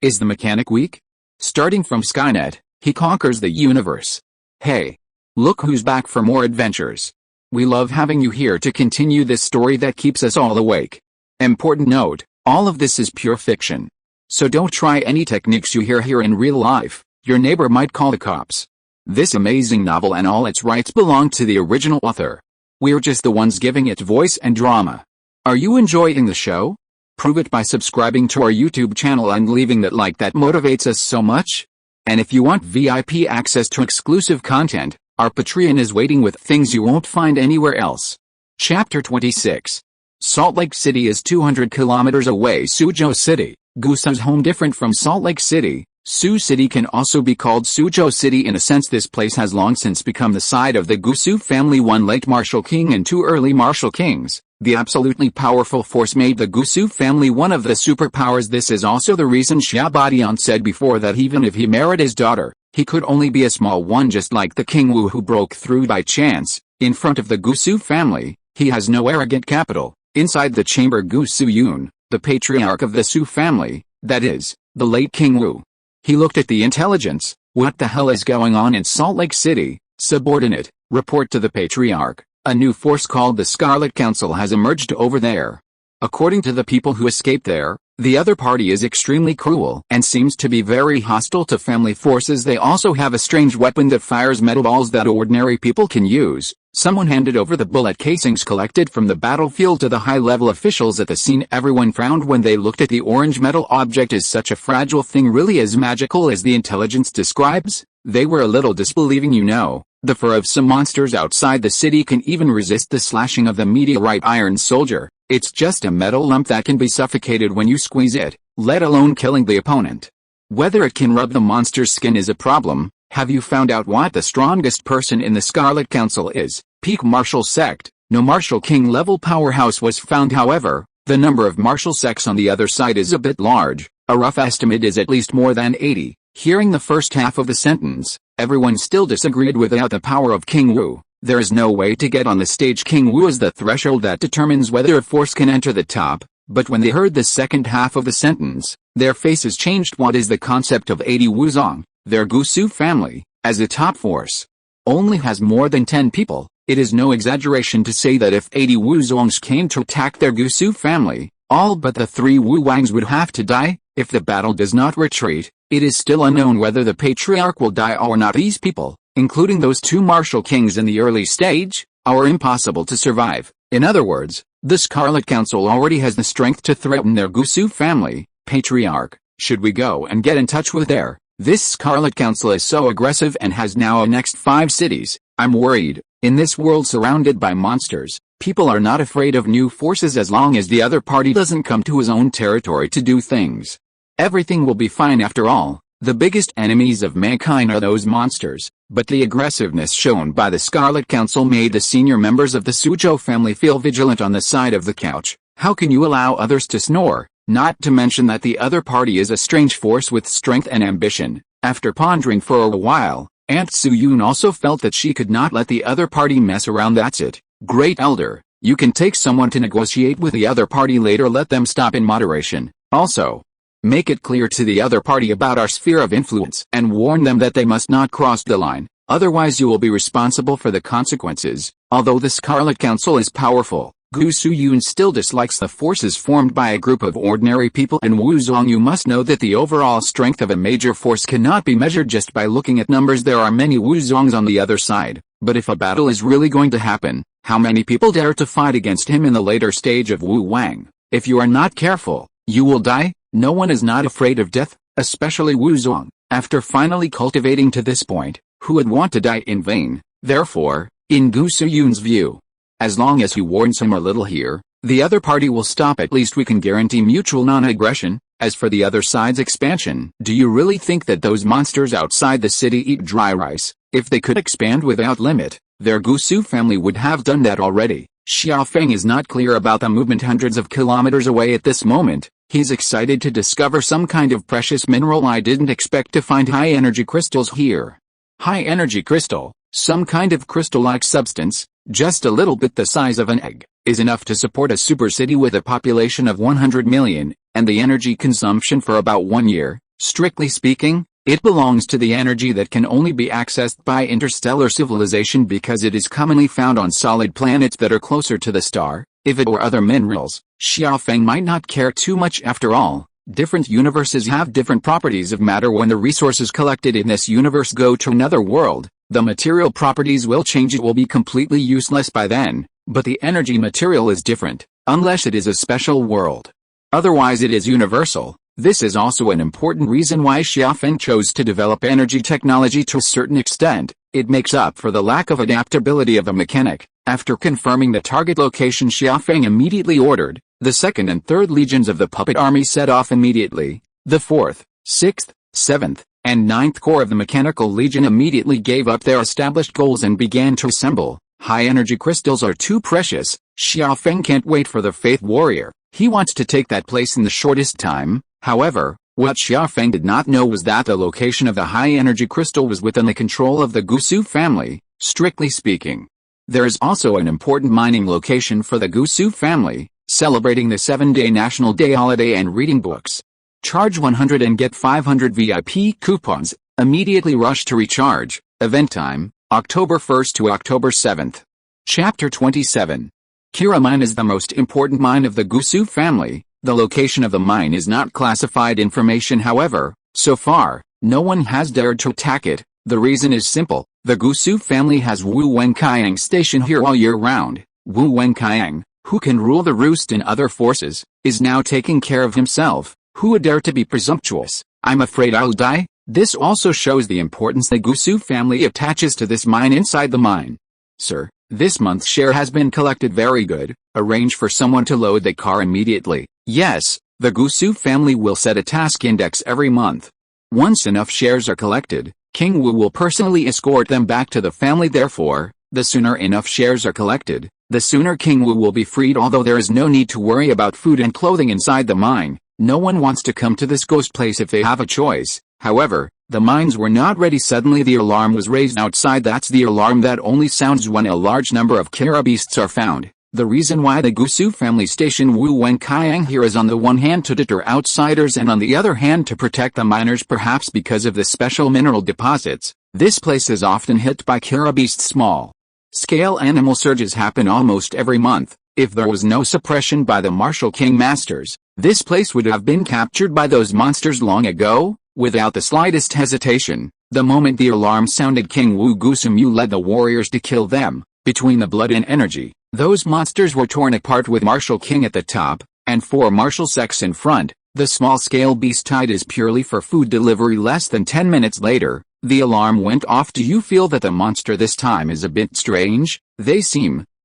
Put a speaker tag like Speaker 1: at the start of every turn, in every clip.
Speaker 1: Is the mechanic weak? Starting from Skynet, he conquers the universe. Hey! Look who's back for more adventures. We love having you here to continue this story that keeps us all awake. Important note, all of this is pure fiction. So don't try any techniques you hear here in real life, your neighbor might call the cops. This amazing novel and all its rights belong to the original author. We're just the ones giving it voice and drama. Are you enjoying the show? Prove it by subscribing to our YouTube channel and leaving that like that motivates us so much. And if you want VIP access to exclusive content, our Patreon is waiting with things you won't find anywhere else. Chapter 26. Salt Lake City is 200 kilometers away. Suzhou City, Gusu's home. Different from Salt Lake City, Sioux City can also be called Suzhou City in a sense. This place has long since become the site of the Gusu family, one late martial king and two early martial kings. The absolutely powerful force made the Gusu family one of the superpowers. This is also the reason Xia Badian said before that even if he married his daughter, he could only be a small one, just like the King Wu who broke through by chance. In front of the Gusu family, he has no arrogant capital. Inside the chamber, Gusu Yun, the patriarch of the Su family, that is, the late King Wu. He looked at the intelligence. What the hell is going on in Salt Lake City? Subordinate, report to the patriarch. A new force called the Scarlet Council has emerged over there. According to the people who escaped there, the other party is extremely cruel and seems to be very hostile to family forces. They also have a strange weapon that fires metal balls that ordinary people can use. Someone handed over the bullet casings collected from the battlefield to the high-level officials at the scene. Everyone frowned when they looked at the orange metal object. Is such a fragile thing really as magical as the intelligence describes? They were a little disbelieving, you know. The fur of some monsters outside the city can even resist the slashing of the meteorite Iron Soldier. It's just a metal lump that can be suffocated when you squeeze it, let alone killing the opponent. Whether it can rub the monster's skin is a problem. Have you found out what the strongest person in the Scarlet Council is? Peak Martial Sect. No Martial King level powerhouse was found. However, the number of martial sects on the other side is a bit large. A rough estimate is at least more than 80. Hearing the first half of the sentence, everyone still disagreed. Without the power of King Wu, there is no way to get on the stage. King Wu is the threshold that determines whether a force can enter the top. But when they heard the second half of the sentence, their faces changed. What is the concept of 80 Wuzong? Their Gusu family, as a top force, only has more than 10 people. It is no exaggeration to say that if 80 Wuzongs came to attack their Gusu family, all but the 3 Wu Wangs would have to die. If the battle does not retreat, it is still unknown whether the patriarch will die or not. These people, including those 2 martial kings in the early stage, are impossible to survive. In other words, the Scarlet Council already has the strength to threaten their Gusu family. Patriarch, should we go and get in touch with their? This Scarlet Council is so aggressive and has now annexed 5 cities. I'm worried. In this world surrounded by monsters, people are not afraid of new forces as long as the other party doesn't come to his own territory to do things. Everything will be fine after all. The biggest enemies of mankind are those monsters, but the aggressiveness shown by the Scarlet Council made the senior members of the Suzhou family feel vigilant on the side of the couch. How can you allow others to snore? Not to mention that the other party is a strange force with strength and ambition. After pondering for a while, Aunt Su-Yun also felt that she could not let the other party mess around. That's it. Great Elder, you can take someone to negotiate with the other party later. Let them stop in moderation. Also, make it clear to the other party about our sphere of influence and warn them that they must not cross the line. Otherwise you will be responsible for the consequences. Although the Scarlet Council is powerful, Gusu Yun still dislikes the forces formed by a group of ordinary people in Wuzong. You must know that the overall strength of a major force cannot be measured just by looking at numbers. There are many Wuzongs on the other side, but if a battle is really going to happen, how many people dare to fight against him in the later stage of Wu Wang? If you are not careful, you will die. No one is not afraid of death, especially Wuzong. After finally cultivating to this point, who would want to die in vain? Therefore, in Gusu Yun's view, as long as he warns him a little here, the other party will stop. At least we can guarantee mutual non-aggression. As for the other side's expansion, do you really think that those monsters outside the city eat dry rice? If they could expand without limit, their Gusu family would have done that already. Xia Feng is not clear about the movement hundreds of kilometers away at this moment. He's excited to discover some kind of precious mineral. I didn't expect to find high-energy crystals here. High-energy crystal, some kind of crystal-like substance, just a little bit the size of an egg, is enough to support a super city with a population of 100 million, and the energy consumption for about 1 year. Strictly speaking, it belongs to the energy that can only be accessed by interstellar civilization because it is commonly found on solid planets that are closer to the star. If it were other minerals, Xiaofeng might not care too much after all. Different universes have different properties of matter. When the resources collected in this universe go to another world, the material properties will change. It will be completely useless by then, but the energy material is different, unless it is a special world. Otherwise it is universal. This is also an important reason why Xiaofeng chose to develop energy technology to a certain extent. It makes up for the lack of adaptability of a mechanic. After confirming the target location, Xiaofeng immediately ordered the 2nd and 3rd legions of the puppet army set off immediately. The 4th, 6th, 7th, and 9th Corps of the Mechanical Legion immediately gave up their established goals and began to assemble. High-energy crystals are too precious. Xiaofeng can't wait for the Faith Warrior. He wants to take that place in the shortest time. However, what Xiaofeng did not know was that the location of the high-energy crystal was within the control of the Gusu family, strictly speaking. There is also an important mining location for the Gusu family, celebrating the 7-day National Day holiday and reading books. Charge 100 and get 500 VIP coupons. Immediately rush to recharge. Event time, October 1st to October 7th. Chapter 27. Kira Mine is the most important mine of the Gusu family. The location of the mine is not classified information. However, so far, no one has dared to attack it. The reason is simple. The Gusu family has Wu Wenqiang stationed here all year round. Wu Wenqiang, who can rule the roost and other forces, is now taking care of himself. Who would dare to be presumptuous? I'm afraid I'll die. This also shows the importance the Gusu family attaches to this mine inside the mine. Sir, this month's share has been collected. Very good. Arrange for someone to load the car immediately. Yes, the Gusu family will set a task index every month. Once enough shares are collected, King Wu will personally escort them back to the family. Therefore, the sooner enough shares are collected, the sooner King Wu will be freed. Although there is no need to worry about food and clothing inside the mine, no one wants to come to this ghost place if they have a choice. However, the mines were not ready. Suddenly the alarm was raised outside. That's the alarm that only sounds when a large number of Kira beasts are found. The reason why the Gusu family stationed Wu Wenqiang here is on the one hand to deter outsiders and on the other hand to protect the miners, perhaps because of the special mineral deposits. This place is often hit by Kira beasts. Small-scale animal surges happen almost every month. If there was no suppression by the martial king masters, this place would have been captured by those monsters long ago, without the slightest hesitation. The moment the alarm sounded, King Wu Gusumyu led the warriors to kill them. Between the blood and energy, those monsters were torn apart with Martial King at the top, and 4 martial sects in front. The small-scale beast tied is purely for food delivery. Less than 10 minutes later, the alarm went off. Do you feel that the monster this time is a bit strange? They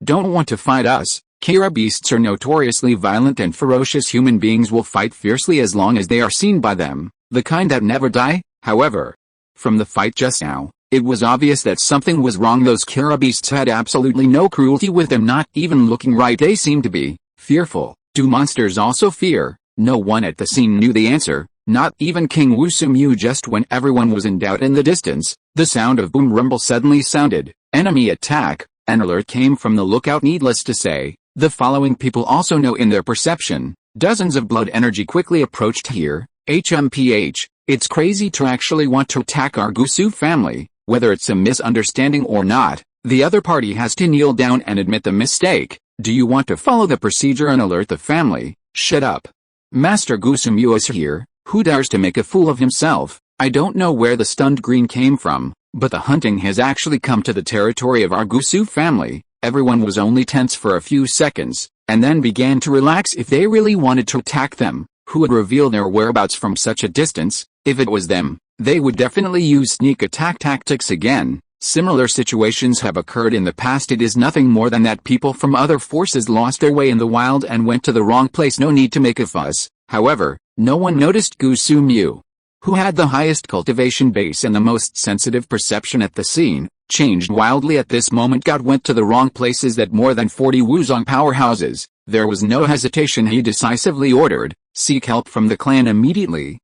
Speaker 1: don't want to fight us. Kira beasts are notoriously violent and ferocious. Human beings will fight fiercely as long as they are seen by them, the kind that never die. However, from the fight just now, it was obvious that something was wrong. Those Kira beasts had absolutely no cruelty with them, not even looking right. They seemed to be fearful. Do monsters also fear? No one at the scene knew the answer, not even King Wu Sumyu. Just when everyone was in doubt in the distance, the sound of boom rumble suddenly sounded. Enemy attack. An alert came from the lookout. Needless to say, the following people also know in their perception. Dozens of blood energy quickly approached here. HMPH, it's crazy to actually want to attack our Gusu family. Whether it's a misunderstanding or not, the other party has to kneel down and admit the mistake. Do you want to follow the procedure and alert the family? Shut up. Master Gusumyu is here. Who dares to make a fool of himself? I don't know where the stunned green came from, but the hunting has actually come to the territory of our Gusu family. Everyone was only tense for a few seconds, and then began to relax. If they really wanted to attack them, who would reveal their whereabouts from such a distance? If it was them, they would definitely use sneak attack tactics again. Similar situations have occurred in the past. It is nothing more than that people from other forces lost their way in the wild and went to the wrong place. No need to make a fuss. However, no one noticed Gusumyu, who had the highest cultivation base and the most sensitive perception at the scene, changed wildly at this moment. God went to the wrong places. That more than 40 Wuzong powerhouses. There was no hesitation. He decisively ordered, seek help from the clan immediately.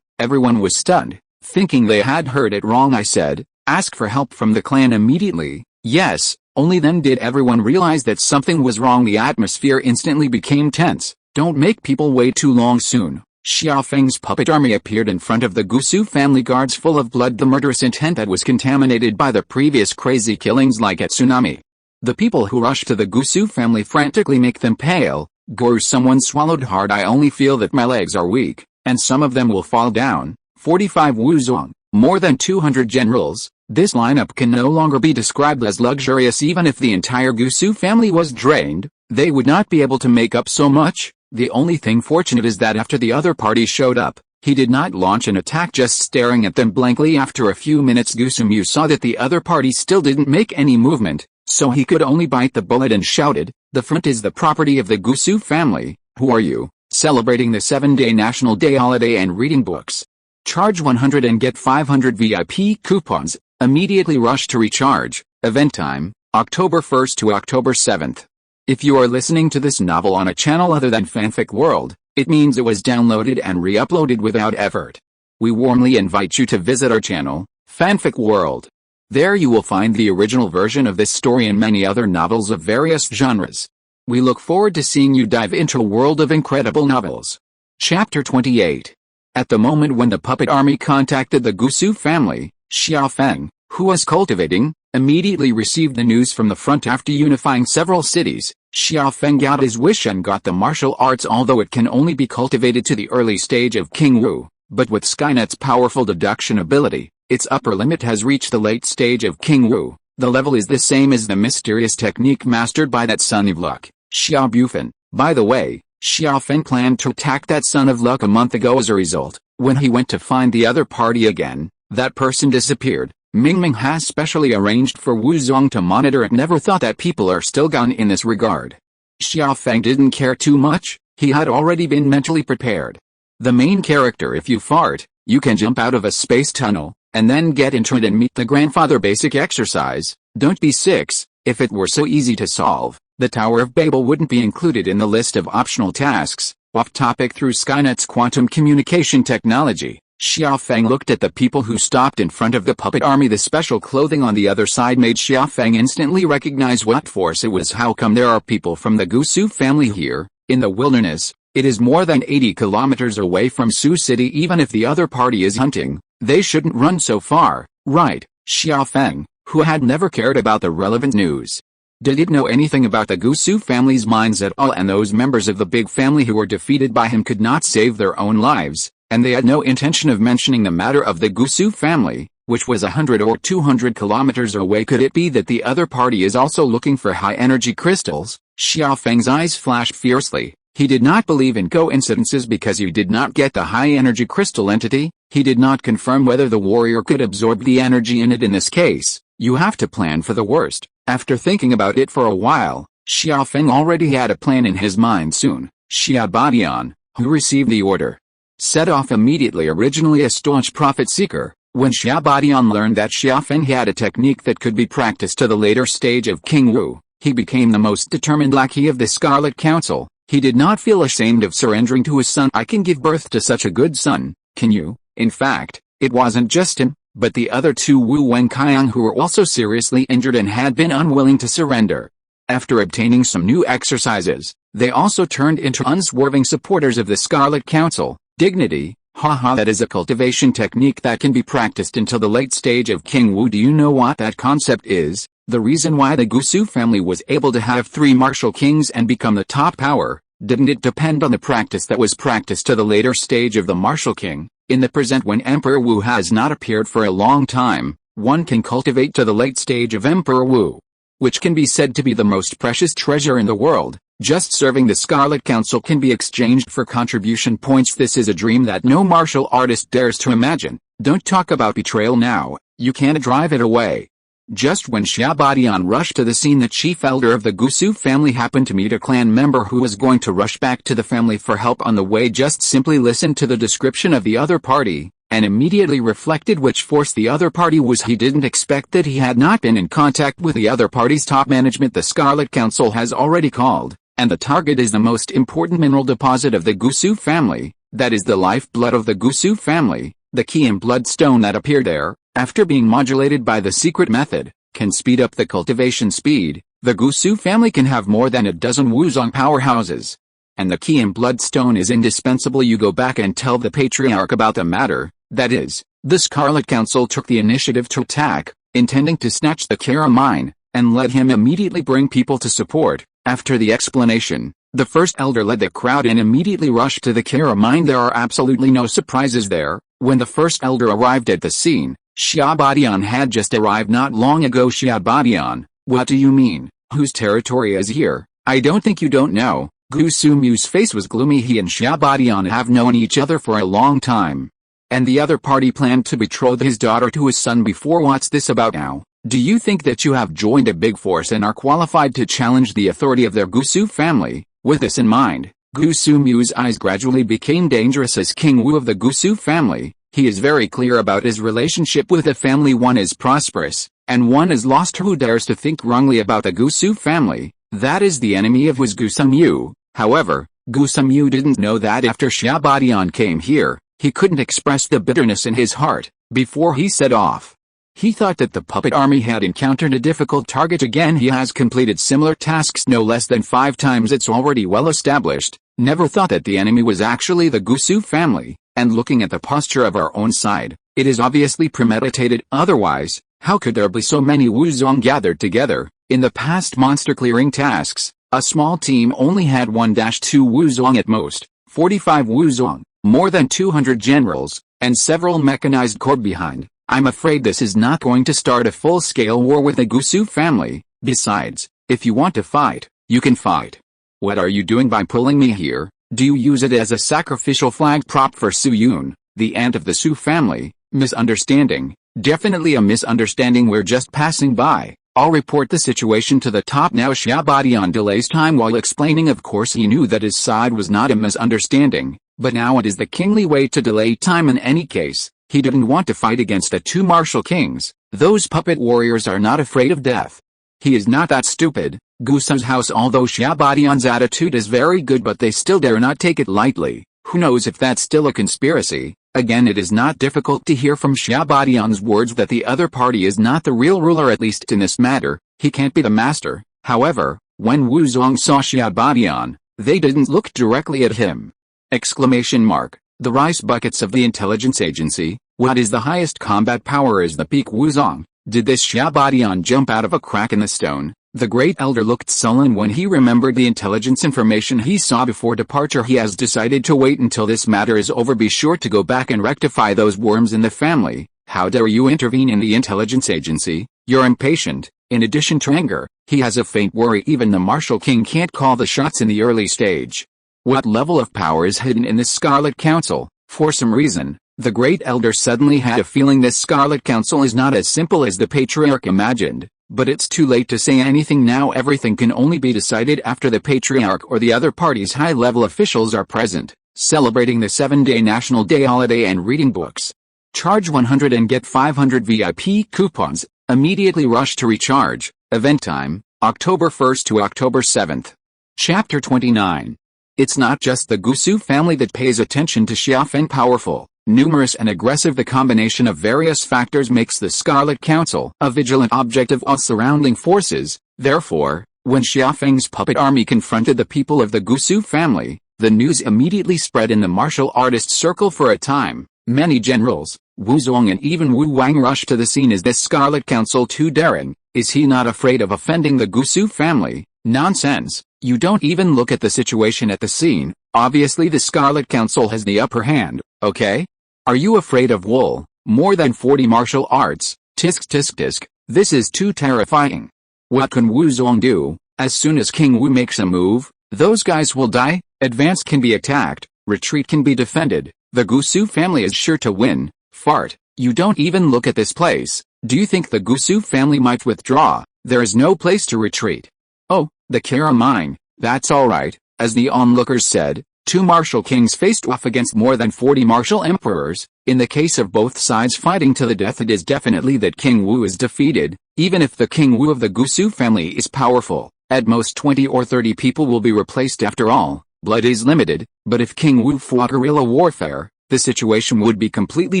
Speaker 1: Everyone was stunned, thinking they had heard it wrong. I said, ask for help from the clan immediately. Yes, only then did everyone realize that something was wrong. The atmosphere instantly became tense. Don't make people wait too long. Soon, Xia Feng's puppet army appeared in front of the Gusu family guards full of blood, the murderous intent that was contaminated by the previous crazy killings like at Tsunami. The people who rush to the Gusu family frantically make them pale. Guru, someone swallowed hard. I only feel that my legs are weak, and some of them will fall down. 45 Wuzong, more than 200 generals. This lineup can no longer be described as luxurious. Even if the entire Gusu family was drained, they would not be able to make up so much. The only thing fortunate is that after the other party showed up, he did not launch an attack, just staring at them blankly. After a few minutes, Gusumu saw that the other party still didn't make any movement, so he could only bite the bullet and shouted, "The front is the property of the Gusu family. Who are you? Celebrating the 7-day National Day holiday and reading books. Charge 100 and get 500 VIP coupons. Immediately rush to recharge. Event time, October 1st to October 7th. If you are listening to this novel on a channel other than Fanfic World, it means it was downloaded and re-uploaded without effort. We warmly invite you to visit our channel, Fanfic World. There you will find the original version of this story and many other novels of various genres. We look forward to seeing you dive into a world of incredible novels. Chapter 28. At the moment when the puppet army contacted the Gusu family, Xia Feng, who was cultivating, immediately received the news from the front. After unifying several cities, Xia Feng got his wish and got the martial arts, although it can only be cultivated to the early stage of King Wu. But with Skynet's powerful deduction ability, its upper limit has reached the late stage of King Wu. The level is the same as the mysterious technique mastered by that son of luck, Xia Bufan. By the way, Xia Feng planned to attack that son of luck a month ago. As a result, when he went to find the other party again, that person disappeared. Mingming has specially arranged for Wu Zong to monitor it. Never thought that people are still gone in this regard. Xia Feng didn't care too much, he had already been mentally prepared. The main character, if you fart, you can jump out of a space tunnel, and then get into it and meet the grandfather. Basic exercise, don't be 6. If it were so easy to solve, the Tower of Babel wouldn't be included in the list of optional tasks. Off topic. Through Skynet's quantum communication technology, Xia Feng looked at the people who stopped in front of the puppet army. The special clothing on the other side made Xia Feng instantly recognize what force it was. How come there are people from the Gusu family here, in the wilderness? It is more than 80 kilometers away from Su City. Even if the other party is hunting, they shouldn't run so far, right? Xia Feng, who had never cared about the relevant news, didn't know anything about the Gusu family's minds at all, and those members of the big family who were defeated by him could not save their own lives, and they had no intention of mentioning the matter of the Gusu family, which was 100 or 200 kilometers away. Could it be that the other party is also looking for high-energy crystals? Xia Feng's eyes flashed fiercely. He did not believe in coincidences because he did not get the high-energy crystal entity. He did not confirm whether the warrior could absorb the energy in it. In this case, you have to plan for the worst. After thinking about it for a while, Xia Feng already had a plan in his mind. Soon, Xia Badian, who received the order, set off immediately. Originally a staunch profit-seeker, when Xia Badian learned that Xia Feng had a technique that could be practiced to the later stage of King Wu, he became the most determined lackey of the Scarlet Council. He did not feel ashamed of surrendering to his son. I can give birth to such a good son, can you? In fact, it wasn't just him, but the other two Wu Wenqiang who were also seriously injured and had been unwilling to surrender. After obtaining some new exercises, they also turned into unswerving supporters of the Scarlet Council. Dignity, haha, that is a cultivation technique that can be practiced until the late stage of King Wu. Do you know what that concept is? The reason why the Gusu family was able to have 3 martial kings and become the top power, didn't it depend on the practice that was practiced to the later stage of the martial king? In the present, when Emperor Wu has not appeared for a long time, one can cultivate to the late stage of Emperor Wu, which can be said to be the most precious treasure in the world. Just serving the Scarlet Council can be exchanged for contribution points. This is a dream that no martial artist dares to imagine. Don't talk about betrayal now, you can't drive it away. Just when Xia Badian rushed to the scene, the chief elder of the Gusu family happened to meet a clan member who was going to rush back to the family for help. On the way, just simply listened to the description of the other party, and immediately reflected which force the other party was. He didn't expect that he had not been in contact with the other party's top management. The Scarlet Council has already called, and the target is the most important mineral deposit of the Gusu family, that is the lifeblood of the Gusu family. The key and bloodstone that appear there, after being modulated by the secret method, can speed up the cultivation speed. The Gusu family can have more than a dozen Wuzong powerhouses. and the key and bloodstone is indispensable. You go back and tell the Patriarch about the matter. That is, the Scarlet Council took the initiative to attack, intending to snatch the Kara mine, and let him immediately bring people to support. After the explanation, the first elder led the crowd and immediately rushed to the Kara mine. There are absolutely no surprises there. When the first elder arrived at the scene, Xia Badian had just arrived not long ago. Xia Badian, what do you mean? Whose territory is here? I don't think you don't know. Gu Sumyu's face was gloomy. He and Xia Badian have known each other for a long time. And the other party planned to betroth his daughter to his son before. What's this about now? Do you think that you have joined a big force and are qualified to challenge the authority of their Gusu family? With this in mind, Gu Sumyu's eyes gradually became dangerous. As King Wu of the Gusu family, he is very clear about his relationship with the family. One is prosperous, and one is lost. Who dares to think wrongly about the Gusu family? That is the enemy of his Gu Sumyu. However, Gu Sumyu didn't know that after Xia Badian came here, he couldn't express the bitterness in his heart before he set off. He thought that the puppet army had encountered a difficult target again. He has completed similar tasks no less than 5 times. It's already well established. Never thought that the enemy was actually the Gusu family, and looking at the posture of our own side, it is obviously premeditated. Otherwise, how could there be so many Wuzong gathered together? In the past monster clearing tasks, a small team only had 1-2 Wuzong at most, 45 Wuzong, more than 200 generals, and several mechanized corps behind. I'm afraid this is not going to start a full-scale war with the Gusu family. Besides, if you want to fight, you can fight. What are you doing by pulling me here? Do you use it as a sacrificial flag prop for Su Yun, the aunt of the Su family? Misunderstanding. Definitely a misunderstanding. We're just passing by. I'll report the situation to the top now. Xia Badian delays time while explaining. Of course he knew that his side was not a misunderstanding, but now it is the kingly way to delay time. In any case, he didn't want to fight against the 2 martial kings. Those puppet warriors are not afraid of death. He is not that stupid. Gusu's house. Although Xia Badian's attitude is very good, but they still dare not take it lightly. Who knows if that's still a conspiracy? Again, it is not difficult to hear from Xia Badian's words that the other party is not the real ruler, at least in this matter. He can't be the master. However, when Wuzong saw Xia Badian, they didn't look directly at him. Exclamation mark. The rice buckets of the intelligence agency. What is the highest combat power? Is the peak Wuzong? Did this Xia Badian jump out of a crack in the stone? The great elder looked sullen when he remembered the intelligence information he saw before departure. He has decided to wait until this matter is over. Be sure to go back and rectify those worms in the family. How dare you intervene in the intelligence agency? You're impatient. In addition to anger, he has a faint worry even the Martial King can't call the shots in the early stage. What level of power is hidden in this Scarlet Council? For some reason, the great elder suddenly had a feeling this Scarlet Council is not as simple as the Patriarch imagined. But it's too late to say anything now. Everything can only be decided after the Patriarch or the other party's high-level officials are present, celebrating the 7-day National Day holiday and reading books. Charge 100 and get 500 VIP coupons. Immediately rush to recharge. Event time, October 1st to October 7th. Chapter 29. It's not just the Gusu family that pays attention to Xia Feng. Powerful, numerous and aggressive, the combination of various factors makes the Scarlet Council a vigilant object of all surrounding forces. Therefore, when Xia Feng's puppet army confronted the people of the Gusu family, the news immediately spread in the martial artist circle. For a time, many generals, Wuzong and even Wu Wang rushed to the scene. Is this Scarlet Council too daring? Is he not afraid of offending the Gusu family? Nonsense. You don't even look at the situation at the scene. Obviously the Scarlet Council has the upper hand, okay? Are you afraid of wool? More than 40 martial arts. Tisk tisk tisk. This is too terrifying. What can Wuzong do? As soon as King Wu makes a move, those guys will die. Advance can be attacked. Retreat can be defended. The Gusu family is sure to win. Fart. You don't even look at this place. Do you think the Gusu family might withdraw? There is no place to retreat. Oh, the Kara mine. That's alright. As the onlookers said, 2 martial kings faced off against more than 40 martial emperors. In the case of both sides fighting to the death, it is definitely that King Wu is defeated. Even if the King Wu of the Gusu family is powerful, at most 20 or 30 people will be replaced. After all, blood is limited. But if King Wu fought guerrilla warfare, the situation would be completely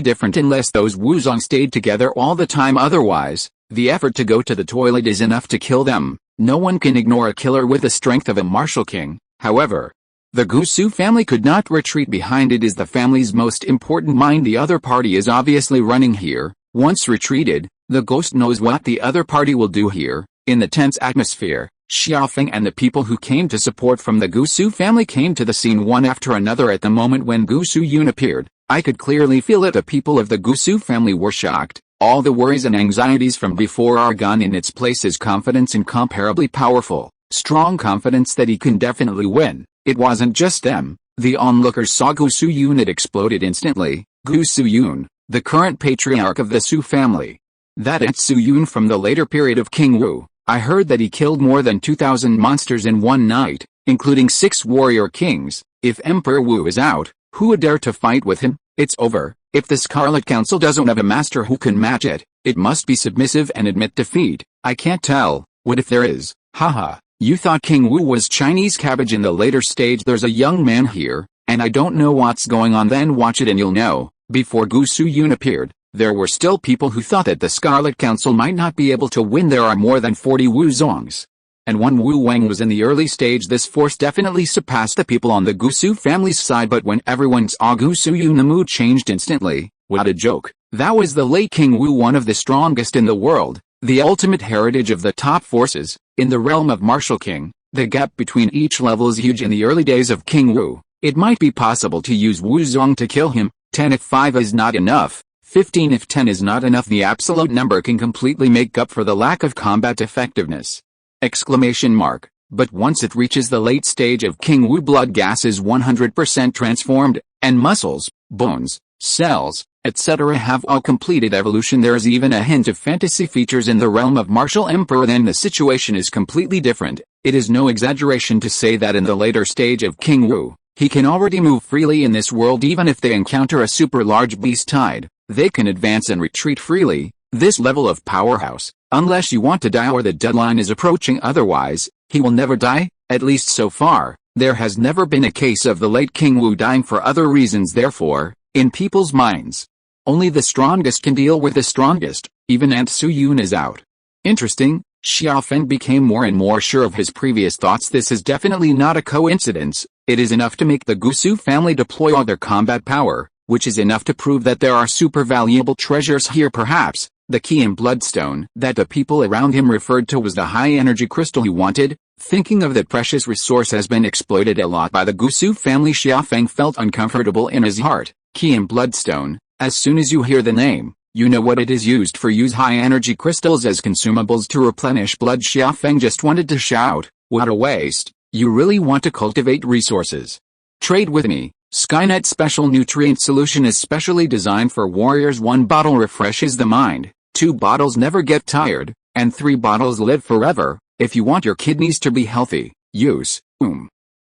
Speaker 1: different unless those Wuzong stayed together all the time. Otherwise, the effort to go to the toilet is enough to kill them. No one can ignore a killer with the strength of a martial king. However, The Gusu family could not retreat behind it is the family's most important mind. The other party is obviously running here. Once retreated, the ghost knows what the other party will do here. In the tense atmosphere, Xiaofeng and the people who came to support from the Gusu family came to the scene one after another. At the moment when Gusu Yun appeared, I could clearly feel it. The people of the Gusu family were shocked. All the worries and anxieties from before are gone. In its place is confidence, incomparably powerful, strong confidence that he can definitely win. It wasn't just them. The onlookers saw Gusu Yun. It exploded instantly. Gusu Yun, the current patriarch of the Su family. That ain't Su Yun from the later period of King Wu. I heard that he killed more than 2,000 monsters in one night, including 6 warrior kings. If Emperor Wu is out, who would dare to fight with him? It's over. If the Scarlet Council doesn't have a master who can match it, it must be submissive and admit defeat. I can't tell. What if there is? Haha. You thought King Wu was Chinese cabbage in the later stage. There's a young man here, and I don't know what's going on. Then watch it and you'll know. Before Gusu Yun appeared, there were still people who thought that the Scarlet Council might not be able to win. There are more than 40 Wu Zongs, and one Wu Wang was in the early stage. This force definitely surpassed the people on the Gusu family's side, but when everyone saw Gusu Yun, the mood changed instantly. What a joke. That was the late King Wu, one of the strongest in the world, the ultimate heritage of the top forces. In the realm of Martial King, the gap between each level is huge. In the early days of King Wu, it might be possible to use Wu Zong to kill him. 10 if 5 is not enough. 15 if 10 is not enough. The absolute number can completely make up for the lack of combat effectiveness. Exclamation mark. But once it reaches the late stage of King Wu, blood gas is 100% transformed, and muscles, bones, cells, etc. have all completed evolution. There is even a hint of fantasy features in the realm of Martial Emperor. Then the situation is completely different. It is no exaggeration to say that in the later stage of King Wu, he can already move freely in this world. Even if they encounter a super large beast tide, they can advance and retreat freely. This level of powerhouse, unless you want to die or the deadline is approaching, otherwise, he will never die. At least so far, there has never been a case of the late King Wu dying for other reasons. Therefore, in people's minds, only the strongest can deal with the strongest. Even Aunt Su Yun is out. Interesting. Xiaofeng became more and more sure of his previous thoughts. This is definitely not a coincidence. It is enough to make the Gusu family deploy all their combat power, which is enough to prove that there are super valuable treasures here. Perhaps the key and bloodstone that the people around him referred to was the high energy crystal he wanted. Thinking of that precious resource has been exploited a lot by the Gusu family. Xiaofeng felt uncomfortable in his heart. Key and bloodstone. As soon as you hear the name, you know what it is used for. Use high energy crystals as consumables to replenish blood. Xiaofeng just wanted to shout, what a waste. You really want to cultivate resources? Trade with me. Skynet special nutrient solution is specially designed for warriors. 1 bottle refreshes the mind, 2 bottles never get tired, and 3 bottles live forever. If you want your kidneys to be healthy, use.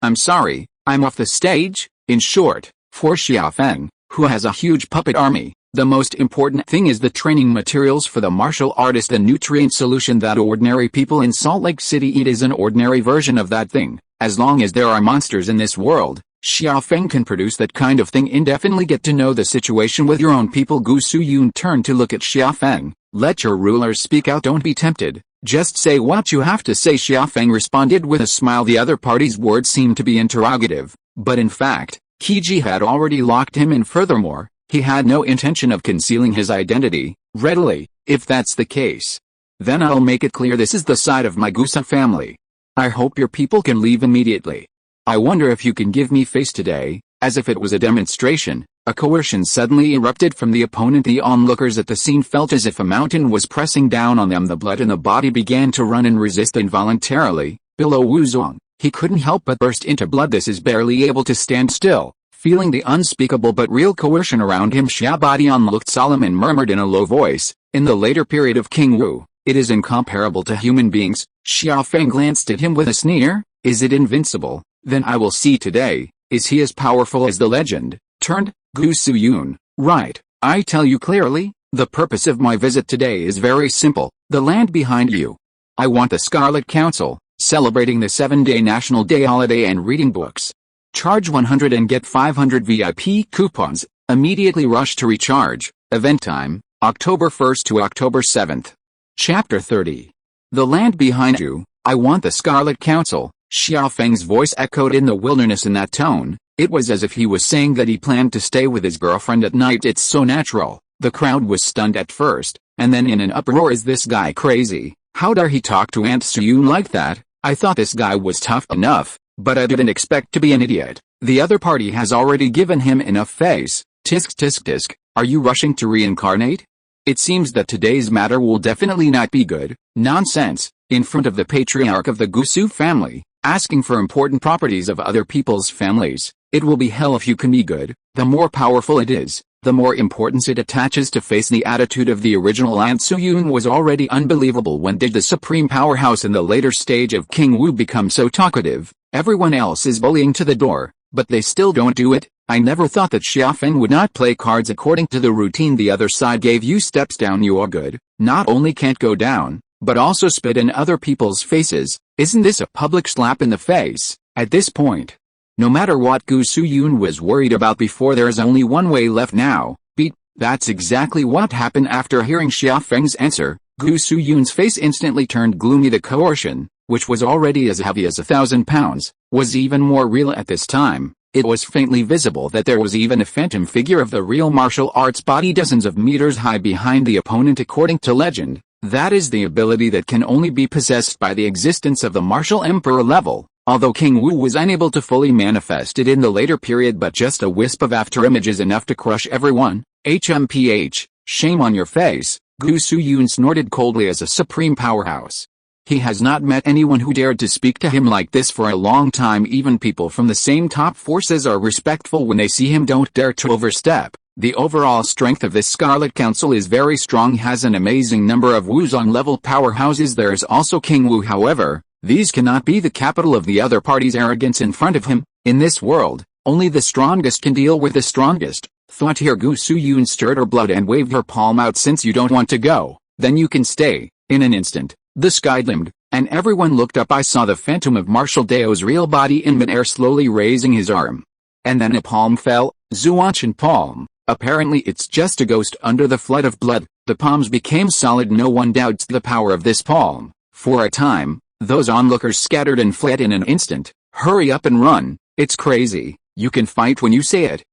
Speaker 1: I'm sorry, I'm off the stage. In short, for Xiaofeng, who has a huge puppet army, the most important thing is the training materials for the martial artist. The nutrient solution that ordinary people in Salt Lake City eat is an ordinary version of that thing. As long as there are monsters in this world, Xiaofeng can produce that kind of thing indefinitely. Get to know the situation with your own people. Gusu Yun turned to look at Xiaofeng. Let your rulers speak out. Don't be tempted. Just say what you have to say. Xiaofeng responded with a smile. The other party's words seemed to be interrogative, but in fact, Qiji had already locked him in. Furthermore, he had no intention of concealing his identity. Readily. If that's the case, then I'll make it clear this is the side of my Gusa family. I hope your people can leave immediately. I wonder if you can give me face today. As if it was a demonstration, a coercion suddenly erupted from the opponent. The onlookers at the scene felt as if a mountain was pressing down on them. The blood in the body began to run and resist involuntarily. Below Wu Zong, he couldn't help but burst into blood. This is barely able to stand still. Feeling the unspeakable but real coercion around him, Xia Badian looked solemn and murmured in a low voice, in the later period of King Wu, it is incomparable to human beings. Xiaofeng glanced at him with a sneer. Is it invincible? Then I will see today. Is he as powerful as the legend? Turned, Gusu Yun. Right, I tell you clearly, the purpose of my visit today is very simple. The land behind you. I want the Scarlet Council, celebrating the 7-day National Day holiday and reading books. Charge 100 and get 500 VIP coupons. Immediately rush to recharge. Event time, October 1st to October 7th. Chapter 30. The land behind you. I want the Scarlet Council. Xia Feng's voice echoed in the wilderness in that tone. It was as if he was saying that he planned to stay with his girlfriend at night. It's so natural. The crowd was stunned at first, and then in an uproar. Is this guy crazy? How dare he talk to Aunt Xia Yu like that? I thought this guy was tough enough, but I didn't expect to be an idiot. The other party has already given him enough face. Tisk tisk tisk, are you rushing to reincarnate? It seems that today's matter will definitely not be good. Nonsense. In front of the patriarch of the Gusu family, asking for important properties of other people's families. It will be hell if you can be good. The more powerful it is, the more importance it attaches to face. The attitude of the original Aunt Xia Yu was already unbelievable. When did the supreme powerhouse in the later stage of King Wu become so talkative? Everyone else is bullying to the door, but they still don't do it. I never thought that Xia Feng would not play cards according to the routine the other side gave you. Steps down. You are good. Not only can't go down, but also spit in other people's faces. Isn't this a public slap in the face? At this point, no matter what Gu Suyun was worried about before, there is only one way left now. Beat. That's exactly what happened after hearing Xia Feng's answer. Gu Suyun's face instantly turned gloomy. The coercion, which was already as heavy as 1,000 pounds, was even more real at this time. It was faintly visible that there was even a phantom figure of the real martial arts body dozens of meters high behind the opponent. According to legend, that is the ability that can only be possessed by the existence of the martial emperor level, although King Wu was unable to fully manifest it in the later period. But just a wisp of afterimage is enough to crush everyone. HMPH, shame on your face. Gu Suyun snorted coldly. As a supreme powerhouse, he has not met anyone who dared to speak to him like this for a long time. Even people from the same top forces are respectful when they see him. Don't dare to overstep. The overall strength of this Scarlet Council is very strong, has an amazing number of Wuzong-level powerhouses. There is also King Wu. However, these cannot be the capital of the other party's arrogance in front of him. In this world, only the strongest can deal with the strongest. Thought here. Gu Suyun stirred her blood and waved her palm out. Since you don't want to go, then you can stay. In an instant, the sky limned, and everyone looked up. I saw the phantom of Marshal Dao's real body in midair, slowly raising his arm. And then a palm fell, Zuanchan palm. Apparently it's just a ghost under the flood of blood. The palms became solid. No one doubts the power of this palm. For a time, those onlookers scattered and fled in an instant. Hurry up and run. It's crazy. You can fight when you say it.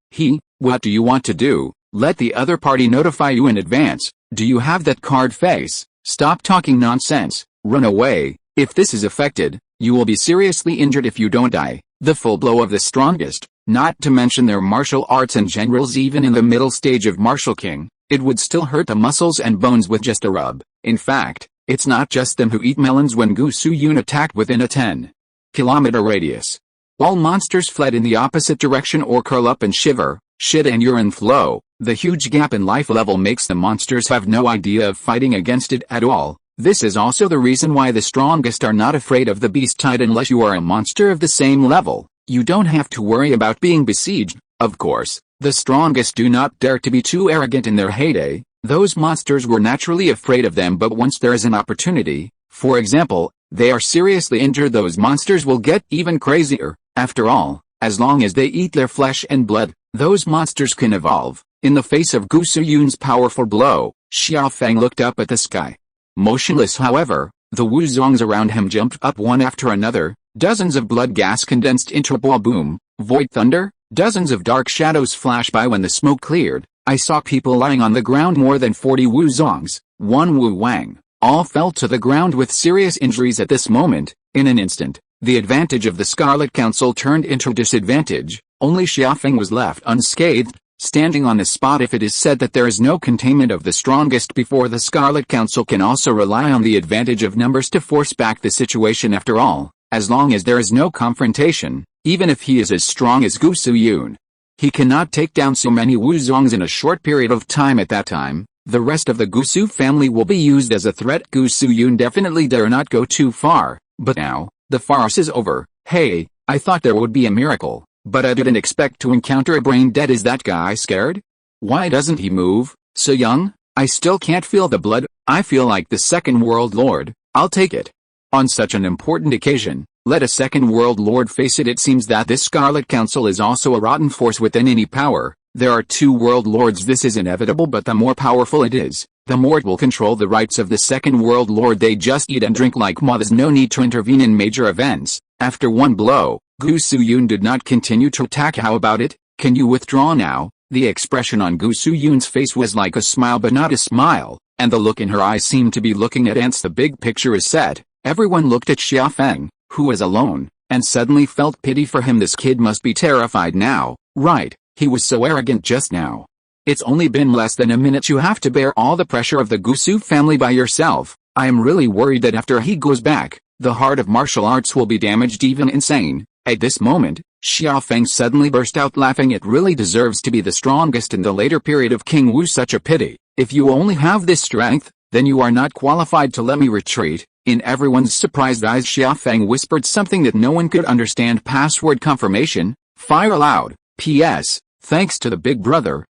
Speaker 1: What do you want to do? Let the other party notify you in advance. Do you have that card face? Stop talking nonsense. Run away. If this is affected, you will be seriously injured if you don't die. The full blow of the strongest, not to mention their martial arts and generals. Even in the middle stage of Martial King, it would still hurt the muscles and bones with just a rub. In fact, it's not just them who eat melons. When Gu Suyun attacked within a 10-kilometer radius, all monsters fled in the opposite direction or curl up and shiver. Shit and urine flow. The huge gap in life level makes the monsters have no idea of fighting against it at all. This is also the reason why the strongest are not afraid of the beast tide unless you are a monster of the same level. You don't have to worry about being besieged. Of course, the strongest do not dare to be too arrogant in their heyday. Those monsters were naturally afraid of them, but once there is an opportunity, for example, they are seriously injured, those monsters will get even crazier. After all, as long as they eat their flesh and blood, those monsters can evolve. In the face of Gu Suyun's powerful blow, Xia Feng looked up at the sky. Motionless. However, the Wuzongs around him jumped up one after another. Dozens of blood gas condensed into a ball boom, void thunder. Dozens of dark shadows flashed by. When the smoke cleared, I saw people lying on the ground, more than 40 Wuzongs, one Wu Wang. All fell to the ground with serious injuries at this moment. In an instant, the advantage of the Scarlet Council turned into disadvantage. Only Xia Feng was left unscathed, standing on the spot. If it is said that there is no containment of the strongest before the Scarlet Council can also rely on the advantage of numbers to force back the situation. After all, as long as there is no confrontation, even if he is as strong as Gu Suyun, he cannot take down so many Wuzongs in a short period of time. At that time, the rest of the Gusu family will be used as a threat. Gu Suyun definitely dare not go too far. But now, the farce is over. Hey, I thought there would be a miracle, but I didn't expect to encounter a brain dead. Is that guy scared? Why doesn't he move? So young? I still can't feel the blood. I feel like the second world lord. I'll take it. On such an important occasion, let a second world lord face it. It seems that this Scarlet Council is also a rotten force within any power. There are two world lords. This is inevitable, but the more powerful it is, the more it will control the rights of the second world lord. They just eat and drink like moths. No need to intervene in major events. After one blow, Gu Suyun did not continue to attack. How about it? Can you withdraw now? The expression on Gu Suyun's face was like a smile but not a smile, and the look in her eyes seemed to be looking at ants. The big picture is set. Everyone looked at Xia Feng, who was alone, and suddenly felt pity for him. This kid must be terrified now, right? He was so arrogant just now. It's only been less than a minute. You have to bear all the pressure of the Gusu family by yourself. I am really worried that after he goes back, the heart of martial arts will be damaged, even insane. At this moment, Xia Feng suddenly burst out laughing. It really deserves to be the strongest in the later period of King Wu. Such a pity. If you only have this strength, then you are not qualified to let me retreat. In everyone's surprised eyes, Xia Feng whispered something that no one could understand. Password confirmation. Fire aloud. P.S. Thanks to the Big Brother,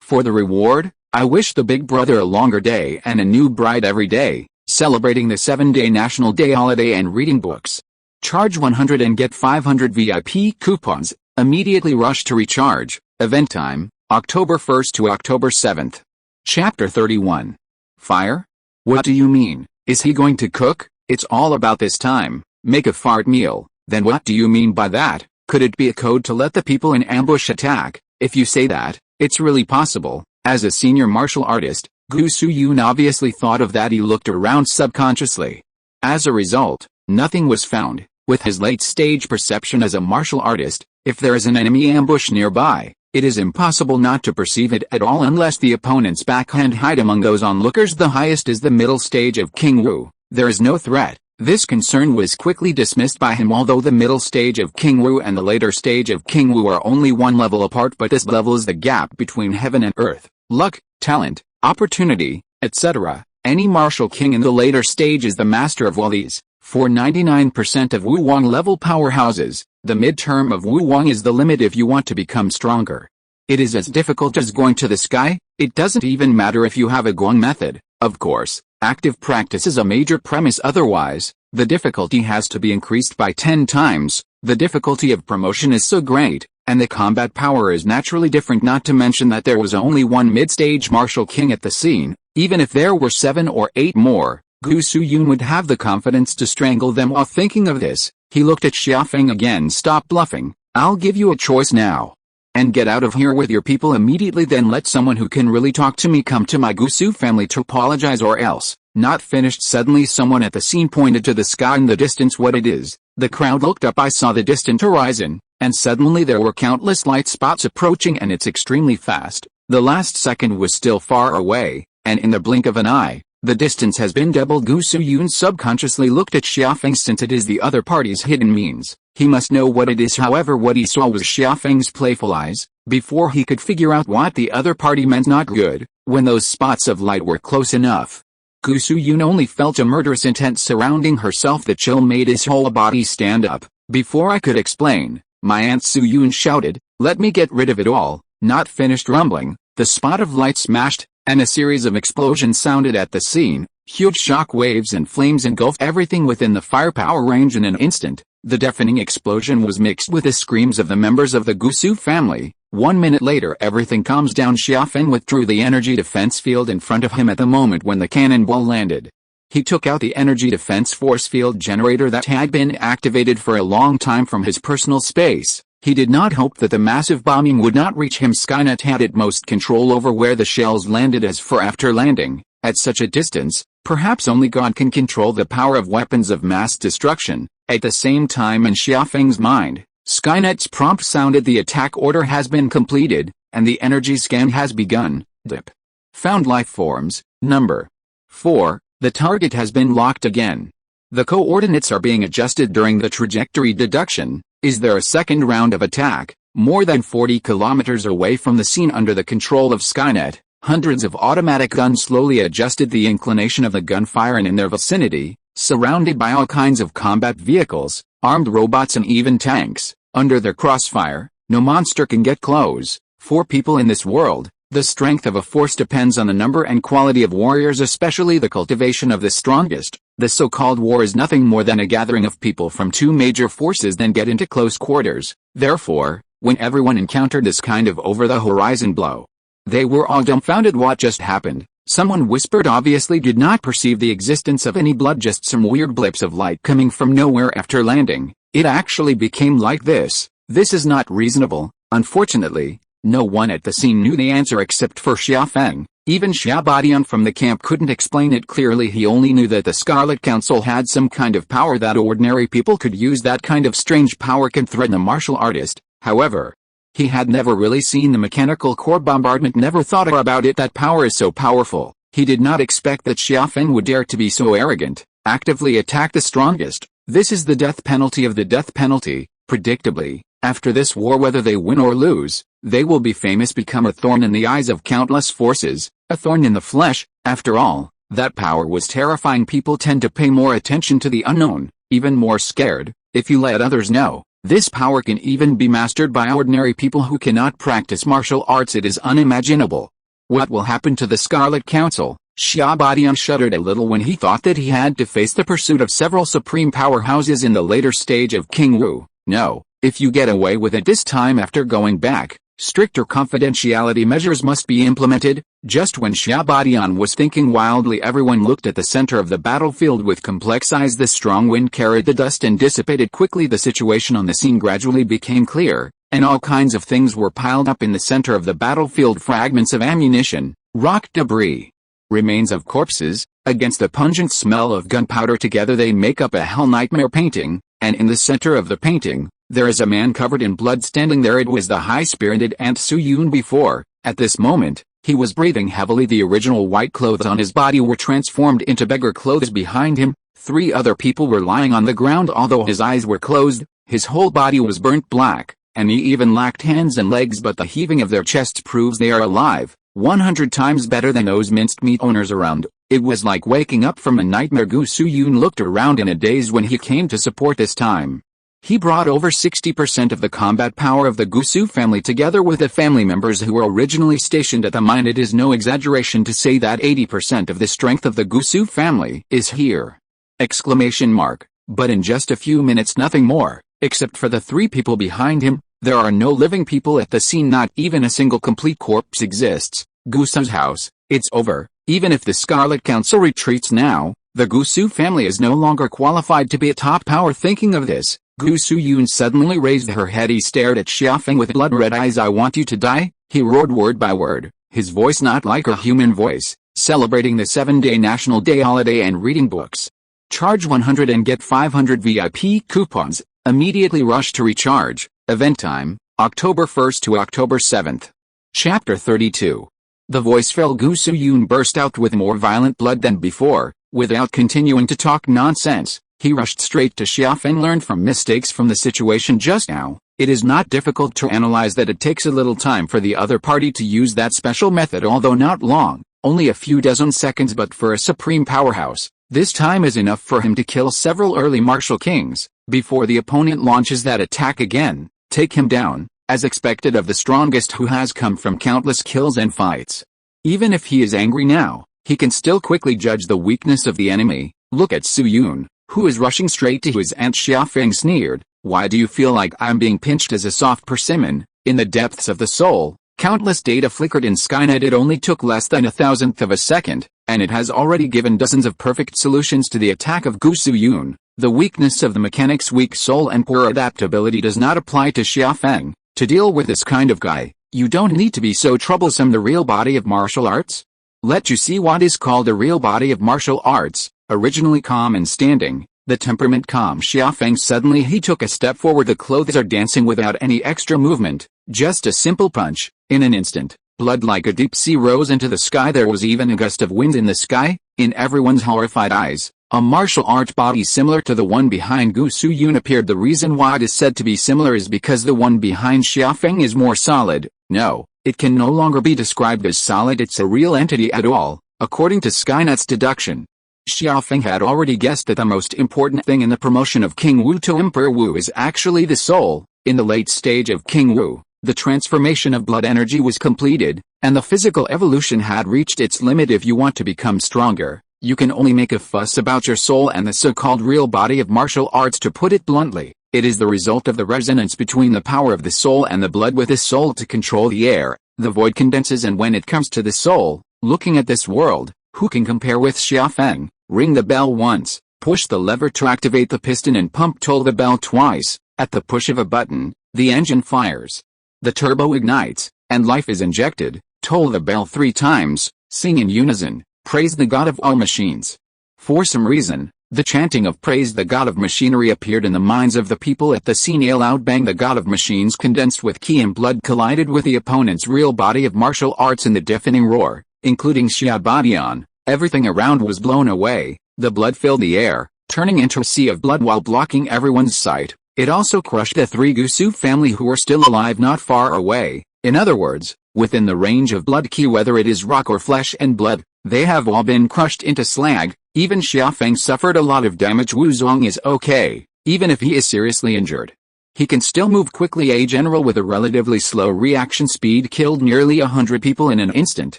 Speaker 1: for the reward. I wish the Big Brother a longer day and a new bride every day, celebrating the 7-day National Day holiday and reading books. Charge 100 and get 500 VIP coupons. Immediately rush to recharge. Event time, October 1st to October 7th. Chapter 31. Fire? What do you mean? Is he going to cook? It's all about this time. Make a fart meal. Then what do you mean by that? Could it be a code to let the people in ambush attack? If you say that, it's really possible. As a senior martial artist, Gu Suyun obviously thought of that. He looked around subconsciously. As a result, nothing was found. With his late-stage perception as a martial artist, if there is an enemy ambush nearby, it is impossible not to perceive it at all unless the opponent's backhand hide among those onlookers. The highest is the middle stage of King Wu. There is no threat. This concern was quickly dismissed by him. Although the middle stage of King Wu and the later stage of King Wu are only one level apart, but this level is the gap between heaven and earth. Luck, talent, opportunity, etc. Any martial king in the later stage is the master of all these. For 99% of Wu Wang level powerhouses, the midterm of Wu Wang is the limit if you want to become stronger. It is as difficult as going to the sky. It doesn't even matter if you have a Gong method. Of course, active practice is a major premise. Otherwise, the difficulty has to be increased by 10 times. The difficulty of promotion is so great, and the combat power is naturally different. Not to mention that there was only one mid-stage martial king at the scene. Even if there were 7 or 8 more, Gu Suyun would have the confidence to strangle them. While thinking of this, he looked at Xia Feng again. Stop bluffing. I'll give you a choice now. And get out of here with your people immediately. Then let someone who can really talk to me come to my Gusu family to apologize, or else. Not finished. Suddenly someone at the scene pointed to the sky in the distance. What it is? The crowd looked up. I saw the distant horizon, and suddenly there were countless light spots approaching, and it's extremely fast. The last second was still far away, and in the blink of an eye, the distance has been doubled. Gu Suyun subconsciously looked at Xia Feng. Since it is the other party's hidden means, he must know what it is. However, what he saw was Xia Feng's playful eyes. Before he could figure out what the other party meant, not good, when those spots of light were close enough, Gu Suyun only felt a murderous intent surrounding herself. The chill made his whole body stand up. Before I could explain, my Aunt Suyun shouted, "Let me get rid of it all." Not finished rumbling, the spot of light smashed, and a series of explosions sounded at the scene. Huge shock waves and flames engulfed everything within the firepower range in an instant. The deafening explosion was mixed with the screams of the members of the Gusu family. 1 minute later, everything calms down. Xia Feng withdrew the energy defense field in front of him at the moment when the cannonball landed. He took out the energy defense force field generator that had been activated for a long time from his personal space. He did not hope that the massive bombing would not reach him. Skynet had at most control over where the shells landed. As for after landing, at such a distance, perhaps only God can control the power of weapons of mass destruction. At the same time, in Xia Feng's mind, Skynet's prompt sounded: the attack order has been completed, and the energy scan has begun. Dip. Found life forms, number 4, the target has been locked again. The coordinates are being adjusted during the trajectory deduction. Is there a second round of attack? More than 40 kilometers away from the scene under the control of Skynet, hundreds of automatic guns slowly adjusted the inclination of the gunfire, and in their vicinity, surrounded by all kinds of combat vehicles, armed robots and even tanks, under their crossfire, no monster can get close. For people in this world, the strength of a force depends on the number and quality of warriors, especially the cultivation of the strongest. The so-called war is nothing more than a gathering of people from two major forces then get into close quarters. Therefore, when everyone encountered this kind of over-the-horizon blow, they were all dumbfounded. What just happened? Someone whispered, obviously did not perceive the existence of any blood, just some weird blips of light coming from nowhere after landing. It actually became like this. This is not reasonable. Unfortunately, no one at the scene knew the answer except for Xia Feng. Even Xia Badian from the camp couldn't explain it clearly. He only knew that the Scarlet Council had some kind of power that ordinary people could use. That kind of strange power can threaten a martial artist. However, he had never really seen the mechanical core bombardment, never thought about it. That power is so powerful. He did not expect that Xia Feng would dare to be so arrogant, actively attack the strongest. This is the death penalty of the death penalty. Predictably, after this war, whether they win or lose, they will be famous, become a thorn in the eyes of countless forces, a thorn in the flesh. After all, that power was terrifying. People tend to pay more attention to the unknown, even more scared, if you let others know. This power can even be mastered by ordinary people who cannot practice martial arts. It is unimaginable. What will happen to the Scarlet Council? Xia Badian shuddered a little when he thought that he had to face the pursuit of several supreme powerhouses in the later stage of King Wu. No, if you get away with it this time after going back, stricter confidentiality measures must be implemented. Just when Xia Badian was thinking wildly, everyone looked at the center of the battlefield with complex eyes. The strong wind carried the dust and dissipated quickly. The situation on the scene gradually became clear, and all kinds of things were piled up in the center of the battlefield: fragments of ammunition, rock debris, remains of corpses. Against the pungent smell of gunpowder, together they make up a hell nightmare painting, and in the center of the painting, there is a man covered in blood standing there. It was the high-spirited Ant Su Yun before. At this moment, he was breathing heavily. The original white clothes on his body were transformed into beggar clothes. Behind him, 3 other people were lying on the ground. Although his eyes were closed, his whole body was burnt black, and he even lacked hands and legs, but the heaving of their chests proves they are alive. 100 times better than those minced meat owners around. It was like waking up from a nightmare. Gu Su Yun looked around in a daze when he came to support. This time, he brought over 60% of the combat power of the Gusu family together with the family members who were originally stationed at the mine. It is no exaggeration to say that 80% of the strength of the Gusu family is here! Exclamation mark. But in just a few minutes, nothing more, except for the 3 people behind him. There are no living people at the scene. Not even a single complete corpse exists. Gusu's house, it's over. Even if the Scarlet Council retreats now, the Gusu family is no longer qualified to be a top power. Thinking of this, Gu Su Yun suddenly raised her head. He stared at Xia Feng with blood-red eyes. "I want you to die," he roared word by word, his voice not like a human voice. Celebrating the 7-day National Day holiday and reading books. Charge 100 and get 500 VIP coupons. Immediately rush to recharge. Event time, October 1st to October 7th. Chapter 32. The voice fell. Gu Su Yun burst out with more violent blood than before. Without continuing to talk nonsense, he rushed straight to Xia Feng. "Learn from mistakes from the situation just now. It is not difficult to analyze that. It takes a little time for the other party to use that special method, although not long, only a few dozen seconds. But for a supreme powerhouse, this time is enough for him to kill several early martial kings, before the opponent launches that attack again. Take him down, as expected of the strongest who has come from countless kills and fights. Even if he is angry now, he can still quickly judge the weakness of the enemy. Look at Su Yun, who is rushing straight to his aunt." Xia Feng sneered. "Why do you feel like I'm being pinched?" As a soft persimmon, in the depths of the soul, countless data flickered in Skynet. It only took less than 1,000th of a second, and it has already given dozens of perfect solutions to the attack of Gu Su Yun. The weakness of the mechanic's weak soul and poor adaptability does not apply to Xia Feng. To deal with this kind of guy, you don't need to be so troublesome. The real body of martial arts? Let you see what is called a real body of martial arts. Originally calm and standing, the temperament calm Xia Feng, suddenly he took a step forward. The clothes are dancing without any extra movement, just a simple punch. In an instant, blood like a deep sea rose into the sky. There was even a gust of wind in the sky. In everyone's horrified eyes, a martial art body similar to the one behind Gu Su Yun appeared. The reason why it is said to be similar is because the one behind Xia Feng is more solid. No, it can no longer be described as solid. It's a real entity at all, according to Skynet's deduction. Xia Feng had already guessed that the most important thing in the promotion of King Wu to Emperor Wu is actually the soul. In the late stage of King Wu, the transformation of blood energy was completed, and the physical evolution had reached its limit. If you want to become stronger, you can only make a fuss about your soul and the so-called real body of martial arts. To put it bluntly, it is the result of the resonance between the power of the soul and the blood. With the soul to control the air, the void condenses, and when it comes to the soul, Looking at this world, who can compare with Xiafeng? Ring the bell once, push the lever to activate the piston and toll the bell twice. At the push of a button, the engine fires. The turbo ignites, and life is injected. Toll the bell 3 times, sing in unison, praise the God of all machines. For some reason, the chanting of praise the God of machinery appeared in the minds of the people at the scene. A loud bang, the God of machines condensed with ki and blood collided with the opponent's real body of martial arts in the deafening roar, including Xia Badian. Everything around was blown away, the blood filled the air, turning into a sea of blood while blocking everyone's sight. It also crushed the 3 Gusu family who were still alive not far away. In other words, within the range of blood ki, whether it is rock or flesh and blood, they have all been crushed into slag. Even Xiafeng suffered a lot of damage. Wu Zong is okay, even if he is seriously injured. He can still move quickly. A general with a relatively slow reaction speed killed nearly 100 people in an instant.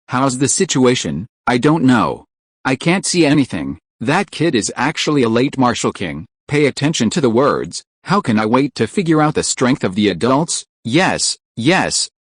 Speaker 1: How's the situation? I don't know. I can't see anything. That kid is actually a late martial king. Pay attention to the words. How can I wait to figure out the strength of the adults? Yes,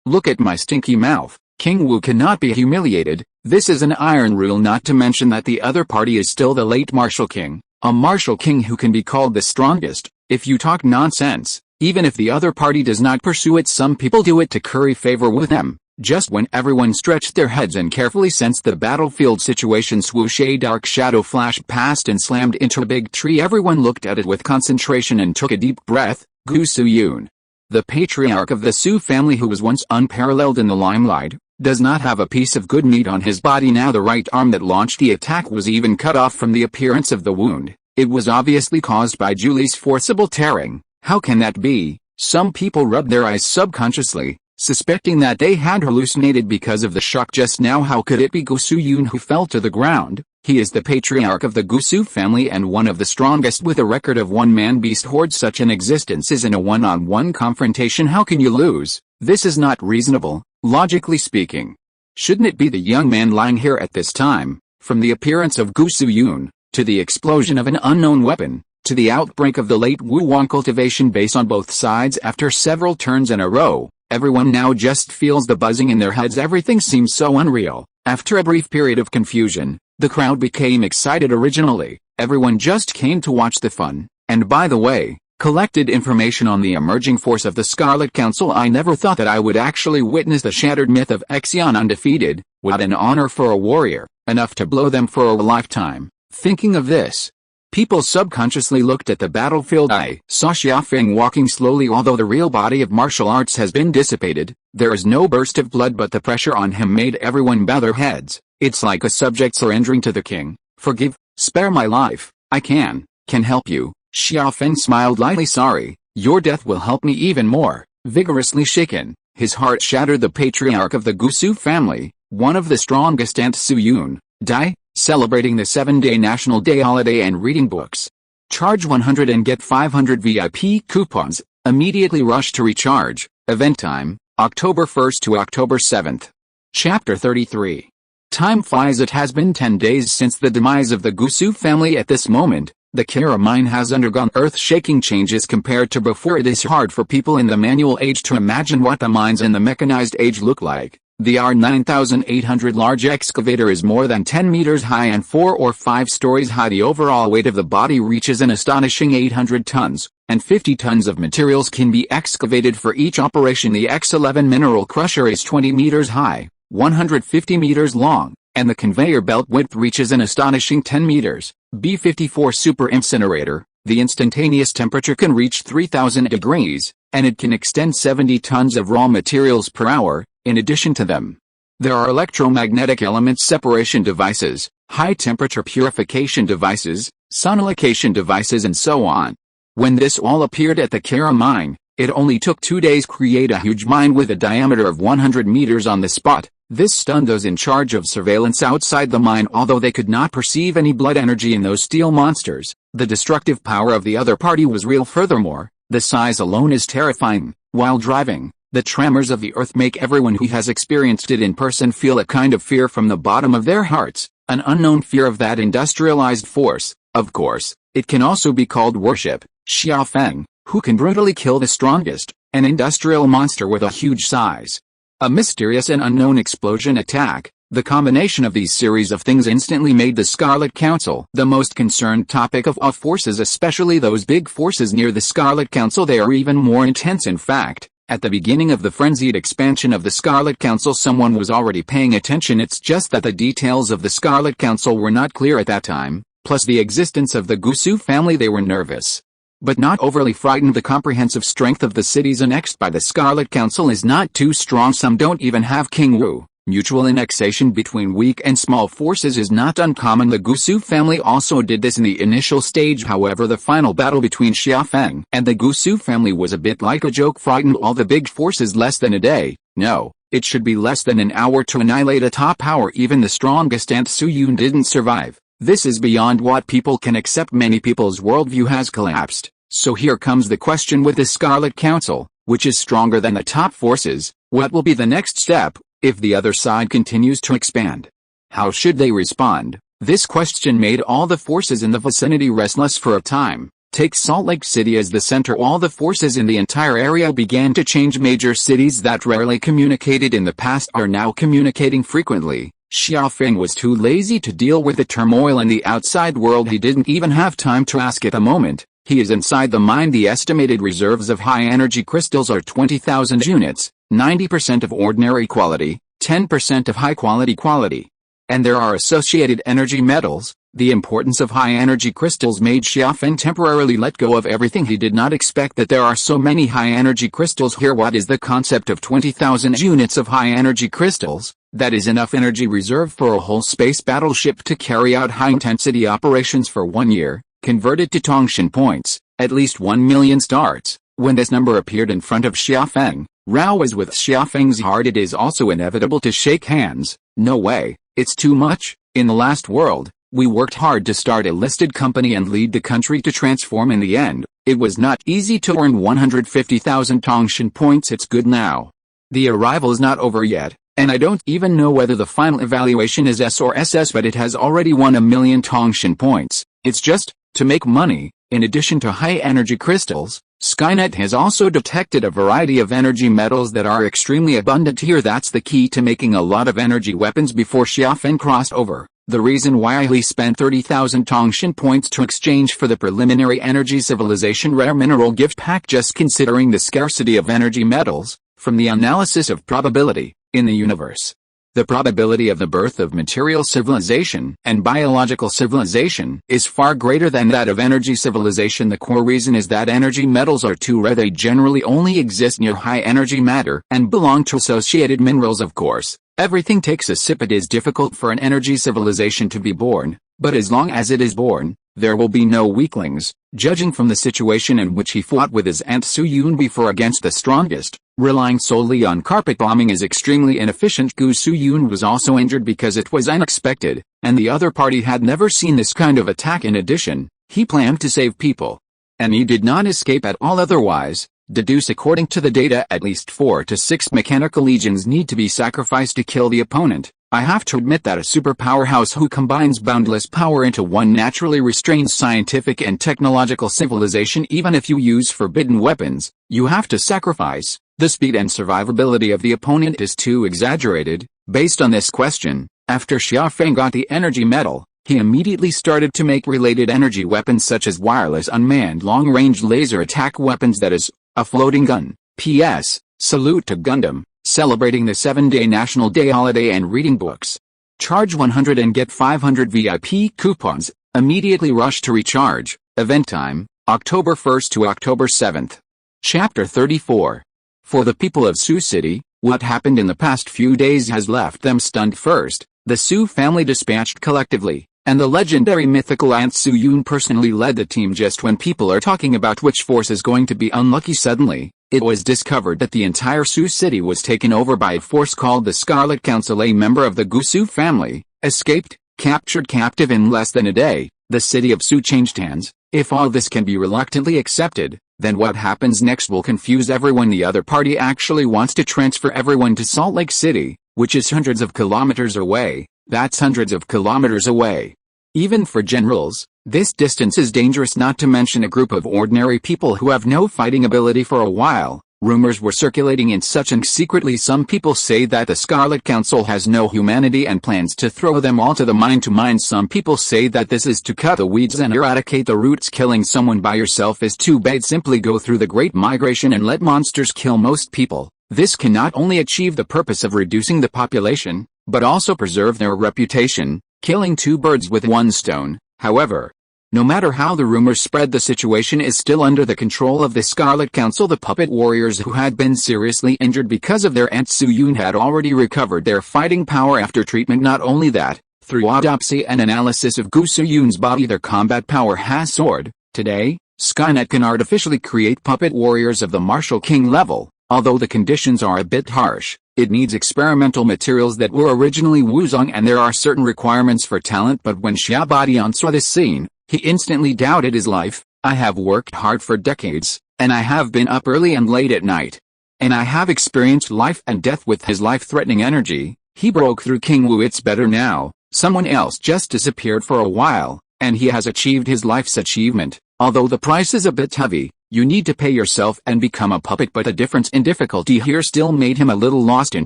Speaker 1: look at my stinky mouth. King Wu cannot be humiliated. This is an iron rule, not to mention that the other party is still the late martial king, a martial king who can be called the strongest. If you talk nonsense, even if the other party does not pursue it, some people do it to curry favor with them. Just when everyone stretched their heads and carefully sensed the battlefield situation, swoosh, a dark shadow flashed past and slammed into a big tree. Everyone looked at it with concentration and took a deep breath. Gusu Yun, the patriarch of the Su family who was once unparalleled in the limelight, does not have a piece of good meat on his body now. The right arm that launched the attack was even cut off from the appearance of the wound. It was obviously caused by Julie's forcible tearing. How can that be? Some people rubbed their eyes subconsciously, suspecting that they had hallucinated because of the shock just now. How could it be Gusu Yun who fell to the ground? He is the patriarch of the Gusu family and one of the strongest, with a record of one-man beast horde. Such an existence is in a one-on-one confrontation. How can you lose? This is not reasonable, logically speaking. Shouldn't it be the young man lying here at this time? From the appearance of Gusu Yun, to the explosion of an unknown weapon, to the outbreak of the late Wu Wang cultivation base on both sides after several turns in a row, everyone now just feels the buzzing in their heads. Everything seems so unreal. After a brief period of confusion, the crowd became excited. Originally, everyone just came to watch the fun, and by the way, collected information on the emerging force of the Scarlet Council. I never thought that I would actually witness the shattered myth of Xian undefeated. What an honor for a warrior, enough to blow them for a lifetime. Thinking of this, people subconsciously looked at the battlefield. I saw Xiafeng walking slowly. Although the real body of martial arts has been dissipated, there is no burst of blood, but the pressure on him made everyone bow their heads. It's like a subject surrendering to the king. Forgive, spare my life. I can help you. Xiafeng smiled lightly. Sorry, your death will help me even more. Vigorously shaken, his heart shattered. The patriarch of the Gusu family, one of the strongest, Aunt Su Yun, die, celebrating the 7-day National Day holiday and reading books. Charge 100 and get 500 VIP coupons. Immediately rush to recharge. Event time, October 1st to October 7th. Chapter 33. Time flies. It has been 10 days since the demise of the Gusu family. At this moment, the Kara mine has undergone earth-shaking changes compared to before. It is hard for people in the manual age to imagine what the mines in the mechanized age look like. The R9800 large excavator is more than 10 meters high and 4 or 5 stories high. The overall weight of the body reaches an astonishing 800 tons, and 50 tons of materials can be excavated for each operation. The X11 mineral crusher is 20 meters high, 150 meters long, and the conveyor belt width reaches an astonishing 10 meters. B54 super incinerator, the instantaneous temperature can reach 3000 degrees, and it can extend 70 tons of raw materials per hour. In addition to them, there are electromagnetic element separation devices, high-temperature purification devices, sonolication devices, and so on. When this all appeared at the Kara mine, it only took 2 days to create a huge mine with a diameter of 100 meters on the spot. This stunned those in charge of surveillance outside the mine. Although they could not perceive any blood energy in those steel monsters, the destructive power of the other party was real. Furthermore, the size alone is terrifying. While driving, the tremors of the earth make everyone who has experienced it in person feel a kind of fear from the bottom of their hearts, an unknown fear of that industrialized force. Of course, it can also be called worship. Xiafeng, who can brutally kill the strongest, an industrial monster with a huge size. A mysterious and unknown explosion attack. The combination of these series of things instantly made the Scarlet Council the most concerned topic of all forces, especially those big forces near the Scarlet Council. They are even more intense. In fact, at the beginning of the frenzied expansion of the Scarlet Council, someone was already paying attention. It's just that the details of the Scarlet Council were not clear at that time, plus the existence of the Gusu family. They were nervous, but not overly frightened. The comprehensive strength of the cities annexed by the Scarlet Council is not too strong. Some don't even have King Wu. Mutual annexation between weak and small forces is not uncommon. The Gusu family also did this in the initial stage. However, the final battle between Xia Feng and the Gusu family was a bit like a joke. Frightened all the big forces less than a day. No, it should be less than an hour to annihilate a top power. Even the strongest Ant Su Yun didn't survive. This is beyond what people can accept. Many people's worldview has collapsed. So here comes the question with the Scarlet Council, which is stronger than the top forces. What will be the next step if the other side continues to expand? How should they respond? This question made all the forces in the vicinity restless for a time. Take Salt Lake City as the center. All the forces in the entire area began to change. Major cities that rarely communicated in the past are now communicating frequently. Xia Feng was too lazy to deal with the turmoil in the outside world. He didn't even have time to ask at the moment. He is inside the mine. The estimated reserves of high-energy crystals are 20,000 units, 90% of ordinary quality, 10% of high-quality quality. And there are associated energy metals. The importance of high-energy crystals made Xia Feng temporarily let go of everything. He did not expect that there are so many high-energy crystals here. What is the concept of 20,000 units of high-energy crystals? That is enough energy reserve for a whole space battleship to carry out high-intensity operations for 1 year. Converted to Tongtian points, at least 1 million starts. When this number appeared in front of Xia Feng, Rao was with Xia Feng's heart. It is also inevitable to shake hands. No way, it's too much. In the last world, we worked hard to start a listed company and lead the country to transform. In the end, it was not easy to earn 150,000 Tongtian points. It's good now. The arrival is not over yet, and I don't even know whether the final evaluation is S or SS, but it has already won 1 million Tongtian points. It's just to make money. In addition to high-energy crystals, Skynet has also detected a variety of energy metals that are extremely abundant here. That's the key to making a lot of energy weapons. Before Xia Feng crossed over, the reason why he spent 30,000 Tongtian points to exchange for the preliminary energy civilization rare mineral gift pack. Just considering the scarcity of energy metals, from the analysis of probability in the universe, the probability of the birth of material civilization and biological civilization is far greater than that of energy civilization. The core reason is that energy metals are too rare. They generally only exist near high energy matter and belong to associated minerals. Of course, everything takes a sip. It is difficult for an energy civilization to be born, but as long as it is born, there will be no weaklings. Judging from the situation in which he fought with his Aunt Su Yun before against the strongest, relying solely on carpet bombing is extremely inefficient. Gu Su Yun was also injured because it was unexpected, and the other party had never seen this kind of attack. In addition, he planned to save people, and he did not escape at all. Otherwise, deduce according to the data, at least 4 to 6 mechanical legions need to be sacrificed to kill the opponent. I have to admit that a superpower house who combines boundless power into one naturally restrains scientific and technological civilization. Even if you use forbidden weapons, you have to sacrifice. The speed and survivability of the opponent is too exaggerated. Based on this question, after Xia Feng got the energy metal, he immediately started to make related energy weapons such as wireless unmanned long-range laser attack weapons, that is, a floating gun. P.S. Salute to Gundam, celebrating the 7-day National Day holiday and reading books. Charge 100 and get 500 VIP coupons. Immediately rush to recharge. Event time, October 1st to October 7th. Chapter 34. For the people of Sioux City, what happened in the past few days has left them stunned. First, the Sioux family dispatched collectively, and the legendary mythical Aunt Su Yun personally led the team. Just when people are talking about which force is going to be unlucky, suddenly, it was discovered that the entire Sioux City was taken over by a force called the Scarlet Council. A member of the Gusu family escaped, captured captive in less than a day. The city of Sioux changed hands. If all this can be reluctantly accepted, then what happens next will confuse everyone. The other party actually wants to transfer everyone to Salt Lake City, which is hundreds of kilometers away. That's hundreds of kilometers away. Even for generals, this distance is dangerous, not to mention a group of ordinary people who have no fighting ability for a while. Rumors were circulating in such and secretly some people say that the Scarlet Council has no humanity and plans to throw them all to the mine. Some people say that this is to cut the weeds and eradicate the roots. Killing someone by yourself is too bad. Simply go through the Great Migration and let monsters kill most people. This can not only achieve the purpose of reducing the population, but also preserve their reputation, killing two birds with one stone. However, no matter how the rumors spread, the situation is still under the control of the Scarlet Council. The puppet warriors who had been seriously injured because of their Aunt Xia Yu had already recovered their fighting power after treatment. Not only that, through autopsy and analysis of Xia Yu's body, their combat power has soared. Today, Skynet can artificially create puppet warriors of the Martial King level. Although the conditions are a bit harsh, it needs experimental materials that were originally Wuzong, and there are certain requirements for talent. But when Xia Badian saw this scene, he instantly doubted his life. I have worked hard for decades, and I have been up early and late at night. And I have experienced life and death with his life-threatening energy. He broke through King Wu. It's better now. Someone else just disappeared for a while, and he has achieved his life's achievement. Although the price is a bit heavy, you need to pay yourself and become a puppet. But the difference in difficulty here still made him a little lost in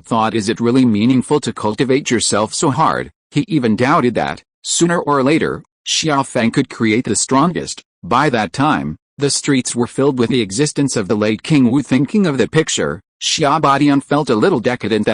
Speaker 1: thought. Is it really meaningful to cultivate yourself so hard? He even doubted that, sooner or later, Xia Feng could create the strongest. By that time, the streets were filled with the existence of the late King Wu. Thinking of the picture, Xia Badian felt a little decadent.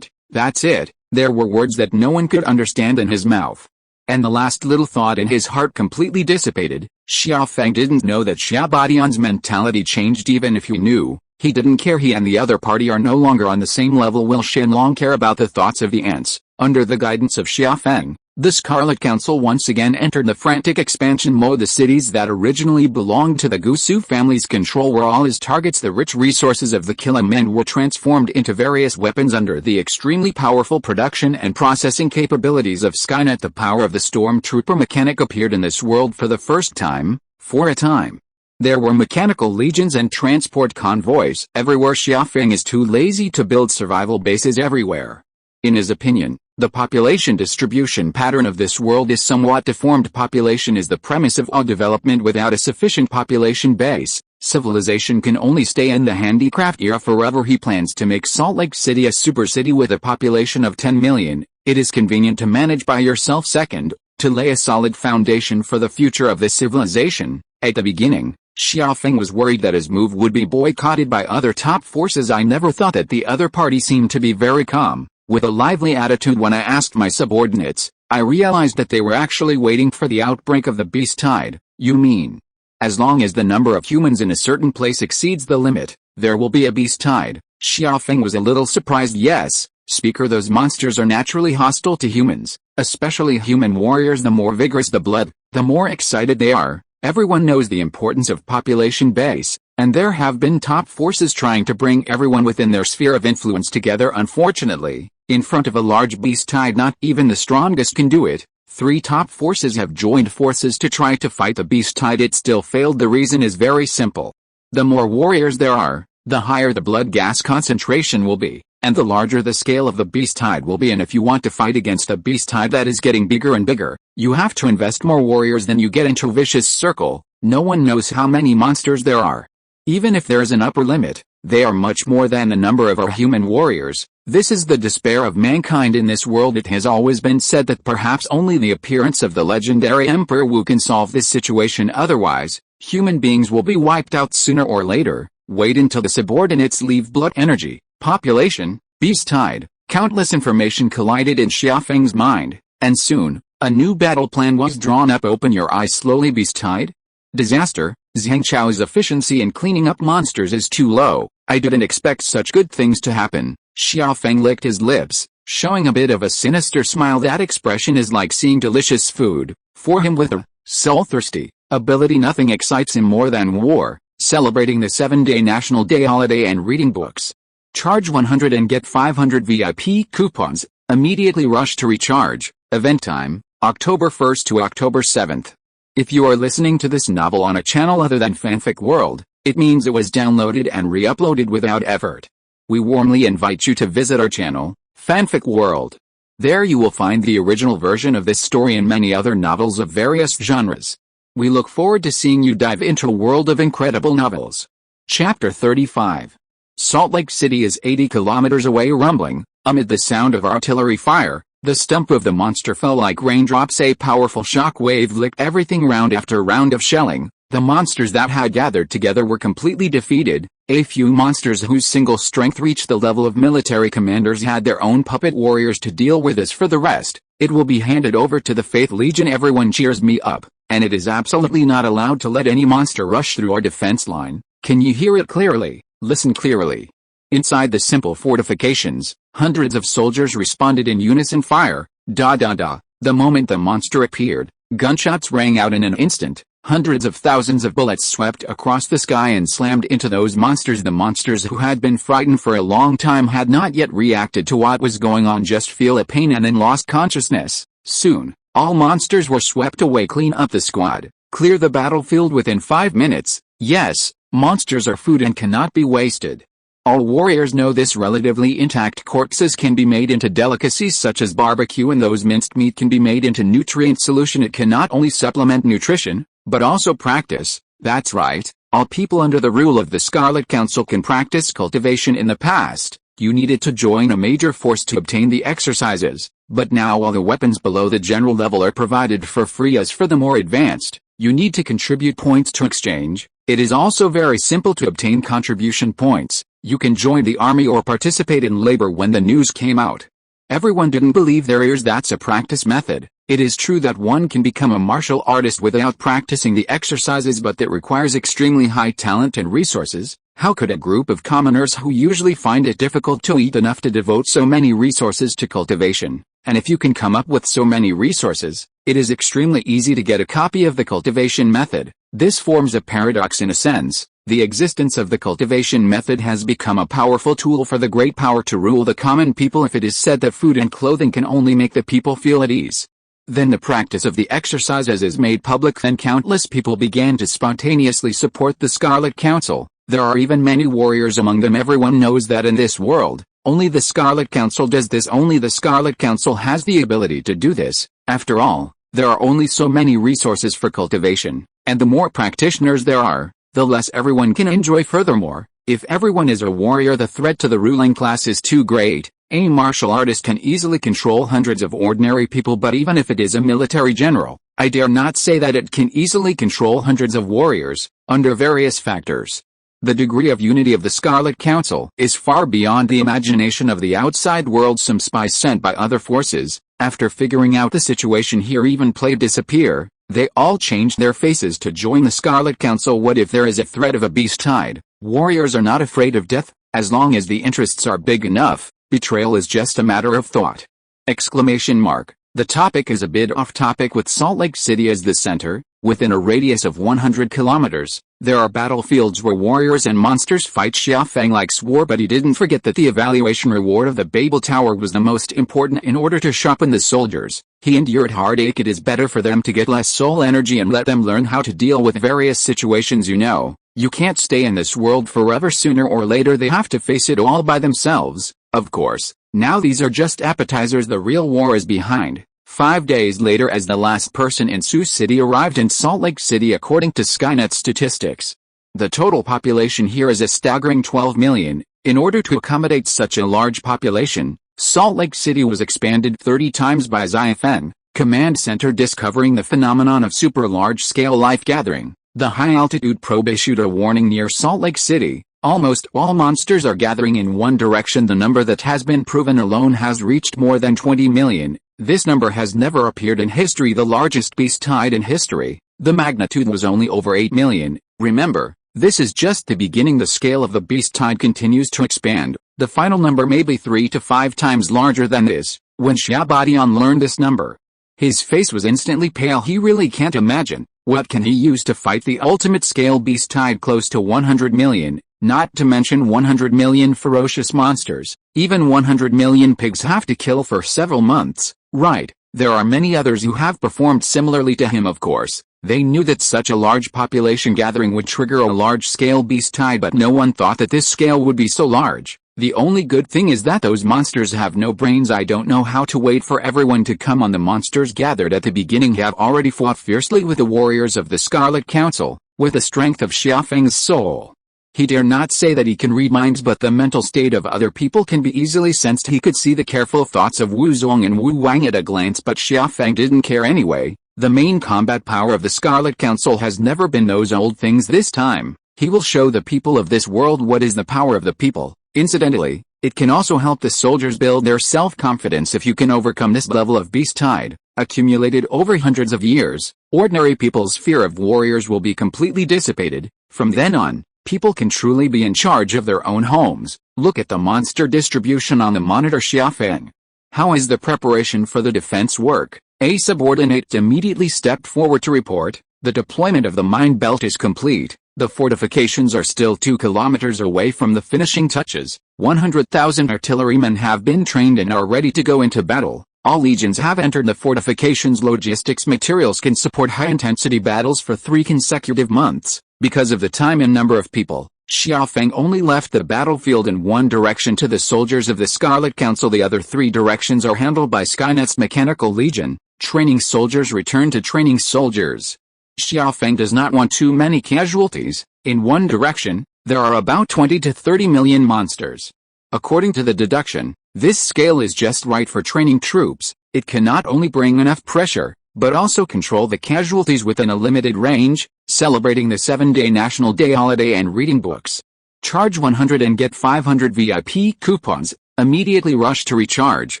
Speaker 1: That's it. There were words that no one could understand in his mouth. And the last little thought in his heart completely dissipated. Xia Feng didn't know that Xia Badian's mentality changed. Even if he knew, he didn't care. He and the other party are no longer on the same level. Will Shenlong care about the thoughts of the ants? Under the guidance of Xia Feng, the Scarlet Council once again entered the frantic expansion mode. The cities that originally belonged to the Gusu family's control were all his targets. The rich resources of the Killimen were transformed into various weapons under the extremely powerful production and processing capabilities of Skynet. The power of the stormtrooper mechanic appeared in this world for the first time. For a time, there were mechanical legions and transport convoys everywhere. Xia Feng is too lazy to build survival bases everywhere. In his opinion, the population distribution pattern of this world is somewhat deformed. Population is the premise of all development. Without a sufficient population base, civilization can only stay in the handicraft era forever. He plans to make Salt Lake City a super city with a population of 10 million. It is convenient to manage by yourself. Second, to lay a solid foundation for the future of this civilization. At the beginning, Xia Feng was worried that his move would be boycotted by other top forces. I never thought that the other party seemed to be very calm, with a lively attitude. When I asked my subordinates, I realized that they were actually waiting for the outbreak of the beast tide. You mean, as long as the number of humans in a certain place exceeds the limit, there will be a beast tide? Xia Feng was a little surprised. Yes, Speaker, those monsters are naturally hostile to humans, especially human warriors. The more vigorous the blood, the more excited they are. Everyone knows the importance of population base, and there have been top forces trying to bring everyone within their sphere of influence together. Unfortunately, in front of a large beast tide, not even the strongest can do it. 3 top forces have joined forces to try to fight the beast tide. It still failed. The reason is very simple. The more warriors there are, the higher the blood gas concentration will be, and the larger the scale of the beast tide will be. And if you want to fight against a beast tide that is getting bigger and bigger, you have to invest more warriors. Then you get into a vicious circle. No one knows how many monsters there are. Even if there is an upper limit, they are much more than the number of our human warriors. This is the despair of mankind in this world. It has always been said that perhaps only the appearance of the legendary Emperor Wu can solve this situation. Otherwise, human beings will be wiped out sooner or later. Wait until the subordinates leave. Blood energy, population, beast tide, countless information collided in Xia Feng's mind, and soon, a new battle plan was drawn up. Open your eyes slowly. Beast tide? Disaster. Zhang Chao's efficiency in cleaning up monsters is too low. I didn't expect such good things to happen. Xia Feng licked his lips, showing a bit of a sinister smile. That expression is like seeing delicious food. For him, with a soul-thirsty ability, nothing excites him more than war, celebrating the 7-day National Day holiday, and reading books. Charge 100 and get 500 VIP coupons. Immediately rush to recharge. Event time, October 1st to October 7th. If you are listening to this novel on a channel other than Fanfic World, it means it was downloaded and re-uploaded without effort. We warmly invite you to visit our channel, Fanfic World. There you will find the original version of this story and many other novels of various genres. We look forward to seeing you dive into a world of incredible novels. Chapter 35. Salt Lake City is 80 kilometers away rumbling. Amid the sound of artillery fire, the stump of the monster fell like raindrops. A powerful shock wave licked everything round after round of shelling. The monsters that had gathered together were completely defeated. A few monsters whose single strength reached the level of military commanders had their own puppet warriors to deal with. As for the rest, it will be handed over to the Faith Legion. Everyone cheers me up, and it is absolutely not allowed to let any monster rush through our defense line. Can you hear it clearly? Listen clearly. Inside the simple fortifications, hundreds of soldiers responded in unison. Fire, da da da. The moment the monster appeared, gunshots rang out in an instant. Hundreds of thousands of bullets swept across the sky and slammed into those monsters. The monsters who had been frightened for a long time had not yet reacted to what was going on, just feel a pain and then lost consciousness. Soon, all monsters were swept away. Clean up the squad. Clear the battlefield within 5 minutes. Yes, monsters are food and cannot be wasted. All warriors know this. Relatively intact corpses can be made into delicacies such as barbecue, and those minced meat can be made into nutrient solution. It can not only supplement nutrition, but also practice. That's right, all people under the rule of the Scarlet Council can practice cultivation. In the past, you needed to join a major force to obtain the exercises, but now all the weapons below the general level are provided for free. As for the more advanced, you need to contribute points to exchange. It is also very simple to obtain contribution points. You can join the army or participate in labor. When the news came out, everyone didn't believe their ears. That's a practice method. It is true that one can become a martial artist without practicing the exercises, but that requires extremely high talent and resources. How could a group of commoners who usually find it difficult to eat enough to devote so many resources to cultivation? And if you can come up with so many resources, it is extremely easy to get a copy of the cultivation method. This forms a paradox in a sense. The existence of the cultivation method has become a powerful tool for the great power to rule the common people. If it is said that food and clothing can only make the people feel at ease, then the practice of the exercises is made public. Then countless people began to spontaneously support the Scarlet Council. There are even many warriors among them. Everyone knows that in this world, only the Scarlet Council does this. Only the Scarlet Council has the ability to do this. After all, there are only so many resources for cultivation, and the more practitioners there are, the less everyone can enjoy. Furthermore, if everyone is a warrior, the threat to the ruling class is too great. A martial artist can easily control hundreds of ordinary people, but even if it is a military general, I dare not say that it can easily control hundreds of warriors, under various factors. The degree of unity of the Scarlet Council is far beyond the imagination of the outside world. Some spies sent by other forces, after figuring out the situation here, even played disappear. They all changed their faces to join the Scarlet Council. What if there is a threat of a beast tide? Warriors are not afraid of death, as long as the interests are big enough. Betrayal is just a matter of thought. Exclamation mark. The topic is a bit off topic. With Salt Lake City as the center, within a radius of 100 kilometers, there are battlefields where warriors and monsters fight. Xia Feng like swore, but he didn't forget that the evaluation reward of the Babel Tower was the most important. In order to sharpen the soldiers, he endured heartache. It is better for them to get less soul energy and let them learn how to deal with various situations. You can't stay in this world forever. Sooner or later they have to face it all by themselves. Of course, now these are just appetizers. The real war is behind. 5 days later, as the last person in Sioux City arrived in Salt Lake City according to Skynet statistics. The total population here is a staggering 12 million. In order to accommodate such a large population, Salt Lake City was expanded 30 times by Xia Feng, command center discovering the phenomenon of super large-scale life gathering. The high-altitude probe issued a warning near Salt Lake City. Almost all monsters are gathering in one direction. The number that has been proven alone has reached more than 20 million. This number has never appeared in history. The largest beast tide in history, the magnitude was only over 8 million. Remember, this is just the beginning. The scale of the beast tide continues to expand. The final number may be 3 to 5 times larger than this. When Xia Badian learned this number, his face was instantly pale. He really can't imagine, what can he use to fight the ultimate scale beast tide close to 100 million? Not to mention 100 million ferocious monsters. Even 100 million pigs have to kill for several months. Right, there are many others who have performed similarly to him. Of course, they knew that such a large population gathering would trigger a large-scale beast tide, but no one thought that this scale would be so large. The only good thing is that those monsters have no brains. I don't know how to wait for everyone to come on. The monsters gathered at the beginning have already fought fiercely with the warriors of the Scarlet Council, with the strength of Xia Feng's soul. He dare not say that he can read minds, but the mental state of other people can be easily sensed. He could see the careful thoughts of Wu Zong and Wu Wang at a glance, but Xia Feng didn't care anyway. The main combat power of the Scarlet Council has never been those old things. This time, he will show the people of this world what is the power of the people. Incidentally, it can also help the soldiers build their self-confidence. If you can overcome this level of beast tide, accumulated over hundreds of years, ordinary people's fear of warriors will be completely dissipated. From then on, people can truly be in charge of their own homes. Look at the monster distribution on the monitor. Xia Feng. How is the preparation for the defense work? A subordinate immediately stepped forward to report. The deployment of the mine belt is complete. The fortifications are still 2 kilometers away from the finishing touches. 100,000 artillerymen have been trained and are ready to go into battle. All legions have entered the fortifications. Logistics materials can support high-intensity battles for 3 consecutive months. Because of the time and number of people, Xia Feng only left the battlefield in one direction to the soldiers of the Scarlet Council. The other 3 directions are handled by Skynet's Mechanical Legion. Training soldiers return to training soldiers. Xia Feng does not want too many casualties. In one direction, there are about 20 to 30 million monsters. According to the deduction, this scale is just right for training troops. It can not only bring enough pressure, but also control the casualties within a limited range. Celebrating the 7-day National Day holiday and reading books. Charge 100 and get 500 VIP coupons. Immediately rush to recharge.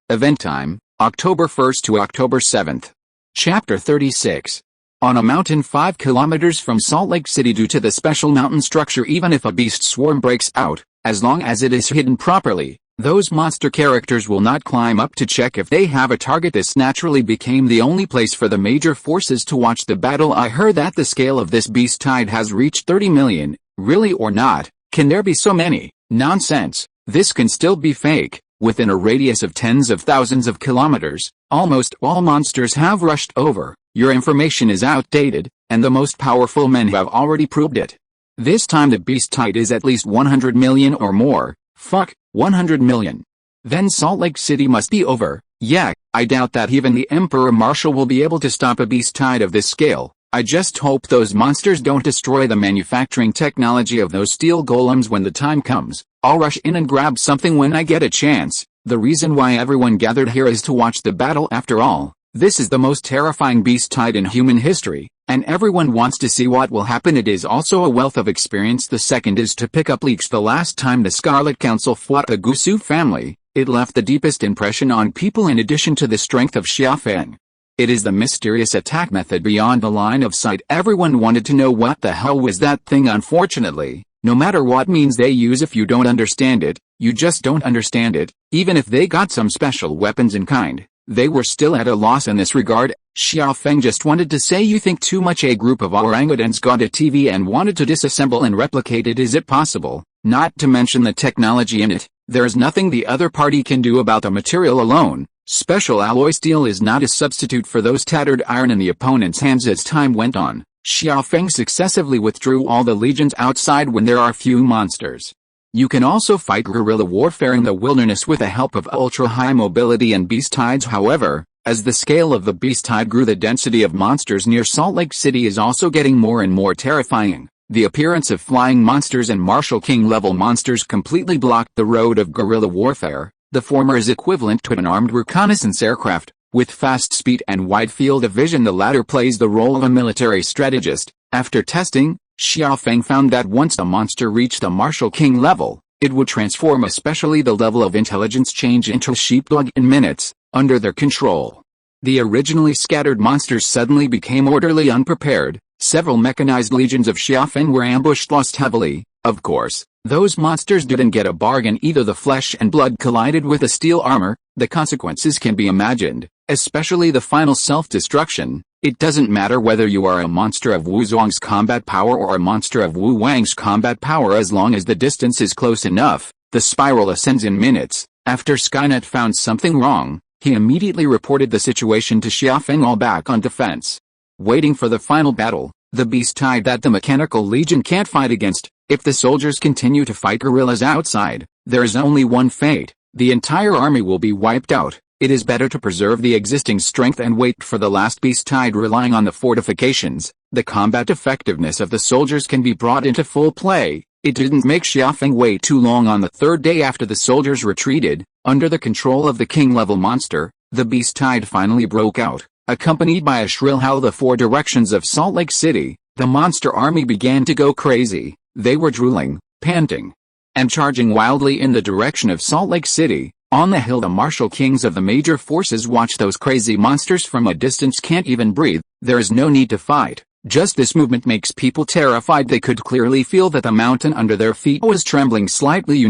Speaker 1: Event time, October 1st to October 7th. Chapter 36. On a mountain 5 kilometers from Salt Lake City. Due to the special mountain structure, even if a beast swarm breaks out, as long as it is hidden properly, those monster characters will not climb up to check if they have a target. This naturally became the only place for the major forces to watch the battle. I heard that the scale of this beast tide has reached 30 million. Really or not? Can there be so many? Nonsense. This can still be fake. Within a radius of tens of thousands of kilometers, almost all monsters have rushed over. Your information is outdated, and the most powerful men have already proved it. This time the beast tide is at least 100 million or more. Fuck, 100 million. Then Salt Lake City must be over. Yeah, I doubt that even the Emperor Marshal will be able to stop a beast tide of this scale. I just hope those monsters don't destroy the manufacturing technology of those steel golems when the time comes. I'll rush in and grab something when I get a chance. The reason why everyone gathered here is to watch the battle. After all, this is the most terrifying beast tide in human history, and everyone wants to see what will happen. It is also a wealth of experience. The second is to pick up leaks. The last time the Scarlet Council fought the Gusu family, it left the deepest impression on people. In addition to the strength of Xia Feng, it is the mysterious attack method beyond the line of sight. Everyone wanted to know what the hell was that thing. Unfortunately, no matter what means they use, if you don't understand it, you just don't understand it. Even if they got some special weapons in kind, they were still at a loss in this regard. Xia Feng just wanted to say, you think too much. A group of orangutans got a TV and wanted to disassemble and replicate it. Is it possible? Not to mention the technology in it. There is nothing the other party can do about the material alone. Special alloy steel is not a substitute for those tattered iron in the opponent's hands. As time went on, Xia Feng successively withdrew all the legions outside when there are few monsters. You can also fight guerrilla warfare in the wilderness with the help of ultra-high mobility and beast tides. However, as the scale of the beast tide grew, the density of monsters near Salt Lake City is also getting more and more terrifying. The appearance of flying monsters and Marshal King-level monsters completely blocked the road of guerrilla warfare. The former is equivalent to an armed reconnaissance aircraft, with fast speed and wide field of vision. The latter plays the role of a military strategist. After testing, Xia Feng found that once a monster reached the Marshal King level, it would transform, especially the level of intelligence change, into a sheepdog in minutes, under their control. The originally scattered monsters suddenly became orderly, unprepared. Several mechanized legions of Xia Feng were ambushed, lost heavily. Of course, those monsters didn't get a bargain either. The flesh and blood collided with the steel armor. The consequences can be imagined, especially the final self-destruction. It doesn't matter whether you are a monster of Wu Zong's combat power or a monster of Wu Wang's combat power, as long as the distance is close enough. The spiral ascends in minutes. After Skynet found something wrong, he immediately reported the situation to Xia Feng, all back on defense, waiting for the final battle, the beast tide that the Mechanical Legion can't fight against. If the soldiers continue to fight guerrillas outside, there is only one fate: the entire army will be wiped out. It is better to preserve the existing strength and wait for the last beast tide. Relying on the fortifications, the combat effectiveness of the soldiers can be brought into full play. It didn't make Xiafeng wait too long. On the third day after the soldiers retreated, under the control of the king-level monster, the beast tide finally broke out. Accompanied by a shrill howl the four directions of Salt Lake City, the monster army began to go crazy. They were drooling, panting, and charging wildly in the direction of Salt Lake City. On the hill, the martial kings of the major forces watch those crazy monsters from a distance. Can't even breathe. There is no need to fight. Just this movement makes people terrified. They could clearly feel that the mountain under their feet was trembling slightly.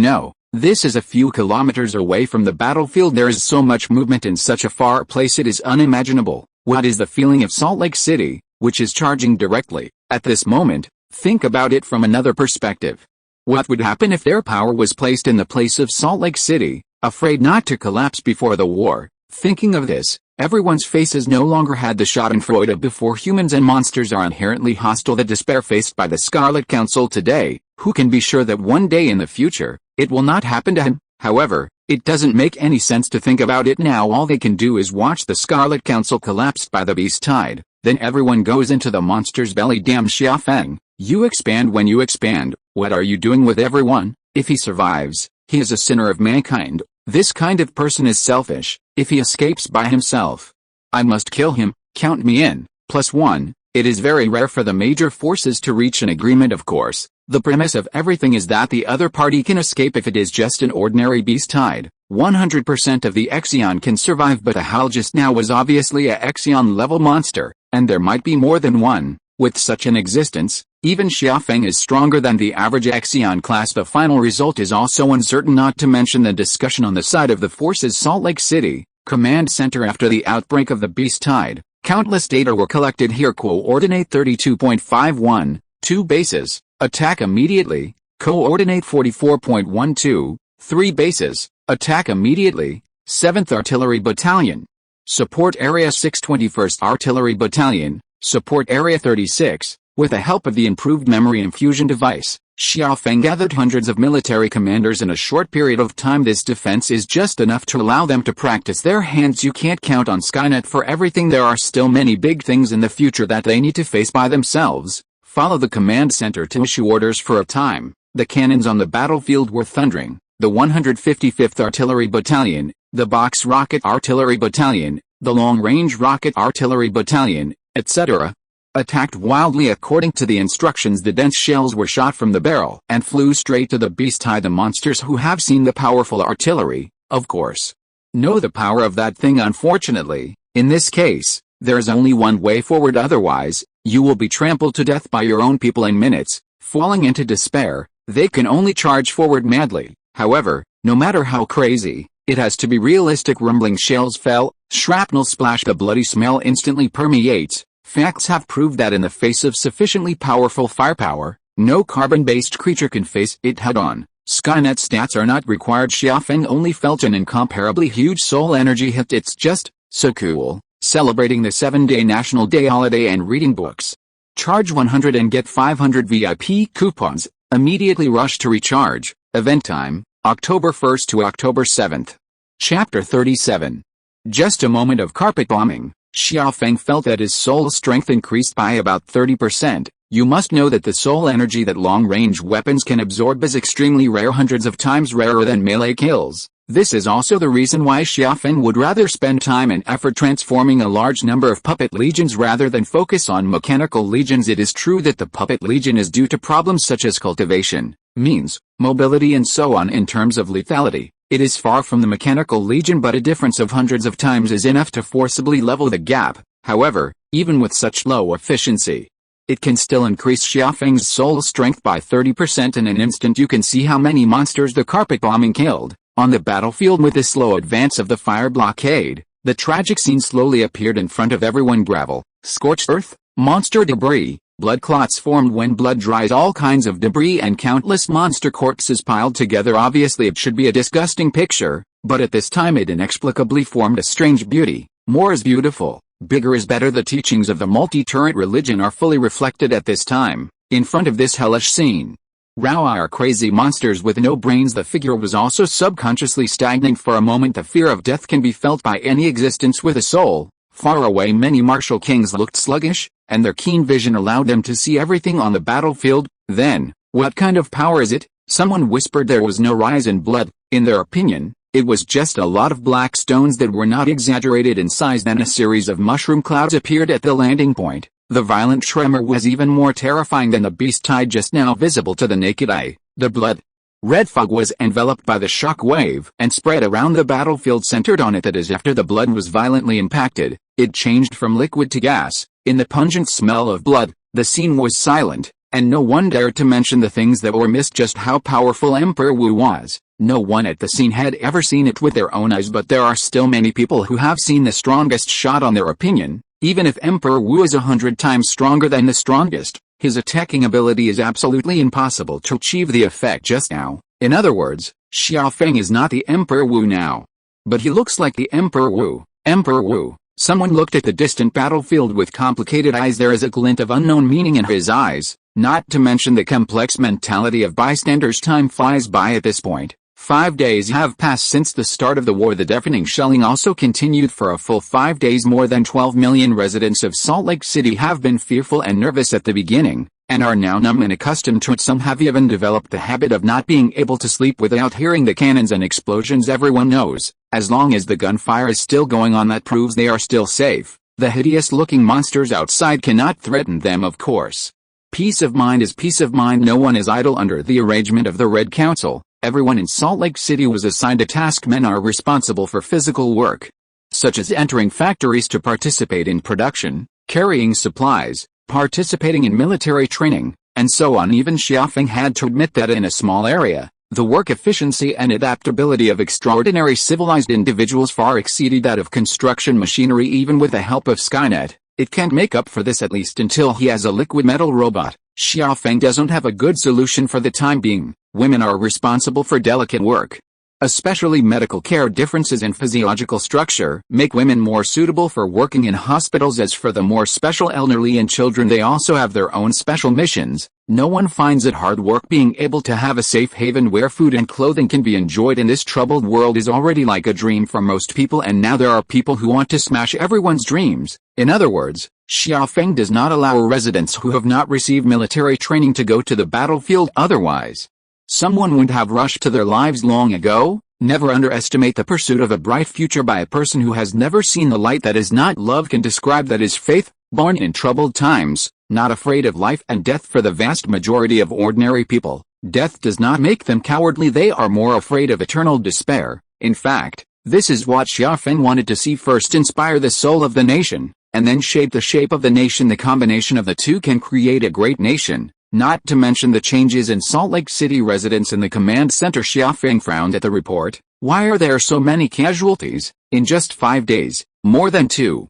Speaker 1: This is a few kilometers away from the battlefield. There is so much movement in such a far place, it is unimaginable. What is the feeling of Salt Lake City, which is charging directly at this moment? Think about it from another perspective. What would happen if their power was placed in the place of Salt Lake City, afraid not to collapse before the war? Thinking of this, everyone's faces no longer had the schadenfreude before. Humans and monsters are inherently hostile. The despair faced by the Scarlet Council today, who can be sure that one day in the future, it will not happen to him? However, it doesn't make any sense to think about it now. All they can do is watch the Scarlet Council collapsed by the beast tide. Then everyone goes into the monster's belly. Damn Xiafeng, you expand when you expand. What are you doing with everyone? If he survives, he is a sinner of mankind. This kind of person is selfish. If he escapes by himself, I must kill him. Count me in. +1. It is very rare for the major forces to reach an agreement, of course. The premise of everything is that the other party can escape if it is just an ordinary beast tide. 100% of the Exion can survive, but the howl just now was obviously a Exion-level monster, and there might be more than one. With such an existence, even Xiafeng is stronger than the average Exion class. The final result is also uncertain, not to mention the discussion on the side of the forces. Salt Lake City Command Center. After the outbreak of the beast tide, countless data were collected here. Coordinate 32.51, 2 bases. Attack immediately. Coordinate 44.12, 3 bases. Attack immediately. 7th Artillery Battalion. Support Area 6. 21st Artillery Battalion. Support Area 36. With the help of the improved memory infusion device, Xiafeng gathered hundreds of military commanders in a short period of time. This defense is just enough to allow them to practice their hands. You can't count on Skynet for everything. There are still many big things in the future that they need to face by themselves. Follow the command center to issue orders for a time. The cannons on the battlefield were thundering. The 155th Artillery Battalion, the Box Rocket Artillery Battalion, the Long-Range Rocket Artillery Battalion, etc., attacked wildly. According to the instructions, the dense shells were shot from the barrel and flew straight to the beast tide. The monsters who have seen the powerful artillery, of course, know the power of that thing. Unfortunately, in this case, there is only one way forward, otherwise, you will be trampled to death by your own people in minutes. Falling into despair, they can only charge forward madly. However, no matter how crazy, it has to be realistic. Rumbling shells fell, shrapnel splashed, the bloody smell instantly permeates. Facts have proved that in the face of sufficiently powerful firepower, no carbon-based creature can face it head-on. Skynet stats are not required. Xiafeng only felt an incomparably huge soul energy hit. It's just so cool. Celebrating the 7-day National Day holiday and reading books. Charge 100 and get 500 VIP coupons. Immediately rush to recharge. Event time, October 1st to October 7th. Chapter 37. Just a moment of carpet bombing. Xiafeng felt that his soul strength increased by about 30%. You must know that the soul energy that long-range weapons can absorb is extremely rare, hundreds of times rarer than melee kills. This is also the reason why Xiafeng would rather spend time and effort transforming a large number of puppet legions rather than focus on mechanical legions. It is true that the puppet legion is due to problems such as cultivation, means, mobility and so on. In terms of lethality, it is far from the mechanical legion, but a difference of hundreds of times is enough to forcibly level the gap. However, even with such low efficiency, it can still increase Xiafeng's soul strength by 30% in an instant. You can see how many monsters the carpet bombing killed. On the battlefield, with the slow advance of the fire blockade, the tragic scene slowly appeared in front of everyone. Gravel, scorched earth, monster debris, blood clots formed when blood dries, all kinds of debris and countless monster corpses piled together. Obviously it should be a disgusting picture, but at this time it inexplicably formed a strange beauty. More is beautiful, bigger is better. The teachings of the multi-turret religion are fully reflected at this time, in front of this hellish scene. Rao are crazy monsters with no brains. The figure was also subconsciously stagnant for a moment. The fear of death can be felt by any existence with a soul. Far away, many martial kings looked sluggish, and their keen vision allowed them to see everything on the battlefield. Then, What kind of power is it? Someone whispered there was no rise in blood. In their opinion, it was just a lot of black stones that were not exaggerated in size. Then a series of mushroom clouds appeared at the landing point. The violent tremor was even more terrifying than the beast tide just now visible to the naked eye. The blood red fog was enveloped by the shock wave and spread around the battlefield, centered on it. That is, after the blood was violently impacted, it changed from liquid to gas. In the pungent smell of blood, the scene was silent, and no one dared to mention the things that were missed. Just how powerful Emperor Wu was. No one at the scene had ever seen it with their own eyes, but there are still many people who have seen the strongest shot. On their opinion, even if Emperor Wu is 100 times stronger than the strongest, his attacking ability is absolutely impossible to achieve the effect just now. In other words, Xia Feng is not the Emperor Wu now. But he looks like the Emperor Wu. Emperor Wu. Someone looked at the distant battlefield with complicated eyes. There is a glint of unknown meaning in his eyes, not to mention the complex mentality of bystanders. Time flies by at this point. 5 days have passed since the start of the war. The deafening shelling also continued for a full 5 days. More than 12 million residents of Salt Lake City have been fearful and nervous at the beginning, and are now numb and accustomed to it. Some have even developed the habit of not being able to sleep without hearing the cannons and explosions. Everyone knows, as long as the gunfire is still going on, that proves they are still safe. The hideous-looking monsters outside cannot threaten them, of course. Peace of mind is peace of mind. No one is idle. Under the arrangement of the Red Council, everyone in Salt Lake City was assigned a task. Men are responsible for physical work, such as entering factories to participate in production, carrying supplies, participating in military training, and so on. Even Xia Feng had to admit that in a small area, the work efficiency and adaptability of extraordinary civilized individuals far exceeded that of construction machinery. Even with the help of Skynet, it can't make up for this, at least until he has a liquid metal robot. Xia Feng doesn't have a good solution for the time being. Women are responsible for delicate work, especially medical care. Differences in physiological structure make women more suitable for working in hospitals. As for the more special elderly and children, they also have their own special missions. No one finds it hard work being able to have a safe haven where food and clothing can be enjoyed in this troubled world is already like a dream for most people, and now there are people who want to smash everyone's dreams. In other words, Xia Feng does not allow residents who have not received military training to go to the battlefield. Otherwise, someone would have rushed to their lives long ago. Never underestimate the pursuit of a bright future by a person who has never seen the light. That is not love can describe, that is faith, born in troubled times, not afraid of life and death. For the vast majority of ordinary people, death does not make them cowardly. They are more afraid of eternal despair. In fact, this is what Xia Feng wanted to see: first inspire the soul of the nation, and then shape the shape of the nation. The combination of the two can create a great nation. Not to mention the changes in Salt Lake City residents in the command center. Xia Feng frowned at the report. Why are there so many casualties? In just 5 days, more than 2,000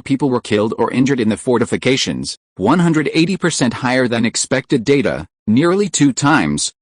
Speaker 1: people were killed or injured in the fortifications, 180% higher than expected data, nearly 2 times.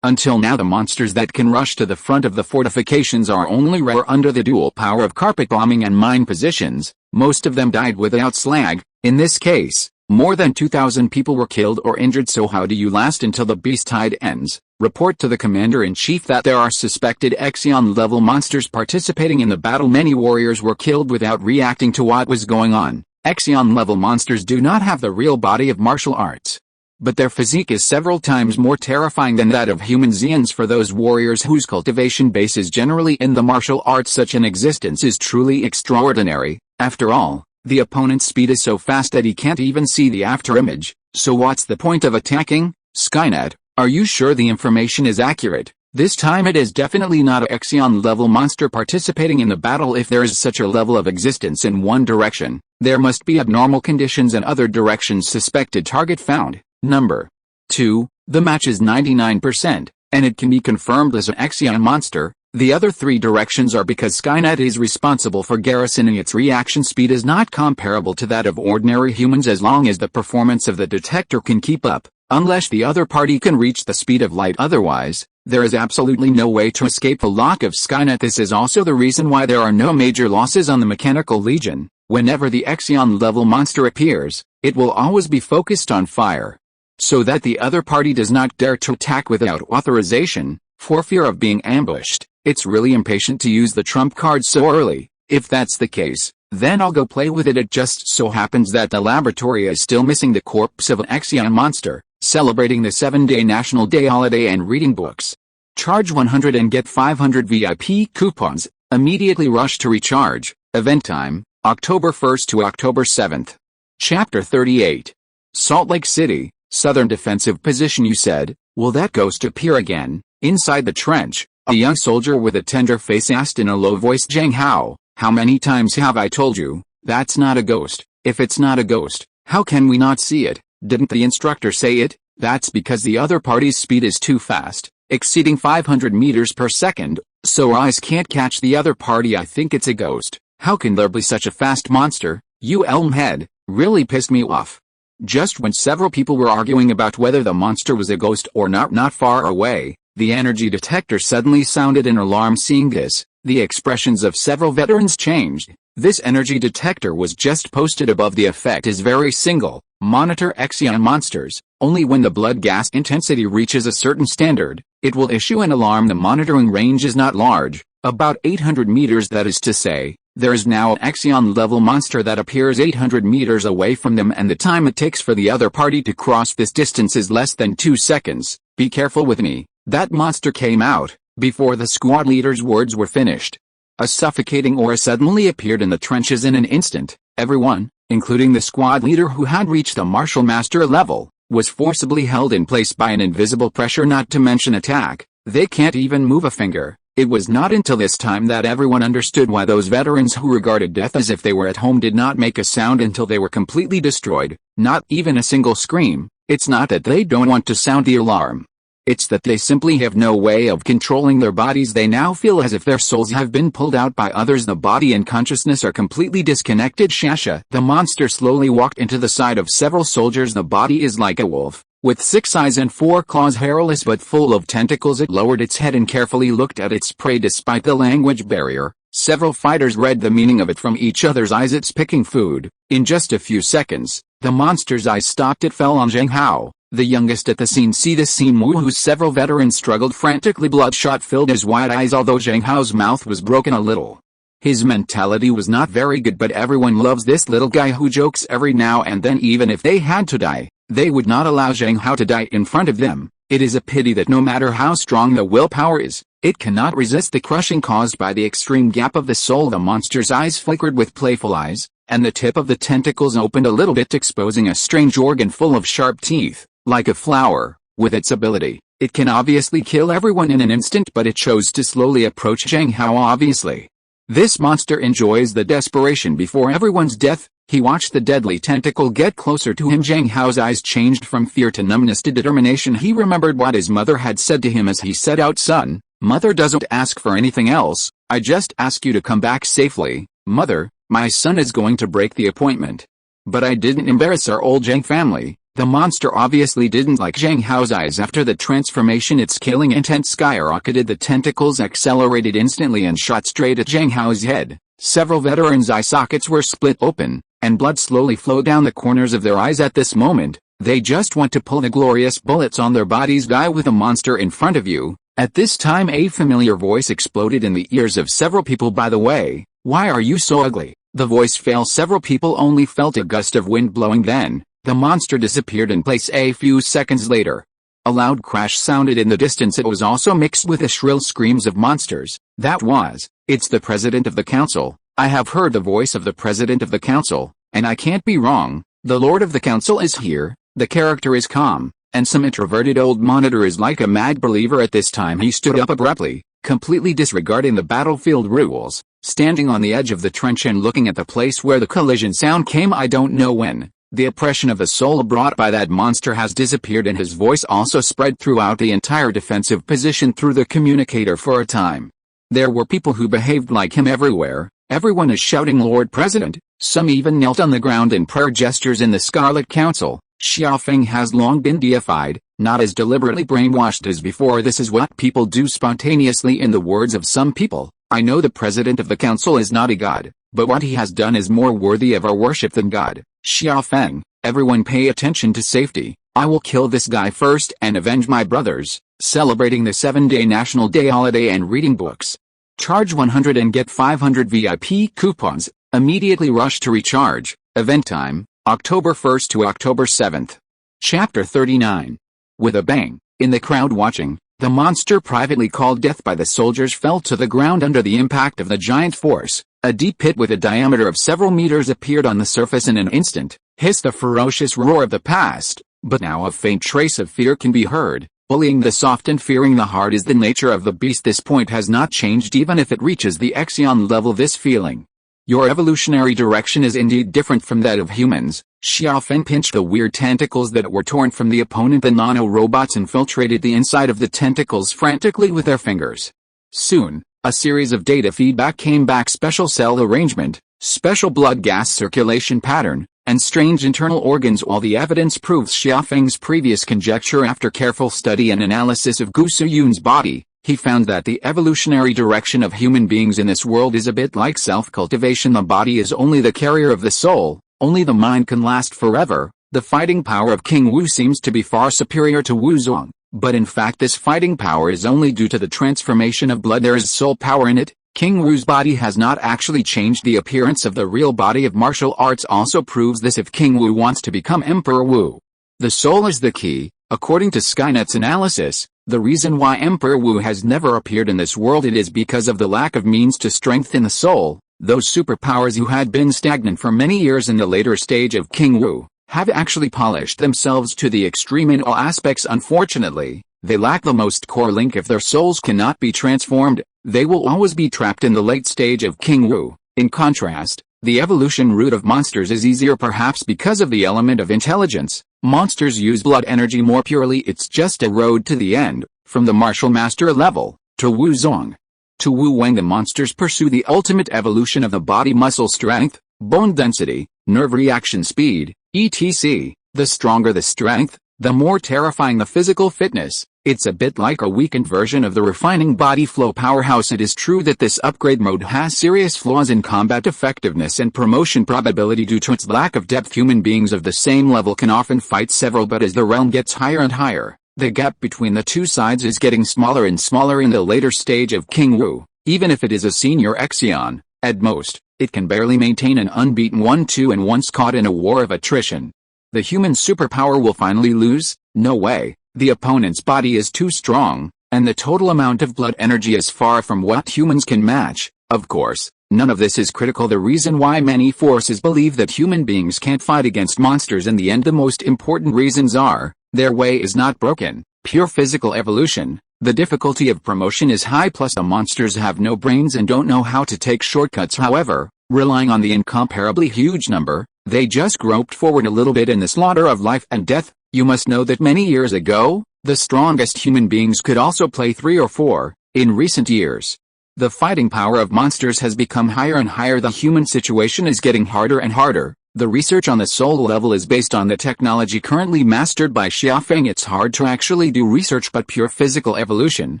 Speaker 1: Until now the monsters that can rush to the front of the fortifications are only rare. Under the dual power of carpet bombing and mine positions, most of them died without slag. In this case, more than 2,000 people were killed or injured. So how do you last until the beast tide ends? Report to the commander-in-chief that there are suspected Exion-level monsters participating in the battle. Many warriors were killed without reacting to what was going on. Exion-level monsters do not have the real body of martial arts, but their physique is several times more terrifying than that of human Xians. For those warriors whose cultivation base is generally in the martial arts, such an existence is truly extraordinary. After all, the opponent's speed is so fast that he can't even see the afterimage. So what's the point of attacking? Skynet, are you sure the information is accurate? This time it is definitely not a Exion-level monster participating in the battle. If there is such a level of existence in one direction, there must be abnormal conditions in other directions. Suspected target found. Number 2. The match is 99%, and it can be confirmed as an Exion monster. The other 3 directions are because Skynet is responsible for garrisoning. Its reaction speed is not comparable to that of ordinary humans as long as the performance of the detector can keep up, unless the other party can reach the speed of light. Otherwise, there is absolutely no way to escape the lock of Skynet. This is also the reason why there are no major losses on the Mechanical Legion. Whenever the Exion-level monster appears, it will always be focused on fire, so that the other party does not dare to attack without authorization, for fear of being ambushed. It's really impatient to use the trump card so early. If that's the case, Then I'll go play with it. It just so happens that the laboratory is still missing the corpse of an Xia monster, celebrating the 7-day National Day holiday and reading books. Charge 100 and get 500 VIP coupons. Immediately rush to recharge. Event time, October 1st to October 7th. Chapter 38. Salt Lake City, Southern Defensive Position. You said, will that ghost appear again? Inside the trench, a young soldier with a tender face asked in a low voice. Zhang Hao, how many times have I told you, that's not a ghost? If it's not a ghost, how can we not see it? Didn't the instructor say it? That's because the other party's speed is too fast, exceeding 500 meters per second, so our eyes can't catch the other party. I think it's a ghost. How can there be such a fast monster? You Elmhead, really pissed me off. Just when several people were arguing about whether the monster was a ghost or not far away, the energy detector suddenly sounded an alarm. Seeing this, the expressions of several veterans changed. This energy detector was just posted above. The effect is very single. Monitor Xia monsters. Only when the blood gas intensity reaches a certain standard, it will issue an alarm. The monitoring range is not large, about 800 meters. That is to say, there is now an Xia level monster that appears 800 meters away from them, and the time it takes for the other party to cross this distance is less than 2 seconds. Be careful with me. That monster came out before the squad leader's words were finished. A suffocating aura suddenly appeared in the trenches in an instant. Everyone, including the squad leader who had reached the martial master level, was forcibly held in place by an invisible pressure, not to mention attack. They can't even move a finger. It was not until this time that everyone understood why those veterans who regarded death as if they were at home did not make a sound until they were completely destroyed, not even a single scream. It's not that they don't want to sound the alarm. It's that they simply have no way of controlling their bodies. They now feel as if their souls have been pulled out by others. The body and consciousness are completely disconnected. Shasha. The monster slowly walked into the side of several soldiers. The body is like a wolf, with 6 eyes and 4 claws, hairless but full of tentacles. It lowered its head and carefully looked at its prey. Despite the language barrier, several fighters read the meaning of it from each other's eyes. It's picking food. In just a few seconds, the monster's eyes stopped. It fell on Zhang Hao, the youngest at the scene. See this scene, whose several veterans struggled frantically. Bloodshot filled his wide eyes, although Zhang Hao's mouth was broken a little. His mentality was not very good, but everyone loves this little guy who jokes every now and then. Even if they had to die, they would not allow Zhang Hao to die in front of them. It is a pity that no matter how strong the willpower is, it cannot resist the crushing caused by the extreme gap of the soul. The monster's eyes flickered with playful eyes, and the tip of the tentacles opened a little bit, exposing a strange organ full of sharp teeth. Like a flower, with its ability, it can obviously kill everyone in an instant, but it chose to slowly approach Zhang Hao. Obviously, this monster enjoys the desperation before everyone's death. He watched the deadly tentacle get closer to him. Zhang Hao's eyes changed from fear to numbness to determination. He remembered what his mother had said to him as he set out. Son, Mother doesn't ask for anything else. I just ask you to come back safely. Mother, my son is going to break the appointment. But I didn't embarrass our old Zhang family. The monster obviously didn't like Zhang Hao's eyes. After the transformation, its killing intent skyrocketed. The tentacles accelerated instantly and shot straight at Zhang Hao's head. Several veterans' eye sockets were split open, and blood slowly flowed down the corners of their eyes. At this moment, they just want to pull the glorious bullets on their bodies. Die with a monster in front of you. At this time, a familiar voice exploded in the ears of several people. By the way, why are you so ugly? The voice failed. Several people only felt a gust of wind blowing. Then the monster disappeared in place. A few seconds later, a loud crash sounded in the distance. It was also mixed with the shrill screams of monsters. It's the President of the Council. I have heard the voice of the President of the Council, and I can't be wrong. The Lord of the Council is here. The character is calm, and some introverted old monitor is like a mad believer. At this time he stood up abruptly, completely disregarding the battlefield rules, standing on the edge of the trench and looking at the place where the collision sound came. I don't know when the oppression of the soul brought by that monster has disappeared, and his voice also spread throughout the entire defensive position through the communicator. For a time, there were people who behaved like him everywhere. Everyone is shouting Lord President. Some even knelt on the ground in prayer gestures. In the Scarlet Council, Xiaofeng has long been deified, not as deliberately brainwashed as before. This is what people do spontaneously. In the words of some people, I know the President of the Council is not a god, but what he has done is more worthy of our worship than God. Xiaofeng, everyone pay attention to safety. I will kill this guy first and avenge my brothers. Celebrating the 7-day National Day holiday and reading books. Charge 100 and get 500 VIP coupons. Immediately rush to recharge. Event time, October 1st to October 7th. Chapter 39. With a bang, in the crowd watching, the monster privately called death by the soldiers fell to the ground under the impact of the giant force. A deep pit with a diameter of several meters appeared on the surface in an instant, hissed the ferocious roar of the past, but now a faint trace of fear can be heard. Bullying the soft and fearing the hard is the nature of the beast. This point has not changed even if it reaches the Xian level. This feeling. Your evolutionary direction is indeed different from that of humans. Xiaofeng pinched the weird tentacles that were torn from the opponent. The nano-robots infiltrated the inside of the tentacles frantically with their fingers. Soon, a series of data feedback came back: special cell arrangement, special blood gas circulation pattern, and strange internal organs. All the evidence proves Xiaofeng's previous conjecture. After careful study and analysis of Gu Suyun's body, he found that the evolutionary direction of human beings in this world is a bit like self-cultivation. The body is only the carrier of the soul, only the mind can last forever. The fighting power of King Wu seems to be far superior to Wu Zong, but in fact this fighting power is only due to the transformation of blood. There is soul power in it. King Wu's body has not actually changed. The appearance of the real body of martial arts also proves this. If King Wu wants to become Emperor Wu, the soul is the key. According to Skynet's analysis, the reason why Emperor Wu has never appeared in this world, it is because of the lack of means to strengthen the soul. Those superpowers who had been stagnant for many years in the later stage of King Wu have actually polished themselves to the extreme in all aspects. Unfortunately, they lack the most core link. If their souls cannot be transformed, they will always be trapped in the late stage of King Wu. In contrast, the evolution route of monsters is easier, perhaps because of the element of intelligence. Monsters use blood energy more purely. It's just a road to the end, from the martial master level, to Wu Zong. To Wu Wang, the monsters pursue the ultimate evolution of the body: muscle strength, bone density, nerve reaction speed, etc. The stronger the strength, the more terrifying the physical fitness. It's a bit like a weakened version of the refining body flow powerhouse. It is true that this upgrade mode has serious flaws in combat effectiveness and promotion probability due to its lack of depth. Human beings of the same level can often fight several, but as the realm gets higher and higher, the gap between the two sides is getting smaller and smaller. In the later stage of King Wu, even if it is a senior Xian, at most, it can barely maintain an unbeaten 1-2, and once caught in a war of attrition, the human superpower will finally lose. No way. The opponent's body is too strong, and the total amount of blood energy is far from what humans can match. Of course, none of this is critical. The reason why many forces believe that human beings can't fight against monsters in the end, the most important reasons are: their way is not broken, pure physical evolution, the difficulty of promotion is high, plus the monsters have no brains and don't know how to take shortcuts. However, relying on the incomparably huge number, they just groped forward a little bit in the slaughter of life and death. You must know that many years ago, the strongest human beings could also play 3 or 4. In recent years, the fighting power of monsters has become higher and higher. The human situation is getting harder and harder. The research on the soul level is based on the technology currently mastered by Xiaofeng. It's hard to actually do research but pure physical evolution.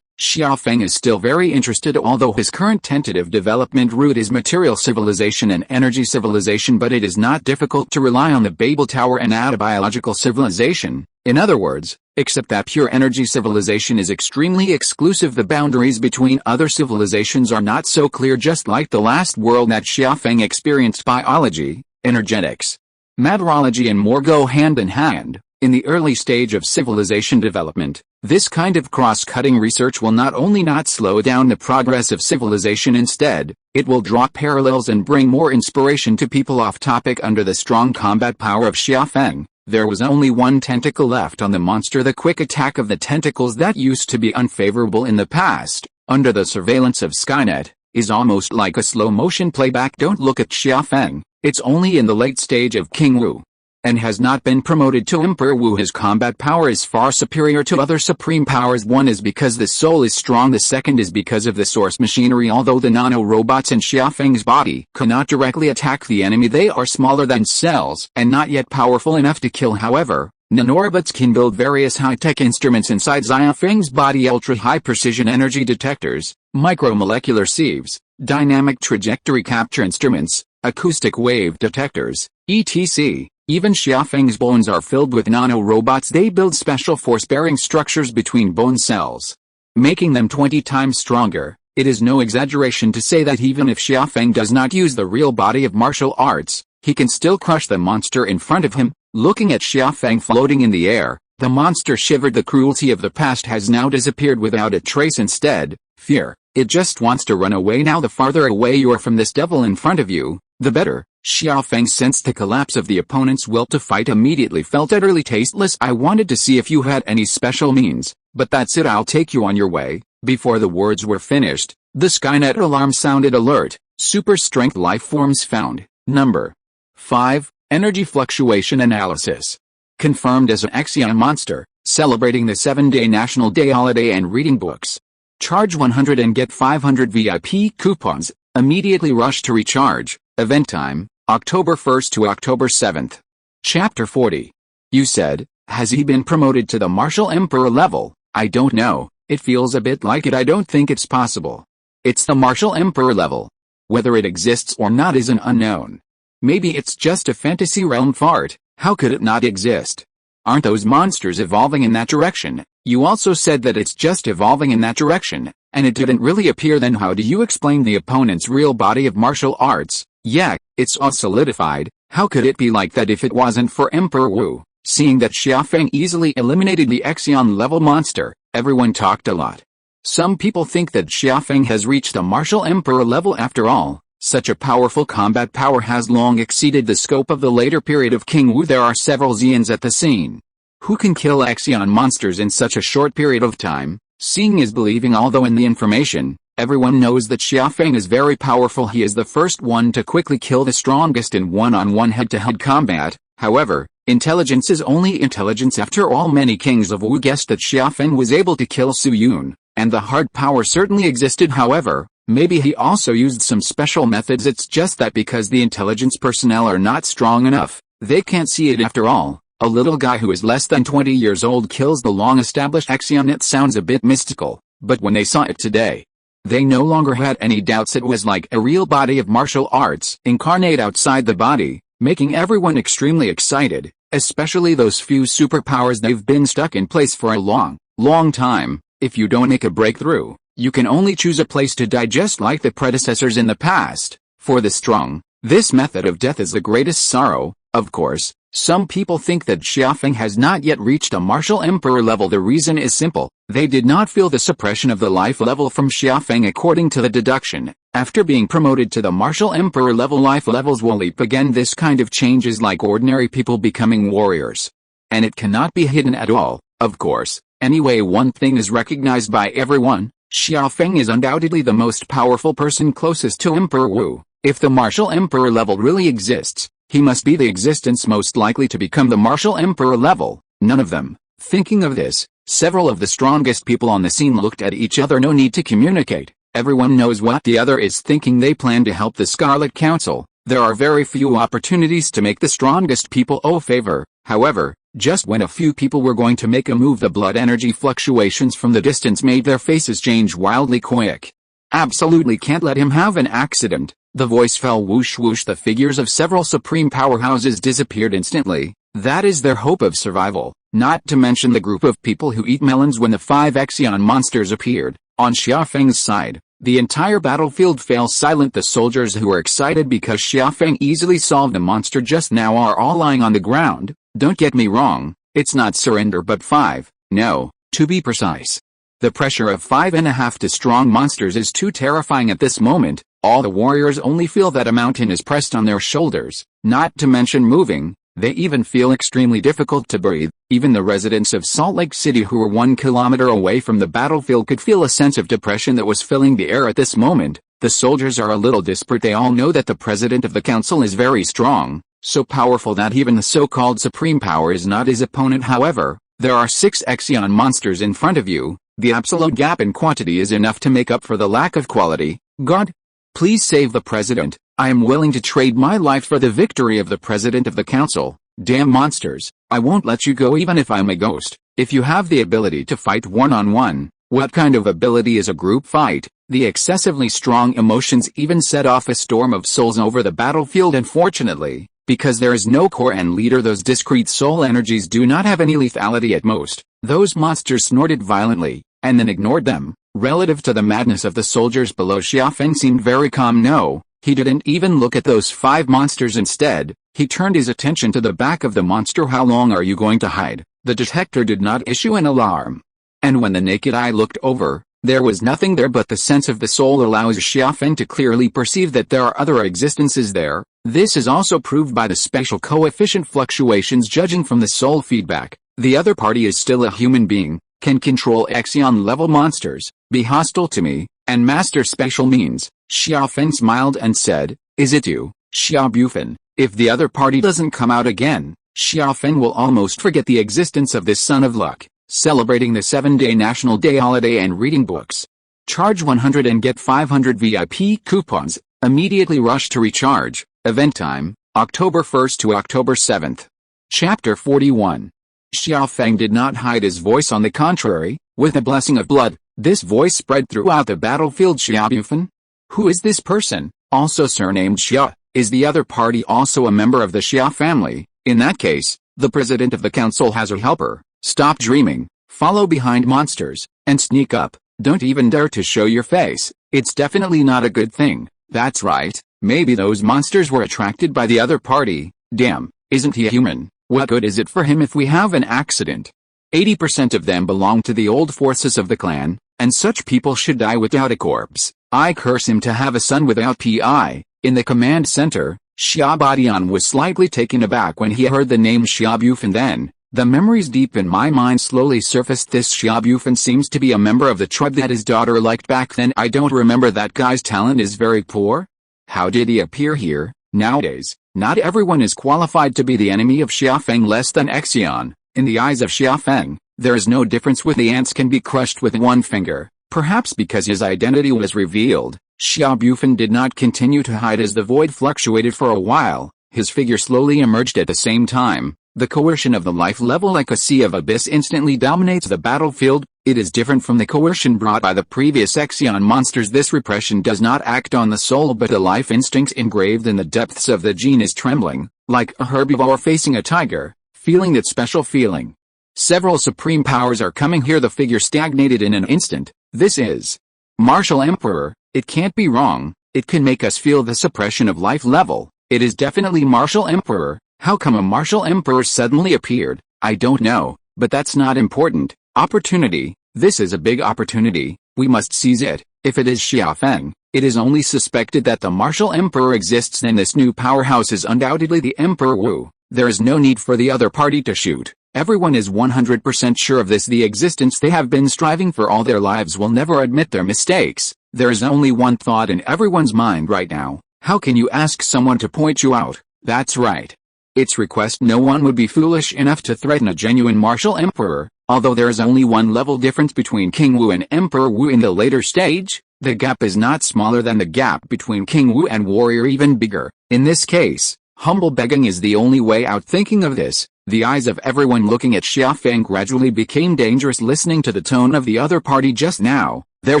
Speaker 1: Xiaofeng is still very interested, although his current tentative development route is material civilization and energy civilization, but it is not difficult to rely on the Babel Tower and biological civilization. In other words, except that pure energy civilization is extremely exclusive. The boundaries between other civilizations are not so clear, just like the last world that Xiaofeng experienced. Biology, energetics, materology and more go hand in hand. In the early stage of civilization development, this kind of cross-cutting research will not only not slow down the progress of civilization, instead, it will draw parallels and bring more inspiration to people. Off topic. Under the strong combat power of Xiaofeng, there was only one tentacle left on the monster. The quick attack of the tentacles that used to be unfavorable in the past, under the surveillance of Skynet, is almost like a slow-motion playback. Don't look at Xiaofeng. It's only in the late stage of King Wu, and has not been promoted to Emperor Wu. His combat power is far superior to other supreme powers. One is because the soul is strong, the second is because of the source machinery. Although the nano-robots in Xiaofeng's body cannot directly attack the enemy, they are smaller than cells and not yet powerful enough to kill. However, nanorobots can build various high-tech instruments inside Xiaofeng's body: ultra-high precision energy detectors, micromolecular sieves, dynamic trajectory capture instruments, acoustic wave detectors, etc. Even Xiaofeng's bones are filled with nano-robots. They build special force-bearing structures between bone cells, making them 20 times stronger. It is no exaggeration to say that even if Xiafeng does not use the real body of martial arts, he can still crush the monster in front of him. Looking at Xiafeng floating in the air, the monster shivered. The cruelty of the past has now disappeared without a trace. Instead, fear. It just wants to run away now. The farther away you are from this devil in front of you, the better. Xiafeng sensed the collapse of the opponent's will to fight, immediately felt utterly tasteless. I wanted to see if you had any special means, but that's it. I'll take you on your way. Before the words were finished, the Skynet alarm sounded. Alert. Super strength life forms found. Number 5. Energy fluctuation analysis. Confirmed as an Xia monster, celebrating the 7-day National Day holiday and reading books. Charge 100 and get 500 VIP coupons. Immediately rush to recharge. Event time, October 1st to October 7th. Chapter 40. You said, has he been promoted to the Martial Emperor level? I don't know, it feels a bit like it. I don't think it's possible. It's the Martial Emperor level. Whether it exists or not is an unknown. Maybe it's just a fantasy realm fart. How could it not exist? Aren't those monsters evolving in that direction? You also said that it's just evolving in that direction, and it didn't really appear. Then how do you explain the opponent's real body of martial arts? Yeah, it's all solidified. How could it be like that if it wasn't for Emperor Wu? Seeing that Xiafeng easily eliminated the Xian level monster, everyone talked a lot. Some people think that Xiafeng has reached the Martial Emperor level after all. Such a powerful combat power has long exceeded the scope of the later period of King Wu. There are several Xians at the scene. Who can kill Xian monsters in such a short period of time? Seeing is believing. Although in the information, everyone knows that Xiafeng is very powerful. He is the first one to quickly kill the strongest in one-on-one head-to-head combat. However, intelligence is only intelligence. After all, many kings of Wu guessed that Xiafeng was able to kill Su Yun, and the hard power certainly existed. However, maybe he also used some special methods. It's just that because the intelligence personnel are not strong enough, they can't see it. After all, a little guy who is less than 20 years old kills the long-established Xian. It sounds a bit mystical, but when they saw it today, they no longer had any doubts. It was like a real body of martial arts incarnate outside the body, making everyone extremely excited, especially those few superpowers. They've been stuck in place for a long time. If you don't make a breakthrough, you can only choose a place to die, just like the predecessors in the past. For the strong, this method of death is the greatest sorrow. Of course, some people think that Xiafeng has not yet reached a Martial Emperor level. The reason is simple. They did not feel the suppression of the life level from Xiafeng. According to the deduction, after being promoted to the Martial Emperor level, life levels will leap again. This kind of change is like ordinary people becoming warriors, and it cannot be hidden at all. Of course, anyway, one thing is recognized by everyone. Xiafeng is undoubtedly the most powerful person closest to Emperor Wu. If the Martial Emperor level really exists, he must be the existence most likely to become the Martial Emperor level. None of them. Thinking of this, several of the strongest people on the scene looked at each other. No need to communicate. Everyone knows what the other is thinking. They plan to help the Scarlet Council. There are very few opportunities to make the strongest people owe favor. However, just when a few people were going to make a move, the blood energy fluctuations from the distance made their faces change wildly quick. Absolutely can't let him have an accident. The voice fell. Whoosh whoosh. The figures of several supreme powerhouses disappeared instantly. That is their hope of survival. Not to mention the group of people who eat melons. When the 5 Xian monsters appeared, on Xiafeng's side, the entire battlefield fell silent. The soldiers who were excited because Xiafeng easily solved the monster just now are all lying on the ground. Don't get me wrong, it's not surrender but 5, no, to be precise. The pressure of 5.5 to strong monsters is too terrifying at this moment. All the warriors only feel that a mountain is pressed on their shoulders, not to mention moving. They even feel extremely difficult to breathe. Even the residents of Salt Lake City who were 1 kilometer away from the battlefield could feel a sense of depression that was filling the air at this moment. The soldiers are a little desperate. They all know that the president of the council is very strong, so powerful that even the so-called supreme power is not his opponent. However, there are 6 Xian monsters in front of you. The absolute gap in quantity is enough to make up for the lack of quality. God, please save the president. I am willing to trade my life for the victory of the president of the council. Damn monsters, I won't let you go even if I'm a ghost. If you have the ability to fight one-on-one, what kind of ability is a group fight? The excessively strong emotions even set off a storm of souls over the battlefield. Unfortunately, because there is no core and leader, those discrete soul energies do not have any lethality at most. Those monsters snorted violently, and then ignored them, Relative to the madness of the soldiers below, Xia Feng seemed very calm. No, he didn't even look at those 5 monsters. Instead, he turned his attention to the back of the monster. How long are you going to hide? The detector did not issue an alarm. And when the naked eye looked over, there was nothing there, but the sense of the soul allows Xia Feng to clearly perceive that there are other existences there. This is also proved by the spatial coefficient fluctuations. Judging from the soul feedback, the other party is still a human being, can control Exion-level monsters, be hostile to me, and master special means. Xia Feng smiled and said, "Is it you, Xia Bufan?" If the other party doesn't come out again, Xia Feng will almost forget the existence of this son of luck. Celebrating the 7-day National Day holiday and reading books. Charge 100 and get 500 VIP coupons. Immediately rush to recharge. Event time, October 1st to October 7th. Chapter 41. Xia Feng did not hide his voice. On the contrary, with a blessing of blood, this voice spread throughout the battlefield. Xia Bufan? Who is this person, also surnamed Xia? Is the other party also a member of the Xia family? In that case, the president of the council has a helper. Stop dreaming, follow behind monsters, and sneak up. Don't even dare to show your face. It's definitely not a good thing. That's right, maybe those monsters were attracted by the other party. Damn, isn't he a human? What good is it for him if we have an accident? 80% of them belong to the old forces of the clan, and such people should die without a corpse. I curse him to have a son without PI. In the command center, Xia Badian was slightly taken aback when he heard the name Xia Bufan. Then, the memories deep in my mind slowly surfaced. This Xia Bufan seems to be a member of the tribe that his daughter liked back then. I don't remember. That guy's talent is very poor. How did he appear here? Nowadays, not everyone is qualified to be the enemy of Xia Feng. Less than Exion. In the eyes of Xia Feng, there is no difference. With the ants can be crushed with one finger. Perhaps because his identity was revealed, Xia Bufan did not continue to hide as the void fluctuated for a while. His figure slowly emerged at the same time. The coercion of the life level, like a sea of abyss, instantly dominates the battlefield. It is different from the coercion brought by the previous Exion monsters. This repression does not act on the soul, but the life instincts engraved in the depths of the gene is trembling, like a herbivore facing a tiger, feeling that special feeling. Several supreme powers are coming here. The figure stagnated in an instant. This is Martial Emperor. It can't be wrong. It can make us feel the suppression of life level. It is definitely Martial Emperor. How come a Martial Emperor suddenly appeared? I don't know, but that's not important. Opportunity. This is a big opportunity. We must seize it. If it is Xia Feng, it is only suspected that the Martial Emperor exists, and this new powerhouse is undoubtedly the Emperor Wu. There is no need for the other party to shoot. Everyone is 100% sure of this. The existence they have been striving for all their lives will never admit their mistakes. There is only one thought in everyone's mind right now. How can you ask someone to point you out? That's right. Its request. No one would be foolish enough to threaten a genuine Martial Emperor. Although there is only one level difference between King Wu and Emperor Wu in the later stage, the gap is not smaller than the gap between King Wu and Warrior, even bigger. In this case, humble begging is the only way out. Thinking of this, the eyes of everyone looking at Xia Feng gradually became dangerous. Listening to the tone of the other party just now, there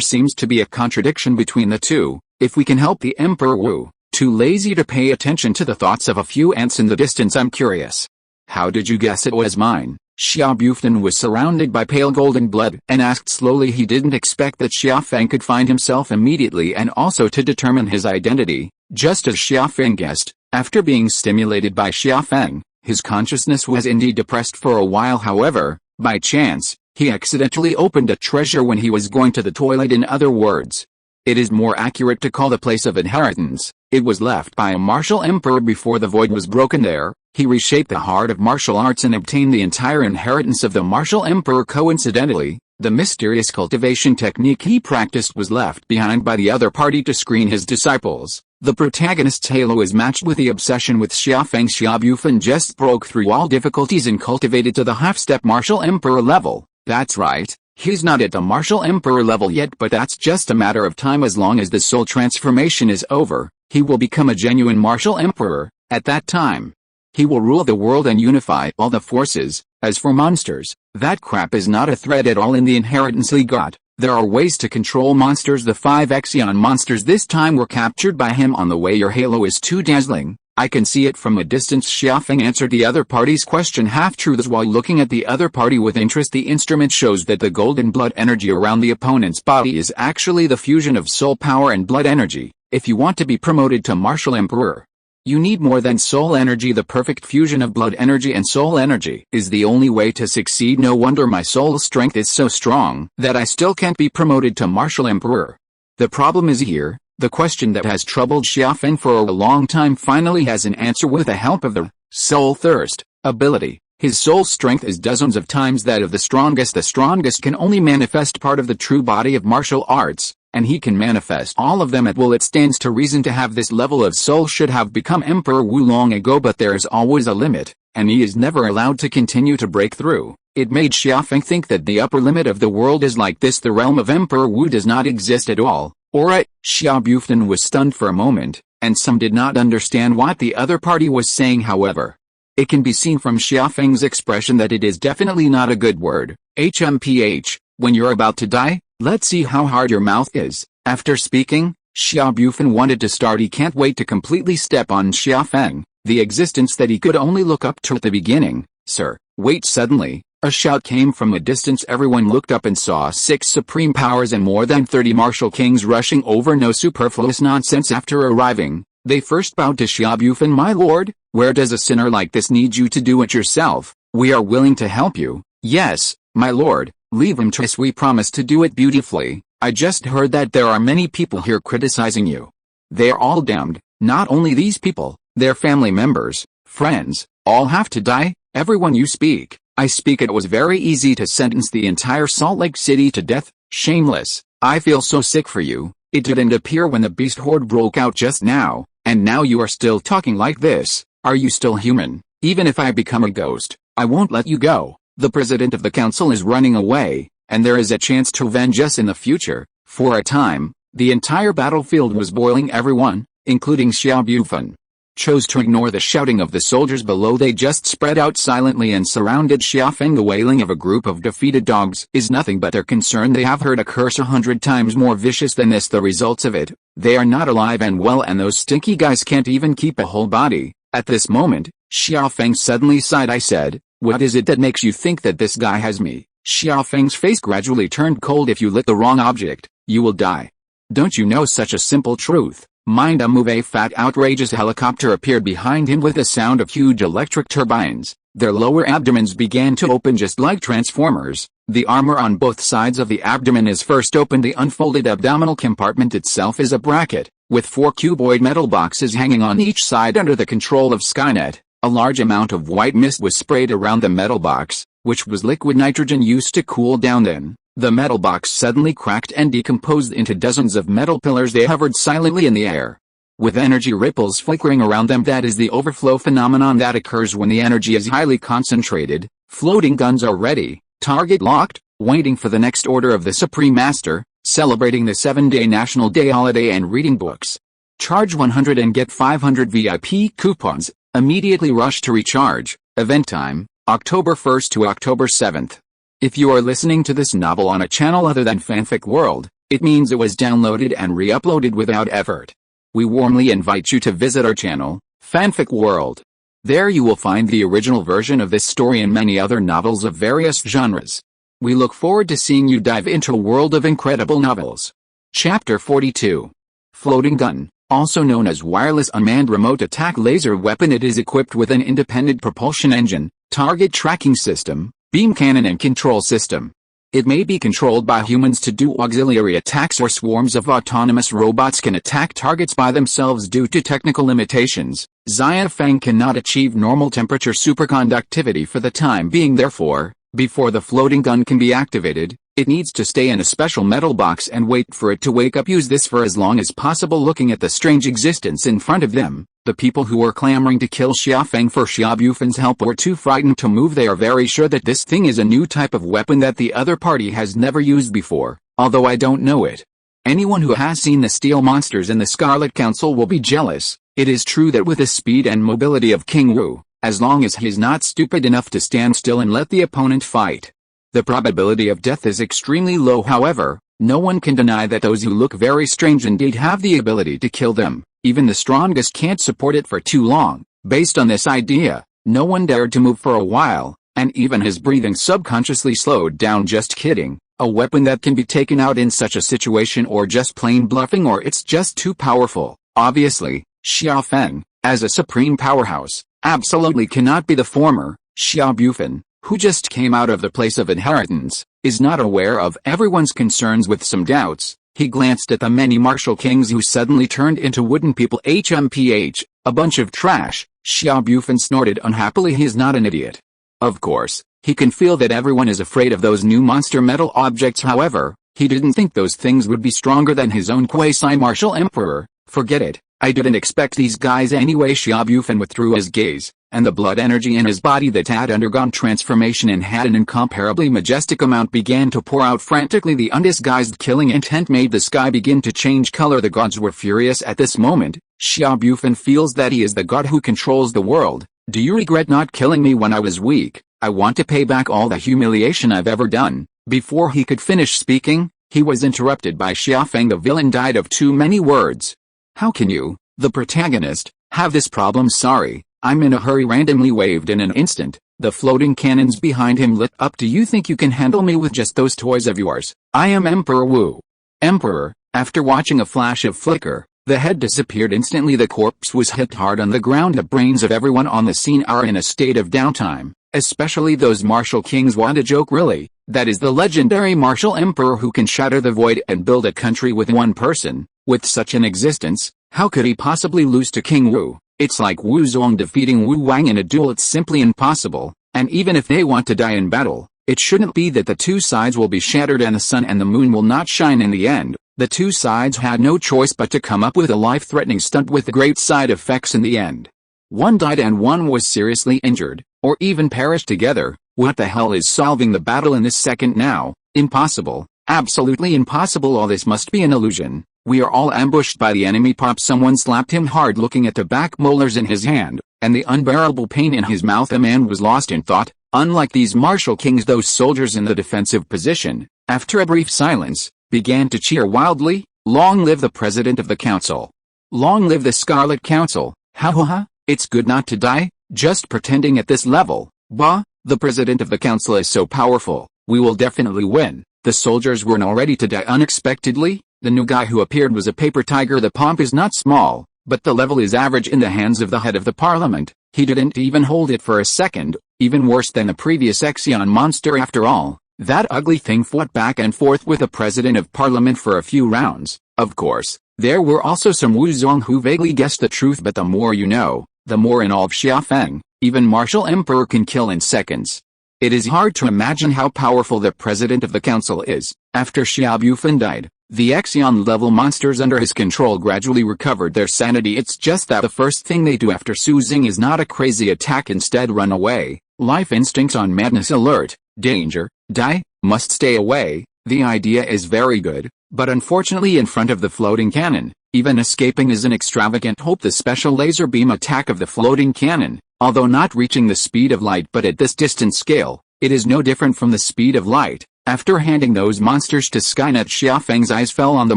Speaker 1: seems to be a contradiction between the two. If we can help the Emperor Wu, too lazy to pay attention to the thoughts of a few ants in the distance. I'm curious. How did you guess it was mine? Xia Bufan was surrounded by pale golden blood and asked slowly. He didn't expect that Xia Feng could find himself immediately and also to determine his identity. Just as Xia Feng guessed, after being stimulated by Xia Feng, his consciousness was indeed depressed for a while. However, by chance, he accidentally opened a treasure when he was going to the toilet. In other words, it is more accurate to call the place of inheritance. It was left by a Martial Emperor before the void was broken there. He reshaped the heart of martial arts and obtained the entire inheritance of the Martial Emperor. Coincidentally, the mysterious cultivation technique he practiced was left behind by the other party to screen his disciples. The protagonist's halo is matched with the obsession with Xia Feng. Xia Bufan just broke through all difficulties and cultivated to the half-step Martial Emperor level. That's right. He's not at the Martial Emperor level yet, but that's just a matter of time. As long as the soul transformation is over, he will become a genuine Martial Emperor. At that time, he will rule the world and unify all the forces. As for monsters, that crap is not a threat at all in the inheritance he got. There are ways to control monsters. The 5 Exion monsters this time were captured by him on the way. Your halo is too dazzling. I can see it from a distance. Xiafeng answered the other party's question half-truths while looking at the other party with interest. The instrument shows that the golden blood energy around the opponent's body is actually the fusion of soul power and blood energy. If you want to be promoted to martial emperor, you need more than soul energy. The perfect fusion of blood energy and soul energy is the only way to succeed. No wonder my soul strength is so strong that I still can't be promoted to martial emperor. The problem is here. The question that has troubled Xiafeng for a long time finally has an answer with the help of the soul thirst ability. His soul strength is dozens of times that of the strongest. The strongest can only manifest part of the true body of martial arts, and he can manifest all of them at will. It stands to reason to have this level of soul should have become Emperor Wu long ago, but there is always a limit, and he is never allowed to continue to break through. It made Xiafeng think that the upper limit of the world is like this. The realm of Emperor Wu does not exist at all. Alright, Xia Yu was stunned for a moment, and some did not understand what the other party was saying. However, it can be seen from Xiafeng's expression that it is definitely not a good word. HMPH, when you're about to die, let's see how hard your mouth is. After speaking, Xia Yu wanted to start. He can't wait to completely step on Xiafeng, the existence that he could only look up to at the beginning. Sir, wait! Suddenly, a shout came from a distance. Everyone looked up and saw 6 supreme powers and more than 30 martial kings rushing over. No superfluous nonsense. After arriving, they first bowed to Xia Yu. My lord, where does a sinner like this need you to do it yourself? We are willing to help you. Yes, my lord, leave him to us. We promise to do it beautifully. I just heard that there are many people here criticizing you. They are all damned. Not only these people, their family members, friends, all have to die. Everyone you speak, I speak. It was very easy to sentence the entire Salt Lake City to death. Shameless. I feel so sick for you. It didn't appear when the beast horde broke out just now, and now you are still talking like this. Are you still human? Even if I become a ghost, I won't let you go. The president of the council is running away, and there is a chance to avenge us in the future. For a time, the entire battlefield was boiling. Everyone, including Xia Yu, chose to ignore the shouting of the soldiers below. They just spread out silently and surrounded Xiafeng. The wailing of a group of defeated dogs is nothing but their concern. They have heard a curse 100 times more vicious than this. The results of it, they are not alive and well, and those stinky guys can't even keep a whole body. At this moment, Xiafeng suddenly sighed. I said, what is it that makes you think that this guy has me? Xiafeng's face gradually turned cold. If you lit the wrong object, you will die. Don't you know such a simple truth? Mind a move. A fat, outrageous helicopter appeared behind him with the sound of huge electric turbines. Their lower abdomens began to open just like transformers. The armor on both sides of the abdomen is first opened. The unfolded abdominal compartment itself is a bracket, with 4 cuboid metal boxes hanging on each side. Under the control of Skynet, a large amount of white mist was sprayed around the metal box, which was liquid nitrogen used to cool down. Then, the metal box suddenly cracked and decomposed into dozens of metal pillars. They hovered silently in the air, with energy ripples flickering around them. That is the overflow phenomenon that occurs when the energy is highly concentrated. Floating guns are ready, target locked, waiting for the next order of the Supreme Master, celebrating the 7-day National Day holiday and reading books. Charge 100 and get 500 VIP coupons. Immediately rush to recharge. Event time, October 1st to October 7th. If you are listening to this novel on a channel other than Fanfic World, it means it was downloaded and re-uploaded without effort. We warmly invite you to visit our channel, Fanfic World. There you will find the original version of this story and many other novels of various genres. We look forward to seeing you dive into a world of incredible novels. Chapter 42. Floating Gun, also known as Wireless Unmanned Remote Attack Laser Weapon. It is equipped with an independent propulsion engine, target tracking system, beam cannon and control system. It may be controlled by humans to do auxiliary attacks, or swarms of autonomous robots can attack targets by themselves due to technical limitations. Xiafeng cannot achieve normal temperature superconductivity for the time being. Therefore, before the floating gun can be activated, it needs to stay in a special metal box and wait for it to wake up. Use this for as long as possible. Looking at the strange existence in front of them, the people who were clamoring to kill Xiafeng for Xia Yu's help were too frightened to move. They are very sure that this thing is a new type of weapon that the other party has never used before, although I don't know it. Anyone who has seen the steel monsters in the Scarlet Council will be jealous. It is true that with the speed and mobility of King Wu, as long as he is not stupid enough to stand still and let the opponent fight, the probability of death is extremely low. However, no one can deny that those who look very strange indeed have the ability to kill them. even the strongest can't support it for too long. Based on this idea, no one dared to move for a while, and even his breathing subconsciously slowed down. Just kidding, a weapon that can be taken out in such a situation, or just plain bluffing, or it's just too powerful. Obviously, Xia Feng, as a supreme powerhouse, absolutely cannot be the former. Xia Bufan, who just came out of the place of inheritance, is not aware of everyone's concerns. With some doubts, he glanced at the many martial kings who suddenly turned into wooden people. HMPH, a bunch of trash. Xia Bufan snorted unhappily. He is not an idiot. Of course, he can feel that everyone is afraid of those new monster metal objects. However, he didn't think those things would be stronger than his own quasi-martial emperor. Forget it, I didn't expect these guys anyway. Xia Bufan withdrew his gaze, and the blood energy in his body that had undergone transformation and had an incomparably majestic amount began to pour out frantically. The undisguised killing intent made the sky begin to change color. The gods were furious at this moment. Xia Bufan feels that he is the god who controls the world. Do you regret not killing me when I was weak? I want to pay back all the humiliation I've ever done. Before he could finish speaking, he was interrupted by Xia Feng. The villain died of too many words. How can you, the protagonist, have this problem? Sorry, I'm in a hurry. Randomly waved. In an instant, the floating cannons behind him lit up. Do you think you can handle me with just those toys of yours? I am Emperor Wu. Emperor. After watching a flash of flicker, the head disappeared instantly. The corpse was hit hard on the ground. The brains of everyone on the scene are in a state of downtime, especially those martial kings. What a joke, really. That is the legendary martial emperor who can shatter the void and build a country with one person. With such an existence, how could he possibly lose to King Wu? It's like Wu Zong defeating Wu Wang in a duel. It's simply impossible, and even if they want to die in battle, it shouldn't be that the two sides will be shattered and the sun and the moon will not shine in the end. The two sides had no choice but to come up with a life-threatening stunt with great side effects in the end. One died and one was seriously injured, or even perished together. What the hell is solving the battle in this second now? Impossible. Absolutely impossible. All this must be an illusion. We are all ambushed by the enemy. Pop! Someone slapped him hard. Looking at the back molars in his hand, and the unbearable pain in his mouth, the man was lost in thought. Unlike these martial kings, those soldiers in the defensive position, after a brief silence, began to cheer wildly. Long live the President of the Council! Long live the Scarlet Council! Ha ha ha! It's good not to die, just pretending at this level. Bah! The President of the Council is so powerful, we will definitely win. The soldiers weren't all ready to die unexpectedly. The new guy who appeared was a paper tiger. The pomp is not small, but the level is average in the hands of the head of the parliament. He didn't even hold it for a second, even worse than the previous Exion monster. After all, that ugly thing fought back and forth with the president of parliament for a few rounds. Of course, there were also some Wu Zong who vaguely guessed the truth, but the more you know, the more in all of Xia Feng, even Martial Emperor can kill in seconds. It is hard to imagine how powerful the president of the council is. After Xia Bufan died, the Exion-level monsters under his control gradually recovered their sanity. It's just that the first thing they do after Su Xing is not a crazy attack, instead run away. Life instincts on madness alert. Danger, die, must stay away. The idea is very good, but unfortunately in front of the floating cannon, even escaping is an extravagant hope. The special laser beam attack of the floating cannon, although not reaching the speed of light but at this distant scale, it is no different from the speed of light. After handing those monsters to Skynet, Xia Feng's eyes fell on the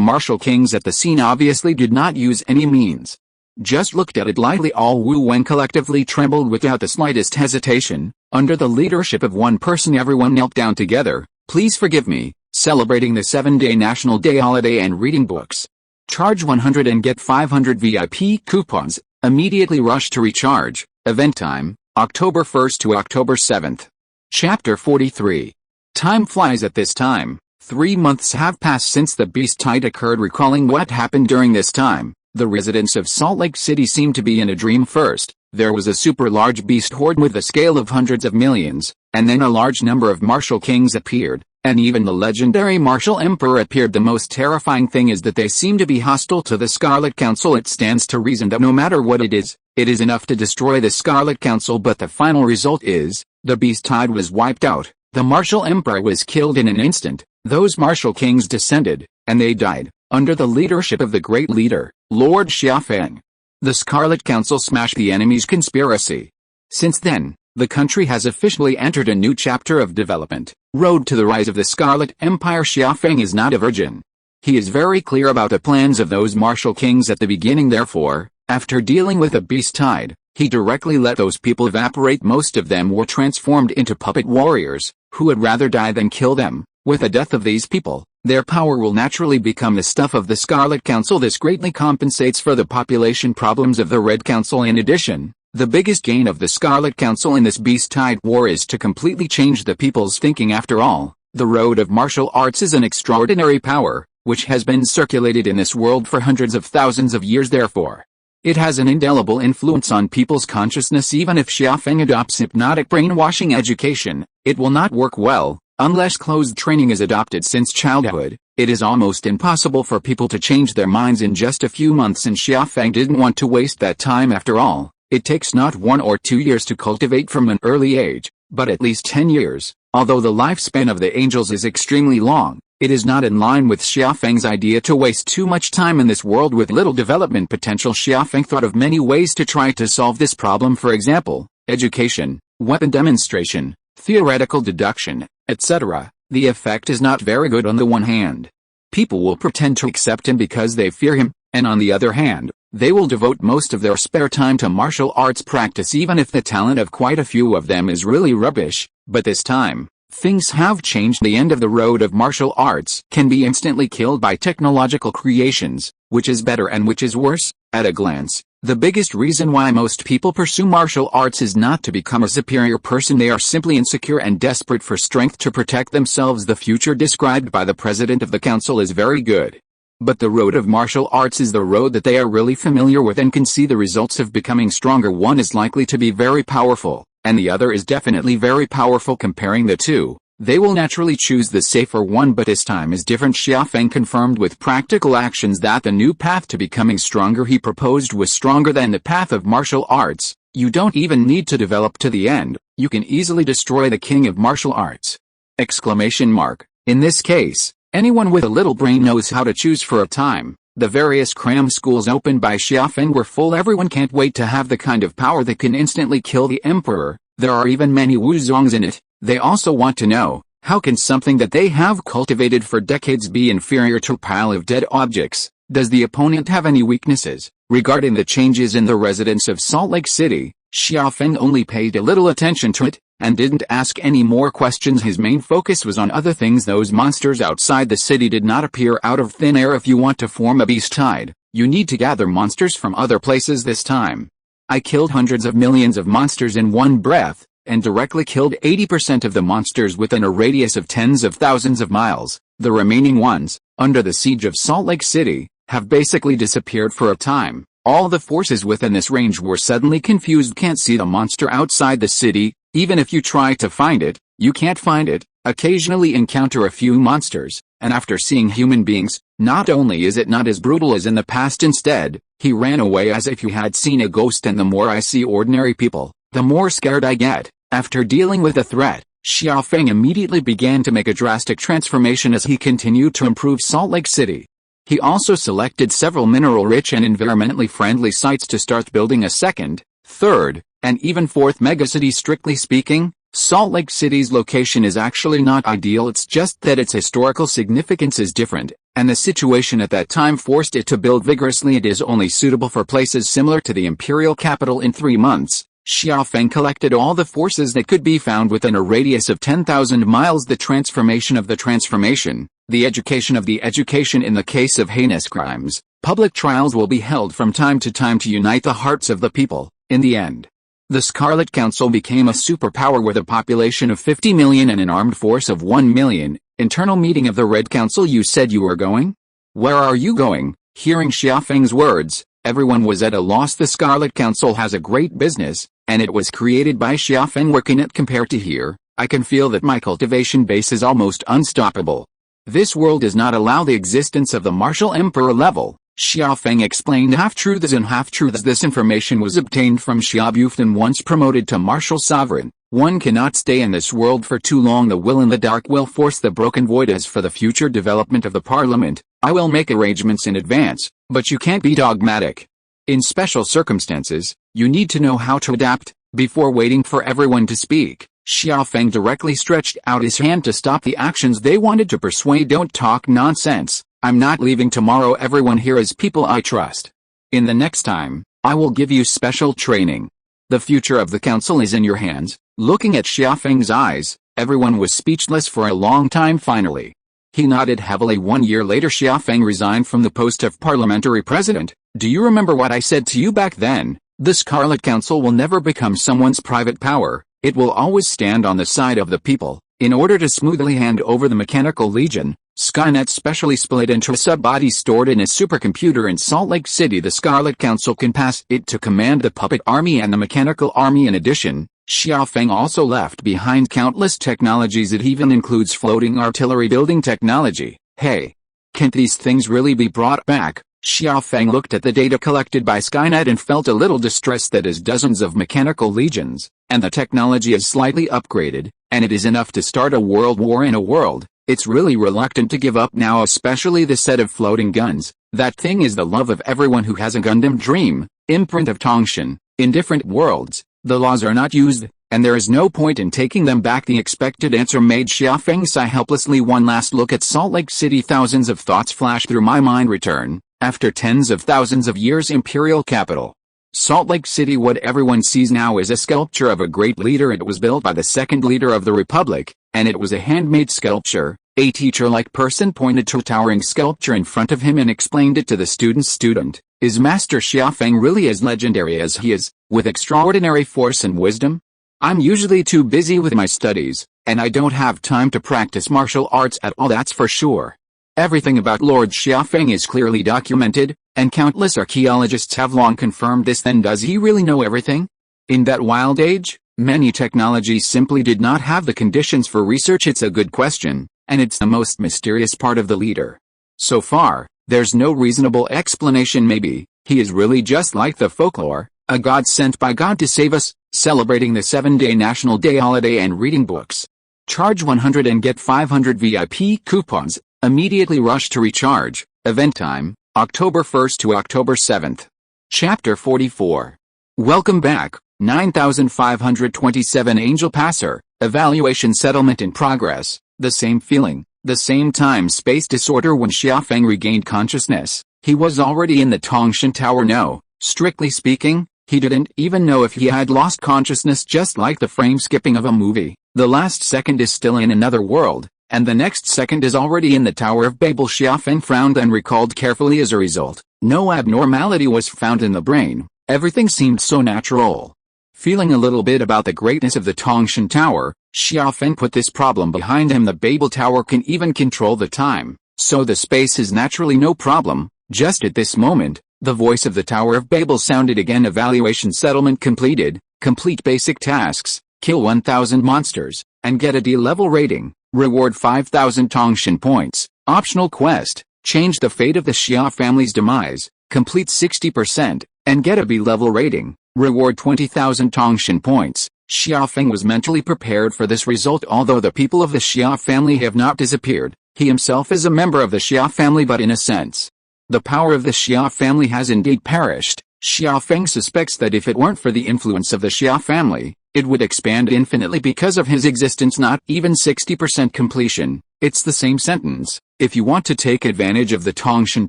Speaker 1: martial kings at the scene. Obviously did not use any means. Just looked at it lightly. All Wu Wen collectively trembled without the slightest hesitation. Under the leadership of one person, everyone knelt down together. Please forgive me, celebrating the 7-day National Day holiday and reading books. Charge 100 and get 500 VIP coupons. Immediately rush to recharge. Event time, October 1st to October 7th. Chapter 43. Time flies at this time. 3 months have passed since the beast tide occurred. Recalling what happened during this time, the residents of Salt Lake City seemed to be in a dream. First, there was a super large beast horde with a scale of hundreds of millions, and then a large number of martial kings appeared, and even the legendary martial emperor appeared. The most terrifying thing is that they seem to be hostile to the Scarlet Council. It stands to reason that no matter what it is enough to destroy the Scarlet Council, but the final result is, the beast tide was wiped out. The martial emperor was killed in an instant. Those martial kings descended, and they died, under the leadership of the great leader, Lord Xia Feng. The Scarlet Council smashed the enemy's conspiracy. Since then, the country has officially entered a new chapter of development. Road to the rise of the Scarlet Empire. Xia Feng is not a virgin. He is very clear about the plans of those martial kings at the beginning. Therefore, after dealing with the beast tide, he directly let those people evaporate. Most of them were transformed into puppet warriors, who would rather die than kill them. With the death of these people, their power will naturally become the stuff of the Scarlet Council. This greatly compensates for the population problems of the Red Council. In addition, the biggest gain of the Scarlet Council in this beast tide war is to completely change the people's thinking. After all, the road of martial arts is an extraordinary power, which has been circulated in this world for hundreds of thousands of years. Therefore, it has an indelible influence on people's consciousness. Even if Xia Feng adopts hypnotic brainwashing education, it will not work well, unless closed training is adopted since childhood. It is almost impossible for people to change their minds in just a few months, and Xia Feng didn't want to waste that time. After all, it takes not 1 or 2 years to cultivate from an early age, but at least 10 years. Although the lifespan of the angels is extremely long, it is not in line with Xia Feng's idea to waste too much time in this world with little development potential. Xia Feng thought of many ways to try to solve this problem. For example, education, weapon demonstration, theoretical deduction, etc. The effect is not very good. On the one hand, people will pretend to accept him because they fear him, and on the other hand, they will devote most of their spare time to martial arts practice, even if the talent of quite a few of them is really rubbish. But this time, things have changed. The end of the road of martial arts can be instantly killed by technological creations. Which is better and which is worse? At a glance, the biggest reason why most people pursue martial arts is not to become a superior person. They are simply insecure and desperate for strength to protect themselves. The future described by the president of the council is very good. But the road of martial arts is the road that they are really familiar with and can see the results of becoming stronger. One is likely to be very powerful, and the other is definitely very powerful. Comparing the two, they will naturally choose the safer one, but this time is different. Xia Feng confirmed with practical actions that the new path to becoming stronger he proposed was stronger than the path of martial arts. You don't even need to develop to the end, you can easily destroy the king of martial arts! Exclamation mark. In this case, anyone with a little brain knows how to choose. For a time, the various cram schools opened by Xia Feng were full. Everyone can't wait to have the kind of power that can instantly kill the emperor. There are even many Wuzongs in it. They also want to know, how can something that they have cultivated for decades be inferior to a pile of dead objects? Does the opponent have any weaknesses? Regarding the changes in the residents of Salt Lake City, Xia Feng only paid a little attention to it, and didn't ask any more questions. His main focus was on other things. Those monsters outside the city did not appear out of thin air. If you want to form a beast tide, you need to gather monsters from other places. This time, I killed hundreds of millions of monsters in one breath, and directly killed 80% of the monsters within a radius of tens of thousands of miles. The remaining ones, under the siege of Salt Lake City, have basically disappeared for a time. All the forces within this range were suddenly confused. Can't see the monster outside the city. Even if you try to find it, you can't find it. Occasionally encounter a few monsters, and after seeing human beings, not only is it not as brutal as in the past, instead, he ran away as if you had seen a ghost. And the more I see ordinary people, the more scared I get. After dealing with the threat, Xia Feng immediately began to make a drastic transformation as he continued to improve Salt Lake City. He also selected several mineral-rich and environmentally friendly sites to start building a second, third, and even fourth megacity. Strictly speaking, Salt Lake City's location is actually not ideal. It's just that its historical significance is different, and the situation at that time forced it to build vigorously. It is only suitable for places similar to the imperial capital. In 3 months, Xia Feng collected all the forces that could be found within a radius of 10,000 miles. The transformation of the transformation, the education of the education. In the case of heinous crimes, public trials will be held from time to time to unite the hearts of the people. In the end, the Scarlet Council became a superpower with a population of 50 million and an armed force of 1 million. Internal meeting of the Red Council. You said you were going? Where are you going? Hearing Xia Feng's words, everyone was at a loss. The Scarlet Council has a great business, and it was created by Xia Feng. Working it compared to here, I can feel that my cultivation base is almost unstoppable. This world does not allow the existence of the martial emperor level. Xia Feng explained half-truths and half-truths. This information was obtained from Xia Bufton, once promoted to martial sovereign. One cannot stay in this world for too long. The will in the dark will force the broken void. As for the future development of the parliament, I will make arrangements in advance, but you can't be dogmatic. In special circumstances, you need to know how to adapt, before waiting for everyone to speak. Xia Feng directly stretched out his hand to stop the actions they wanted to persuade. Don't talk nonsense. I'm not leaving tomorrow. Everyone here is people I trust. In the next time, I will give you special training. The future of the council is in your hands." Looking at Xia Feng's eyes, everyone was speechless for a long time. Finally, he nodded heavily. 1 year later, Xia Feng resigned from the post of parliamentary president. "Do you remember what I said to you back then? The Scarlet Council will never become someone's private power. It will always stand on the side of the people." In order to smoothly hand over the Mechanical Legion, Skynet specially split into sub-bodies stored in a supercomputer in Salt Lake City. The Scarlet Council can pass it to command the Puppet Army and the Mechanical Army. In addition, Xia Feng also left behind countless technologies. It even includes floating artillery building technology. Hey, can't these things really be brought back? Xia Feng looked at the data collected by Skynet and felt a little distressed. That is dozens of mechanical legions, and the technology is slightly upgraded, and it is enough to start a world war in a world. It's really reluctant to give up now, especially the set of floating guns. That thing is the love of everyone who has a Gundam dream. Imprint of Tongtian. In different worlds, the laws are not used, and there is no point in taking them back. The expected answer made Xia Feng sigh helplessly. One last look at Salt Lake City. Thousands of thoughts flash through my mind. Return, after tens of thousands of years. Imperial capital. Salt Lake City. What everyone sees now is a sculpture of a great leader. It was built by the second leader of the Republic, and it was a handmade sculpture. A teacher-like person pointed to a towering sculpture in front of him and explained it to the student's student. Is Master Xia Feng really as legendary as he is, with extraordinary force and wisdom? I'm usually too busy with my studies, and I don't have time to practice martial arts at all, that's for sure. Everything about Lord Xia Feng is clearly documented, and countless archaeologists have long confirmed this. Then does he really know everything? In that wild age, many technologies simply did not have the conditions for research. It's a good question, and it's the most mysterious part of the leader. So far, there's no reasonable explanation. Maybe he is really just like the folklore, a god sent by God to save us, celebrating the 7-day National Day holiday and reading books. Charge 100 and get 500 VIP coupons. Immediately rush to recharge. Event time, October 1st to October 7th. Chapter 44. Welcome back. 9527 Angel Passer. Evaluation settlement in progress. The same feeling, the same time-space disorder. When Xia Feng regained consciousness, he was already in the Tongtian Tower. No, strictly speaking, he didn't even know if he had lost consciousness. Just like the frame skipping of a movie, the last second is still in another world, and the next second is already in the Tower of Babel. Xia Feng frowned and recalled carefully. As a result, no abnormality was found in the brain. Everything seemed so natural. Feeling a little bit about the greatness of the Tongtian Tower, Xia Feng put this problem behind him. The Babel Tower can even control the time, so the space is naturally no problem. Just at this moment, the voice of the Tower of Babel sounded again. Evaluation settlement completed. Complete basic tasks, kill 1000 monsters, and get a D-level rating. Reward 5000 Tongtian points. Optional quest, change the fate of the Xia family's demise. Complete 60%, and get a B-level rating. Reward 20,000 Tongtian points. Xia Feng was mentally prepared for this result. Although the people of the Xia family have not disappeared, he himself is a member of the Xia family, but in a sense, the power of the Xia family has indeed perished. Xia Feng suspects that if it weren't for the influence of the Xia family, it would expand infinitely because of his existence. Not even 60% completion. It's the same sentence. If you want to take advantage of the Tongtian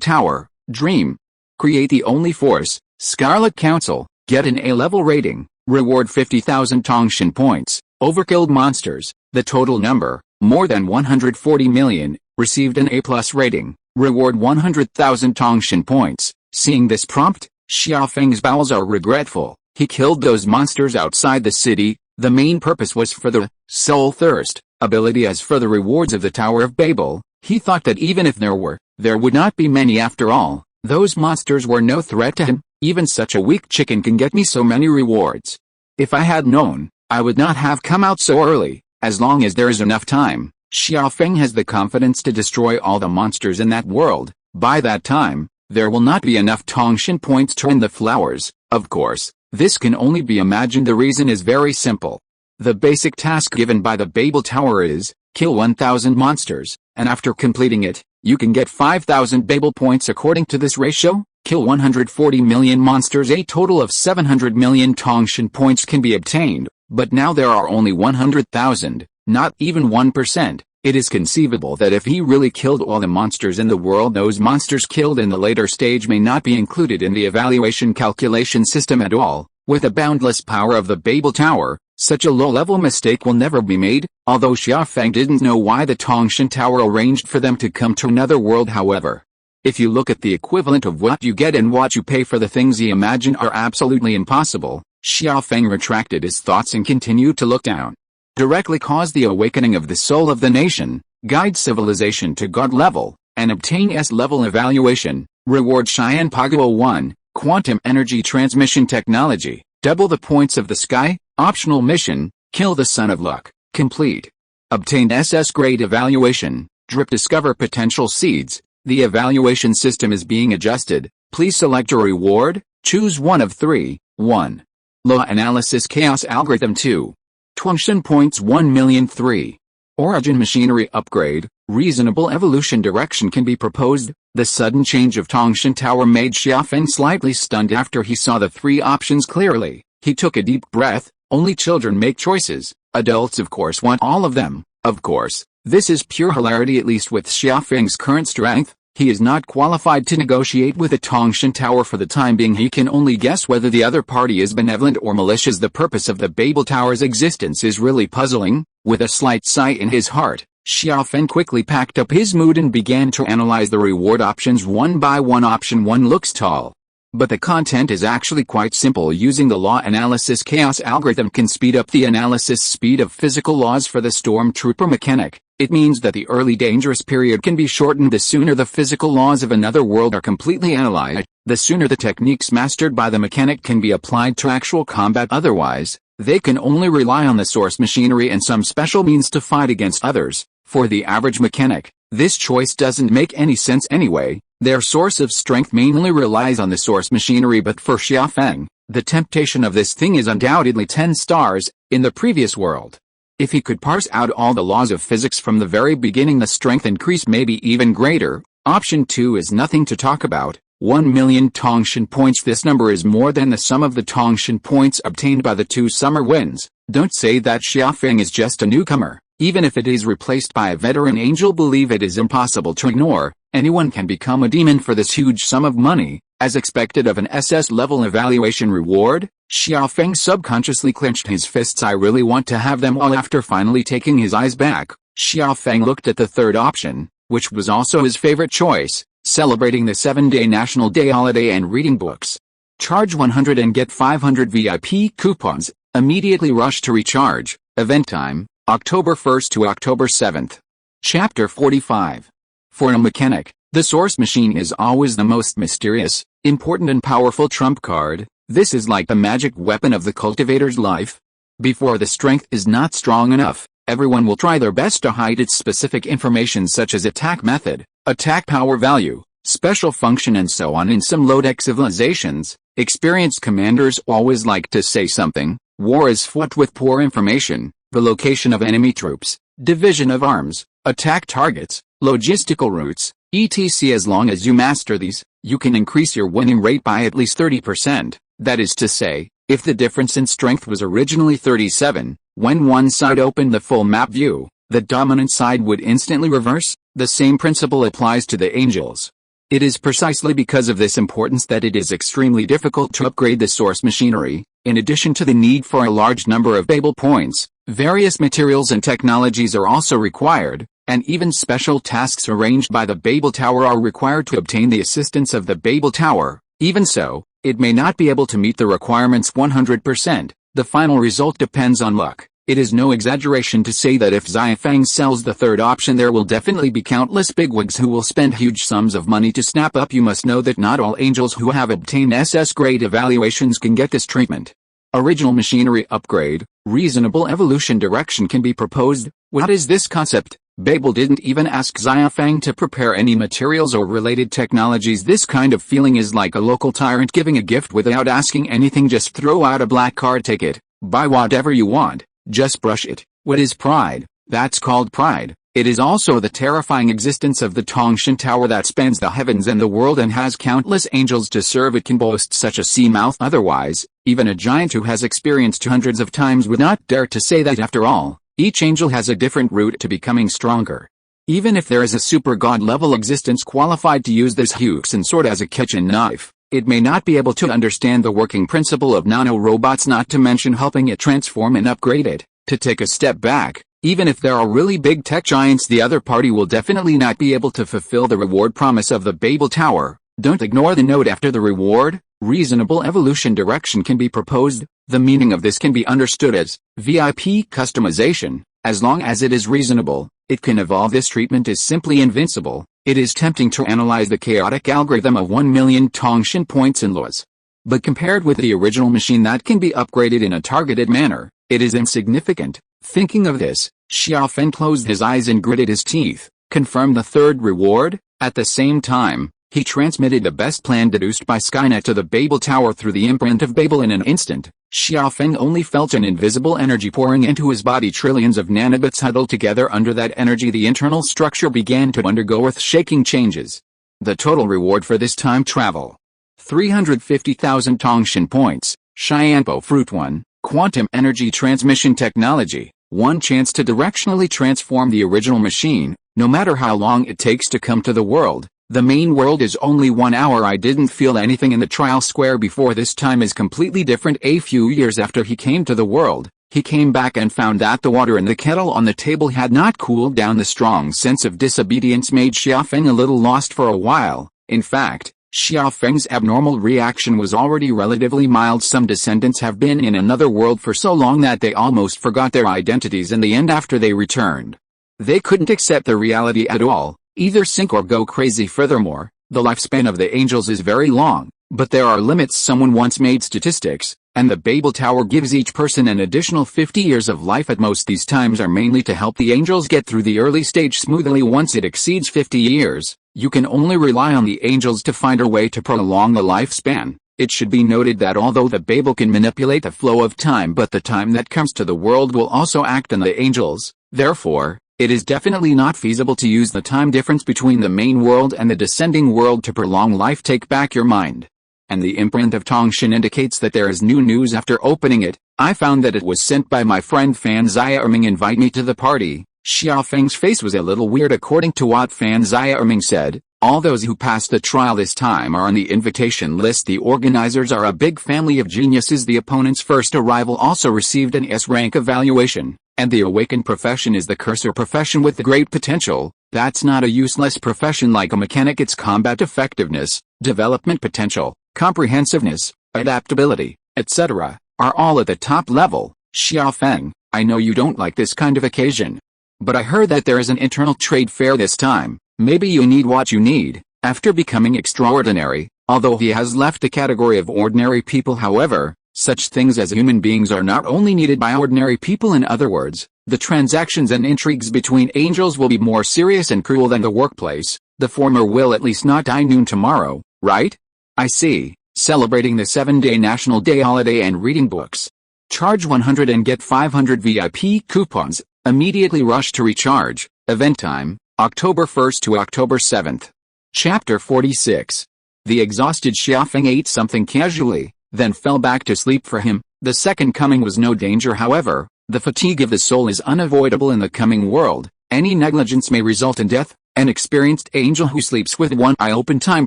Speaker 1: Tower, dream. Create the only force, Scarlet Council, get an A-level rating, reward 50,000 Tongtian points, overkilled monsters, the total number, more than 140 million, received an A+ rating, reward 100,000 Tongtian points. Seeing this prompt, Xia Feng's bowels are regretful. He killed those monsters outside the city. The main purpose was for the soul thirst ability. As for the rewards of the Tower of Babel, he thought that even if there would not be many. After all, those monsters were no threat to him. Even such a weak chicken can get me so many rewards. If I had known, I would not have come out so early. As long as there is enough time, Xia Feng has the confidence to destroy all the monsters in that world. By that time, there will not be enough Tongtian points to earn the flowers. Of course, this can only be imagined. The reason is very simple. The basic task given by the Babel Tower is, kill 1000 monsters, and after completing it, you can get 5000 Babel points. According to this ratio, kill 140 million monsters. A total of 700 million Tongtian points can be obtained, but now there are only 100,000, not even 1%. It is conceivable that if he really killed all the monsters in the world, those monsters killed in the later stage may not be included in the evaluation calculation system at all. With the boundless power of the Babel Tower, such a low-level mistake will never be made. Although Xia Feng didn't know why the Tongtian Tower arranged for them to come to another world, however. If you look at the equivalent of what you get and what you pay for the things he imagined are absolutely impossible, Xia Feng retracted his thoughts and continued to look down. Directly cause the awakening of the soul of the nation, guide civilization to God level, and obtain S-level evaluation, reward Cheyenne Paguo 1, quantum energy transmission technology, double the points of the sky, optional mission, kill the son of luck, complete. Obtained SS grade evaluation, drip discover potential seeds, the evaluation system is being adjusted, please select your reward, choose one of 3, 1. Law analysis chaos algorithm 2. Tongtian points 1,000,003. Origin machinery upgrade, reasonable evolution direction can be proposed. The sudden change of Tongtian Tower made Xia Feng slightly stunned after he saw the 3 options clearly. He took a deep breath. Only children make choices, adults of course want all of them, of course. This is pure hilarity, at least with Xia Feng's current strength. He is not qualified to negotiate with the Tongtian Tower for the time being. He can only guess whether the other party is benevolent or malicious. The purpose of the Babel Tower's existence is really puzzling. With a slight sigh in his heart, Xia Feng quickly packed up his mood and began to analyze the reward options one by one. Option 1 looks tall, but the content is actually quite simple. Using the law analysis chaos algorithm can speed up the analysis speed of physical laws for the stormtrooper mechanic. It means that the early dangerous period can be shortened. The sooner the physical laws of another world are completely analyzed, the sooner the techniques mastered by the mechanic can be applied to actual combat. Otherwise, they can only rely on the source machinery and some special means to fight against others. For the average mechanic, this choice doesn't make any sense anyway. Their source of strength mainly relies on the source machinery, but for Xia Feng, the temptation of this thing is undoubtedly 10 stars. In the previous world, if he could parse out all the laws of physics from the very beginning, the strength increase may be even greater. Option 2 is nothing to talk about. 1,000,000 Tongtian points. This number is more than the sum of the Tongtian points obtained by the 2 summer winds. Don't say that Xia Feng is just a newcomer. Even if it is replaced by a veteran angel, believe it is impossible to ignore. Anyone can become a demon for this huge sum of money. As expected of an SS level evaluation reward, Xia Feng subconsciously clenched his fists. I really want to have them all. After finally taking his eyes back, Xia Feng looked at the third option, which was also his favorite choice, celebrating the 7-day National Day holiday and reading books. Charge 100 and get 500 VIP coupons. Immediately rush to recharge. Event time, October 1st to October 7th. Chapter 45. For a mechanic, the source machine is always the most mysterious, important and powerful trump card. This is like the magic weapon of the cultivator's life. Before the strength is not strong enough, everyone will try their best to hide its specific information, such as attack method, attack power value, special function and so on. In some low-tech civilizations, experienced commanders always like to say something. War is fought with poor information, the location of enemy troops, division of arms, attack targets, logistical routes, etc. As long as you master these, you can increase your winning rate by at least 30%. That is to say, if the difference in strength was originally 37, when one side opened the full map view, the dominant side would instantly reverse. The same principle applies to the angels. It is precisely because of this importance that it is extremely difficult to upgrade the source machinery. In addition to the need for a large number of Babel points, various materials and technologies are also required, and even special tasks arranged by the Babel Tower are required to obtain the assistance of the Babel Tower. Even so, it may not be able to meet the requirements 100%. The final result depends on luck. It is no exaggeration to say that if Xia Feng sells the third option, there will definitely be countless bigwigs who will spend huge sums of money to snap up. You must know that not all angels who have obtained SS grade evaluations can get this treatment. Original machinery upgrade, reasonable evolution direction can be proposed. What is this concept? Babel didn't even ask Xia Feng to prepare any materials or related technologies. This kind of feeling is like a local tyrant giving a gift without asking anything. Just throw out a black card, take it, buy whatever you want, just brush it. What is pride? That's called pride. It is also the terrifying existence of the Tongtian Tower that spans the heavens and the world and has countless angels to serve. It can boast such a sea mouth. Otherwise, even a giant who has experienced hundreds of times would not dare to say that. After all, Each angel has a different route to becoming stronger. Even if there is a super god-level existence qualified to use this Huxon sword as a kitchen knife, it may not be able to understand the working principle of nanorobots, not to mention helping it transform and upgrade it. To take a step back, even if there are really big tech giants, the other party will definitely not be able to fulfill the reward promise of the Babel Tower. Don't ignore the note after the reward. Reasonable evolution direction can be proposed. The meaning of this can be understood as VIP customization. As long as it is reasonable, it can evolve. This treatment is simply invincible. It is tempting to analyze the chaotic algorithm of 1 million Tongtian points and laws. But compared with the original machine that can be upgraded in a targeted manner, it is insignificant. Thinking of this, Xiaofeng closed his eyes and gritted his teeth. Confirm the third reward? At the same time, he transmitted the best plan deduced by Skynet to the Babel Tower through the imprint of Babel. In an instant, Xiaofeng only felt an invisible energy pouring into his body. Trillions of nanobits huddled together. Under that energy, the internal structure began to undergo earth-shaking changes. The total reward for this time travel: 350,000 Tongtian points. Xianpo Fruit 1, Quantum Energy Transmission Technology. 1 chance to directionally transform the original machine, no matter how long it takes to come to the world. The main world is only 1 hour. I didn't feel anything in the trial square before. This time is completely different. A few years after he came to the world, he came back and found that the water in the kettle on the table had not cooled down. The strong sense of disobedience made Xiaofeng a little lost for a while. In fact, Xiaofeng's abnormal reaction was already relatively mild. Some descendants have been in another world for so long that they almost forgot their identities in the end after they returned. They couldn't accept the reality at all. Either sink or go crazy. Furthermore, the lifespan of the angels is very long, but there are limits. Someone once made statistics, and the Babel Tower gives each person an additional 50 years of life at most. These times are mainly to help the angels get through the early stage smoothly. Once it exceeds 50 years, you can only rely on the angels to find a way to prolong the lifespan. It should be noted that although the Babel can manipulate the flow of time, but the time that comes to the world will also act on the angels. Therefore, it is definitely not feasible to use the time difference between the main world and the descending world to prolong life. Take back your mind. And the imprint of Tongtian indicates that there is new news. After opening it, I found that it was sent by my friend Fan Xia. Invite me to the party. Xiaofeng's face was a little weird. According to what Fan Xia said, all those who passed the trial this time are on the invitation list. The organizers are a big family of geniuses. The opponent's first arrival also received an S-rank evaluation. And the awakened profession is the cursor profession with the great potential. That's not a useless profession like a mechanic. Its combat effectiveness, development potential, comprehensiveness, adaptability, etc., are all at the top level. Xiaofeng, I know you don't like this kind of occasion, but I heard that there is an internal trade fair this time. Maybe you need what you need. After becoming extraordinary, although he has left the category of ordinary people, however, such things as human beings are not only needed by ordinary people. In other words, the transactions and intrigues between angels will be more serious and cruel than the workplace. The former will at least not die noon tomorrow, right? I see. Celebrating the 7-day National Day holiday and reading books. Charge 100 and get 500 VIP coupons. Immediately rush to recharge. Event time, October 1st to October 7th. Chapter 46. The exhausted Xiaofeng ate something casually, then fell back to sleep. For him, the second coming was no danger. However, the fatigue of the soul is unavoidable in the coming world. Any negligence may result in death. An experienced angel who sleeps with one eye open. Time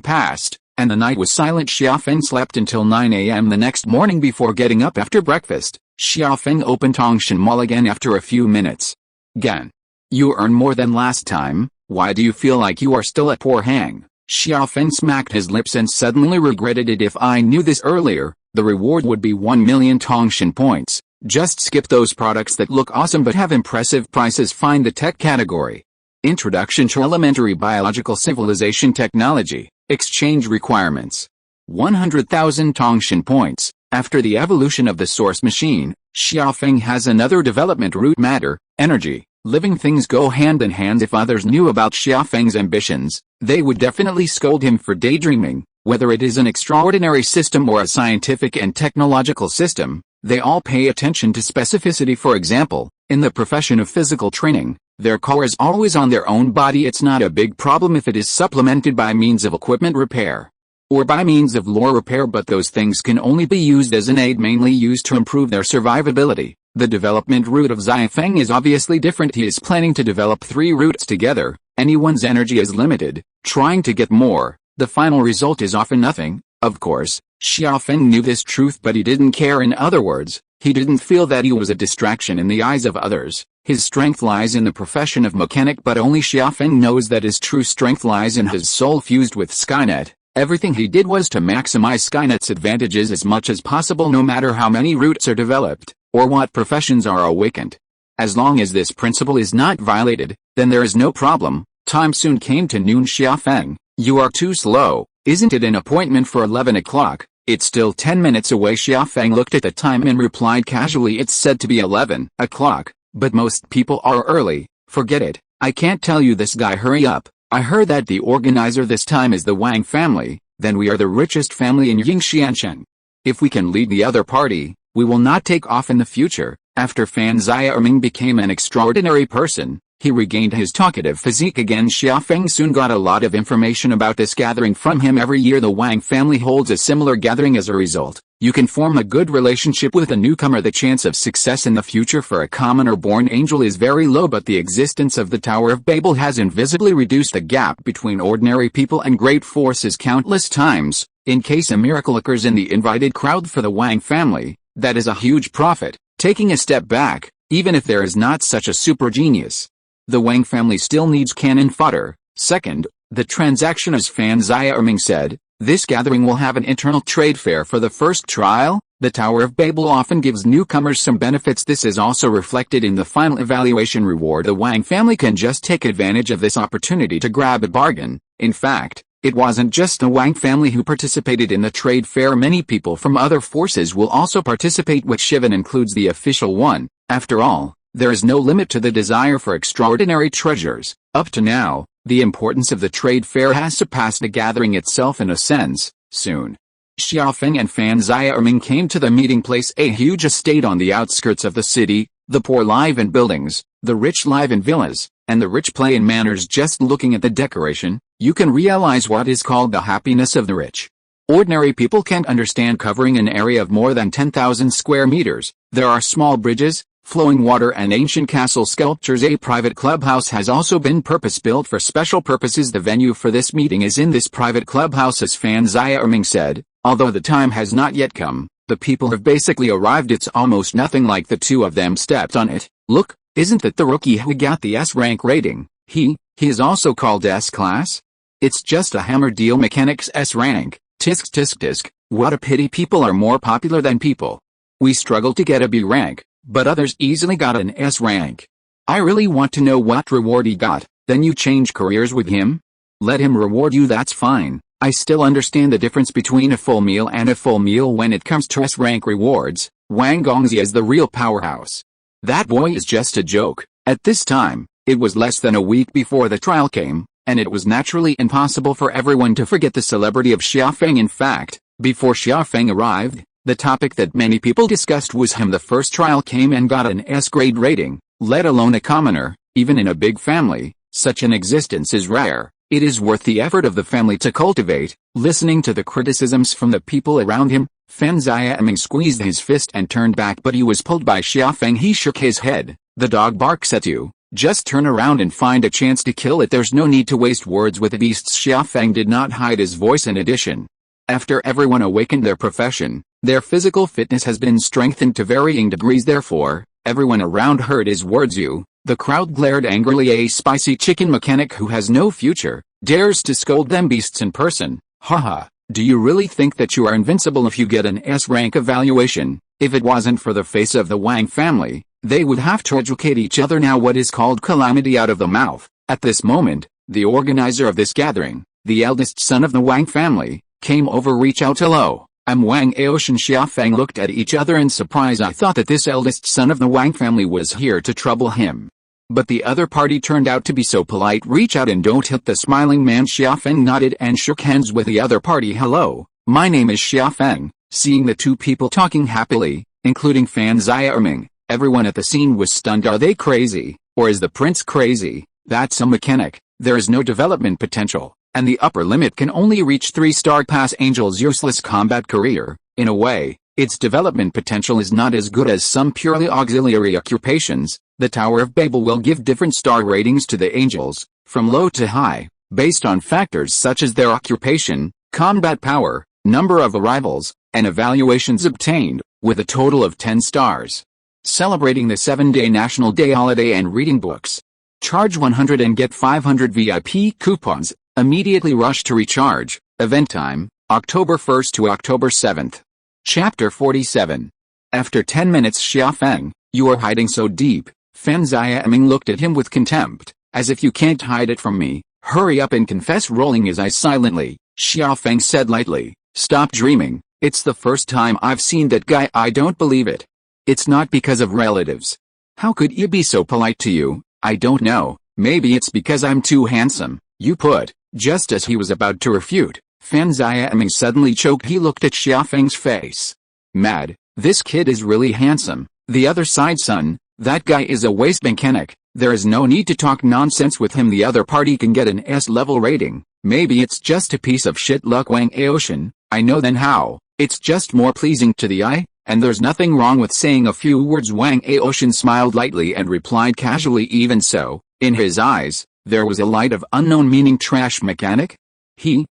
Speaker 1: passed, and the night was silent. Xiaofeng slept until 9 a.m. the next morning. Before getting up after breakfast, Xiaofeng opened Tongtian Mall again after a few minutes. Gan, you earn more than last time. Why do you feel like you are still at poor hang? Xiaofeng smacked his lips and suddenly regretted it. If I knew this earlier, the reward would be 1 million Tongtian points. Just skip those products that look awesome but have impressive prices. Find the tech category. Introduction to Elementary Biological Civilization Technology. Exchange requirements. 100,000 Tongtian points. After the evolution of the source machine, Xiaofeng has another development route. Matter, energy, living things go hand in hand. If others knew about Xiaofeng's ambitions, they would definitely scold him for daydreaming. Whether it is an extraordinary system or a scientific and technological system, they all pay attention to specificity. For example, in the profession of physical training, their core is always on their own body. It's not a big problem if it is supplemented by means of equipment repair or by means of lore repair, but those things can only be used as an aid, mainly used to improve their survivability. The development route of Xia Feng is obviously different. He is planning to develop 3 routes together. Anyone's energy is limited. Trying to get more, the final result is often nothing. Of course, Xia Feng knew this truth, but he didn't care. In other words, he didn't feel that he was a distraction in the eyes of others. His strength lies in the profession of mechanic, but only Xia Feng knows that his true strength lies in his soul fused with Skynet. Everything he did was to maximize Skynet's advantages as much as possible, no matter how many routes are developed, or what professions are awakened. As long as this principle is not violated, then there is no problem. Time soon came to noon. Xia Feng, you are too slow. Isn't it an appointment for 11 o'clock? It's still 10 minutes away. Xia Feng looked at the time and replied casually, it's said to be 11 o'clock, but most people are early. Forget it. I can't tell you this guy. Hurry up. I heard that the organizer this time is the Wang family. Then we are the richest family in Yingxiansheng. If we can lead the other party, we will not take off in the future. After Fan Xiaoming became an extraordinary person, he regained his talkative physique again. Xia Feng soon got a lot of information about this gathering from him. Every year the Wang family holds a similar gathering. As a result, you can form a good relationship with a newcomer. The chance of success in the future for a commoner born angel is very low, but the existence of the Tower of Babel has invisibly reduced the gap between ordinary people and great forces countless times. In case a miracle occurs in the invited crowd for the Wang family, that is a huge profit. Taking a step back, even if there is not such a super genius, the Wang family still needs cannon fodder. Second, the transaction, as Fan Xiaoming said, this gathering will have an internal trade fair for the first trial. The Tower of Babel often gives newcomers some benefits. This is also reflected in the final evaluation reward. The Wang family can just take advantage of this opportunity to grab a bargain. In fact, it wasn't just the Wang family who participated in the trade fair. Many people from other forces will also participate, which even includes the official one. After all, there is no limit to the desire for extraordinary treasures. Up to now, the importance of the trade fair has surpassed the gathering itself in a sense. Soon, Xia Feng and Fan Xiaoming came to the meeting place, a huge estate on the outskirts of the city. The poor live in buildings, the rich live in villas, and the rich play in manors. Just looking at the decoration, you can realize what is called the happiness of the rich. Ordinary people can't understand covering an area of more than 10,000 square meters. There are small bridges, flowing water, and ancient castle sculptures. A private clubhouse has also been purpose-built for special purposes. The venue for this meeting is in this private clubhouse, as Fan Xiaoming said. Although the time has not yet come, the people have basically arrived. It's almost nothing like the two of them stepped on it. Look, isn't that the rookie who got the S-rank rating? He is also called S-class? It's just a hammer deal. Mechanics S-rank. Tisk tisk tisk. What a pity people are more popular than people. We struggled to get a B rank, but others easily got an S rank. I really want to know what reward he got. Then you change careers with him? Let him reward you, that's fine. I still understand the difference between a full meal and a full meal when it comes to S rank rewards. Wang Gongzi is the real powerhouse. That boy is just a joke. At this time, it was less than a week before the trial came, and it was naturally impossible for everyone to forget the celebrity of Xia Feng. In fact, before Xia Feng arrived, the topic that many people discussed was him. The first trial came and got an S-grade rating, let alone a commoner. Even in a big family, such an existence is rare. It is worth the effort of the family to cultivate. Listening to the criticisms from the people around him, Fan Xiaoming squeezed his fist and turned back, but he was pulled by Xia Feng. He shook his head. The dog barks at you. Just turn around and find a chance to kill it. There's no need to waste words with the beasts. Xia Feng did not hide his voice. In addition, after everyone awakened their profession, their physical fitness has been strengthened to varying degrees. Therefore, everyone around heard his words. The crowd glared angrily. A spicy chicken mechanic who has no future dares to scold them beasts in person. Haha, do you really think that you are invincible if you get an S-rank evaluation? If it wasn't for the face of the Wang family, they would have to educate each other. Now what is called calamity out of the mouth. At this moment, the organizer of this gathering, the eldest son of the Wang family, came over. Reach out. Hello, I'm Wang Aocean. Xia Feng looked at each other in surprise. I thought that this eldest son of the Wang family was here to trouble him. But the other party turned out to be so polite. Reach out and don't hit the smiling man. Xia Feng nodded and shook hands with the other party. Hello, my name is Xia Feng. Seeing the two people talking happily, including Fan Xiaoming, everyone at the scene was stunned. Are they crazy, or is the prince crazy? That's a mechanic. There is no development potential, and the upper limit can only reach 3-star pass. Angel's useless combat career. In a way, Its development potential is not as good as some purely auxiliary occupations. The Tower of Babel will give different star ratings to the angels, from low to high, based on factors such as their occupation, combat power, number of arrivals, and evaluations obtained, with a total of 10 stars. Celebrating the 7-day National Day holiday and reading books. Charge 100 and get 500 VIP coupons. Immediately rush to recharge. Event time, October 1st to October 7th. Chapter 47. After 10 minutes, Xia Feng, you are hiding so deep. Fan Xiaoming looked at him with contempt, as if you can't hide it from me. Hurry up and confess. Rolling his eyes silently, Xia Feng said lightly, stop dreaming. It's the first time I've seen that guy. I don't believe it. It's not because of relatives. How could you be so polite to you? I don't know, maybe it's because I'm too handsome, you put. Just as he was about to refute, Fan Xiaoming suddenly choked. He looked at Xia Feng's face. Mad, this kid is really handsome. The other side, son, that guy is a waste mechanic. There is no need to talk nonsense with him. The other party can get an S-level rating. Maybe it's just a piece of shit luck. Wang Aoshan, I know. Then how? It's just more pleasing to the eye, and there's nothing wrong with saying a few words. Wang Aoshan smiled lightly and replied casually. Even so, in his eyes, there was a light of unknown meaning. Trash mechanic?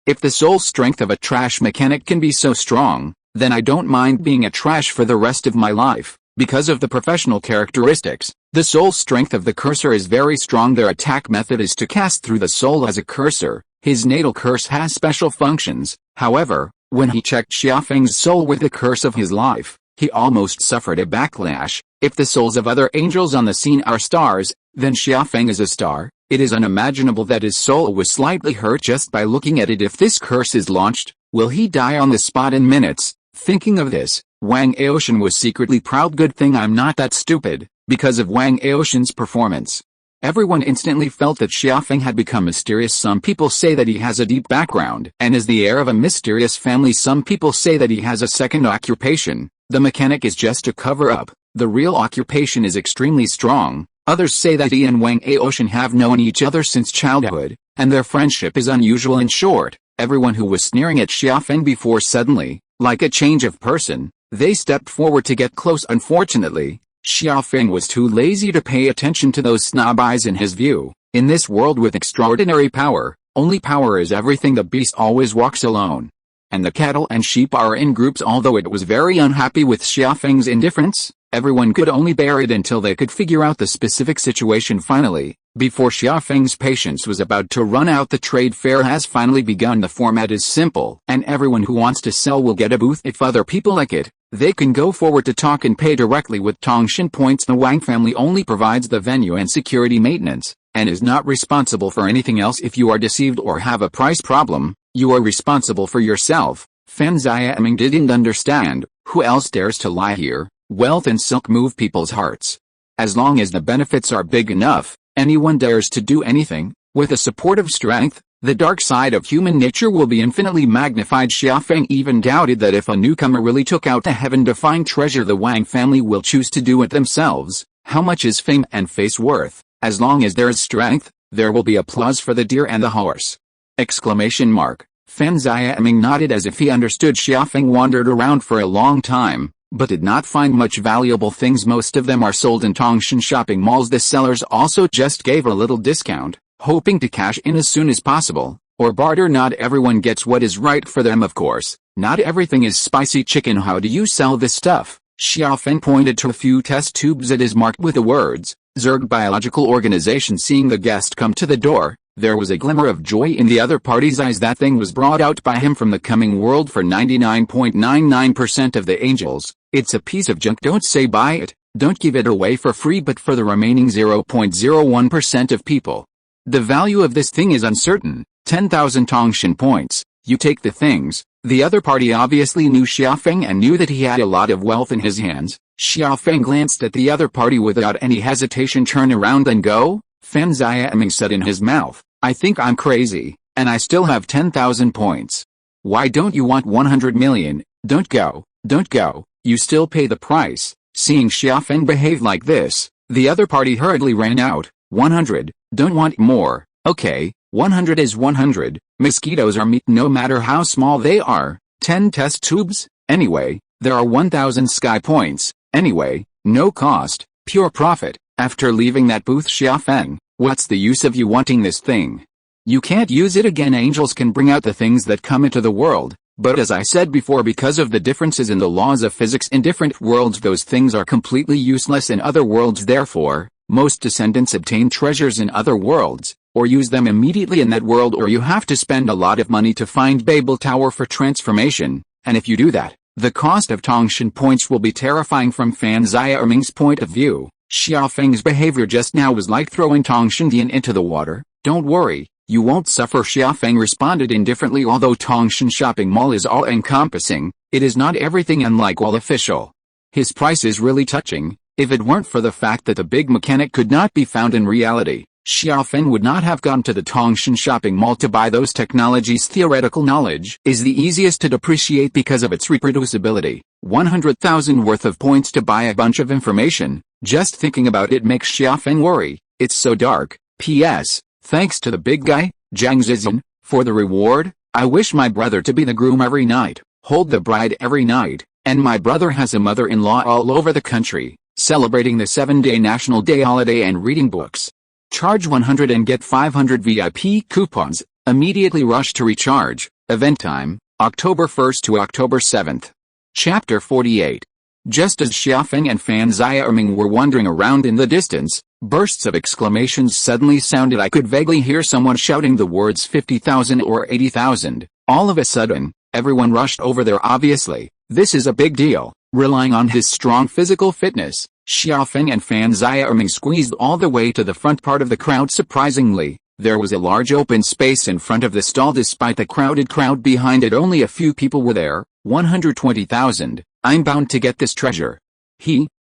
Speaker 1: If the soul strength of a trash mechanic can be so strong, then I don't mind being a trash for the rest of my life. Because of the professional characteristics, the soul strength of the cursor is very strong. Their attack method is to cast through the soul as a cursor. His natal curse has special functions. However, when he checked Xia Feng's soul with the curse of his life, he almost suffered a backlash. If the souls of other angels on the scene are stars, then Xia Feng is a star. It is unimaginable that his soul was slightly hurt just by looking at it. If this curse is launched, will he die on the spot in minutes? Thinking of this, Wang Aoshan was secretly proud. Good thing I'm not that stupid. Because of Wang Aoshan's performance, everyone instantly felt that Xia Feng had become mysterious. Some people say that he has a deep background and is the heir of a mysterious family. Some people say that he has a second occupation. The mechanic is just a cover-up. The real occupation is extremely strong. Others say that he and Wang Aoshan have known each other since childhood, and their friendship is unusual. In short, everyone who was sneering at Xia Feng before suddenly, like a change of person, they stepped forward to get close. Unfortunately, Xia Feng was too lazy to pay attention to those snob eyes. In his view, in this world with extraordinary power, only power is everything. The beast always walks alone, and the cattle and sheep are in groups. Although it was very unhappy with Xia Feng's indifference, everyone could only bear it until they could figure out the specific situation. Finally, before Xia Feng's patience was about to run out, the trade fair has finally begun. The format is simple, and everyone who wants to sell will get a booth. If other people like it, they can go forward to talk and pay directly with Tongtian points. The Wang family only provides the venue and security maintenance, and is not responsible for anything else. If you are deceived or have a price problem, you are responsible for yourself. Fan Xiaoming didn't understand. Who else dares to lie here? Wealth and silk move people's hearts. As long as the benefits are big enough, anyone dares to do anything. With a supportive strength, the dark side of human nature will be infinitely magnified. Xia Feng even doubted that if a newcomer really took out a heaven-defying treasure, the Wang family will choose to do it themselves. How much is fame and face worth? As long as there is strength, there will be applause for the deer and the horse. Exclamation mark. Fan Xiaoming nodded as if he understood. Xia Feng wandered around for a long time, but did not find much valuable things. Most of them are sold in Tongtian shopping malls. The sellers also just gave a little discount, hoping to cash in as soon as possible, or barter. Not everyone gets what is right for them, of course. Not everything is spicy chicken. How do you sell this stuff? Xia Feng pointed to a few test tubes. It is marked with the words, Zerg Biological Organization. Seeing the guest come to the door, there was a glimmer of joy in the other party's eyes. That thing was brought out by him from the coming world for 99.99% of the angels. It's a piece of junk. Don't say buy it, don't give it away for free, but for the remaining 0.01% of people. The value of this thing is uncertain. 10,000 Tongtian points. You take the things. The other party obviously knew Xia Feng and knew that he had a lot of wealth in his hands. Xia Feng glanced at the other party without any hesitation. Turn around and go, Fan Xiaoming said in his mouth. I think I'm crazy, and I still have 10,000 points. Why don't you want 100 million? Don't go, don't go, you still pay the price. Seeing Xia Feng behave like this, the other party hurriedly ran out. 100, don't want more. Okay, 100 is 100. Mosquitoes are meat no matter how small they are. 10 test tubes? Anyway, There are 1,000 sky points, anyway, no cost, pure profit. After leaving that booth, Xia Feng, what's the use of you wanting this thing? You can't use it again. Angels can bring out the things that come into the world, but as I said before, because of the differences in the laws of physics in different worlds, those things are completely useless in other worlds. Therefore, most descendants obtain treasures in other worlds, or use them immediately in that world, or you have to spend a lot of money to find Babel Tower for transformation, and if you do that, the cost of Tongtian points will be terrifying. From Fan Xia point of view, Xia Feng's behavior just now was like throwing Tongtian into the water. Don't worry, you won't suffer. Xia Feng responded indifferently. Although Tongtian shopping mall is all-encompassing, it is not everything, unlike all official. His price is really touching. If it weren't for the fact that the big mechanic could not be found in reality, Xia Feng would not have gone to the Tongtian shopping mall to buy those technologies. Theoretical knowledge is the easiest to depreciate because of its reproducibility. 100,000 worth of points to buy a bunch of information. Just thinking about it makes Xia Feng worry. It's so dark. P.S. Thanks to the big guy, Zhang Zizhen, for the reward. I wish my brother to be the groom every night, hold the bride every night, and my brother has a mother-in-law all over the country, celebrating the 7-day National Day holiday and reading books. Charge 100 and get 500 VIP coupons. Immediately rush to recharge. Event time, October 1st to October 7th. Chapter 48. Just as Xia Feng and Fan Xia were wandering around in the distance, bursts of exclamations suddenly sounded. I could vaguely hear someone shouting the words 50,000 or 80,000. All of a sudden, everyone rushed over there. Obviously, this is a big deal. Relying on his strong physical fitness, Xia Feng and Fan Xia squeezed all the way to the front part of the crowd. Surprisingly, there was a large open space in front of the stall. Despite the crowded crowd behind it, only a few people were there. 120,000. I'm bound to get this treasure.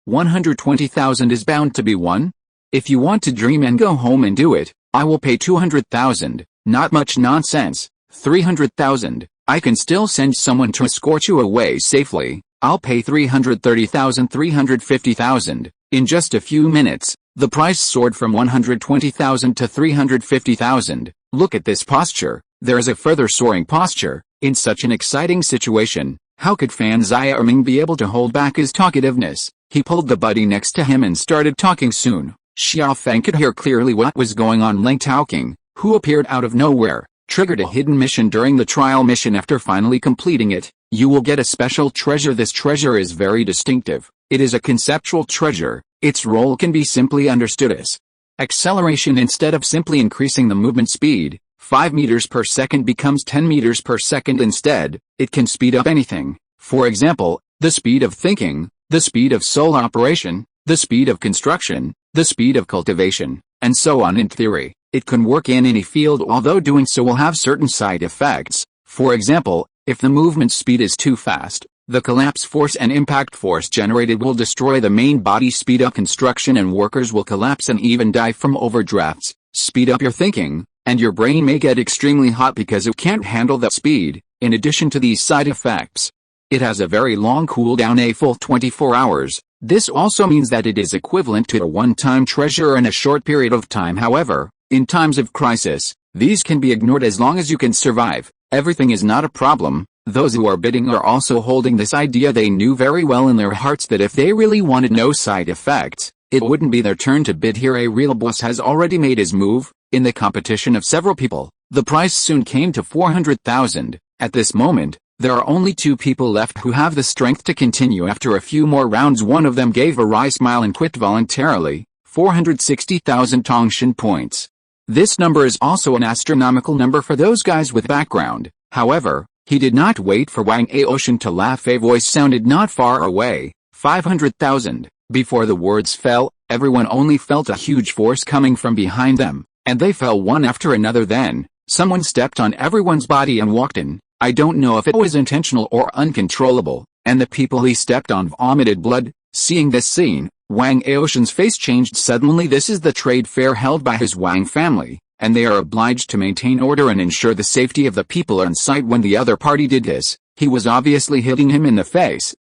Speaker 1: 120,000 is bound to be won? If you want to dream and go home and do it, I will pay 200,000. Not much nonsense. 300,000. I can still send someone to escort you away safely. I'll pay 330,000, 350,000. In just a few minutes, the price soared from 120,000 to 350,000. Look at this posture. There is a further soaring posture. In such an exciting situation, how could Fan Xia be able to hold back his talkativeness? He pulled the buddy next to him and started talking. Soon, Xia Feng could hear clearly what was going on. Leng Taoqing, who appeared out of nowhere, triggered a hidden mission during the trial mission. After finally completing it, you will get a special treasure. This treasure is very distinctive. It is a conceptual treasure. Its role can be simply understood as acceleration. Instead of simply increasing the movement speed, 5 meters per second becomes 10 meters per second. Instead, it can speed up anything. For example, the speed of thinking, the speed of soul operation, the speed of construction, the speed of cultivation, and so on. In theory, it can work in any field, although doing so will have certain side effects. For example, if the movement speed is too fast, the collapse force and impact force generated will destroy the main body. Speed up construction and workers will collapse and even die from overdrafts. Speed up your thinking, and your brain may get extremely hot because it can't handle that speed. In addition to these side effects, it has a very long cooldown, a full 24 hours. This also means that it is equivalent to a one-time treasure in a short period of time. However, in times of crisis, these can be ignored as long as you can survive. Everything is not a problem. Those who are bidding are also holding this idea. They knew very well in their hearts that if they really wanted no side effects, it wouldn't be their turn to bid here. A real boss has already made his move. In the competition of several people, the price soon came to 400,000. At this moment, there are only 2 people left who have the strength to continue. After a few more rounds, one of them gave a wry smile and quit voluntarily. 460,000 Tongtian points. This number is also an astronomical number for those guys with background. However, he did not wait for Wang Aoshan to laugh. A voice sounded not far away. 500,000. Before the words fell, everyone only felt a huge force coming from behind them, and they fell one after another. Then, someone stepped on everyone's body and walked in. I don't know if it was intentional or uncontrollable, and the people he stepped on vomited blood. Seeing this scene, Wang Aoshan's face changed suddenly. This is the trade fair held by his Wang family, and they are obliged to maintain order and ensure the safety of the people on site. When the other party did this, he was obviously hitting him in the face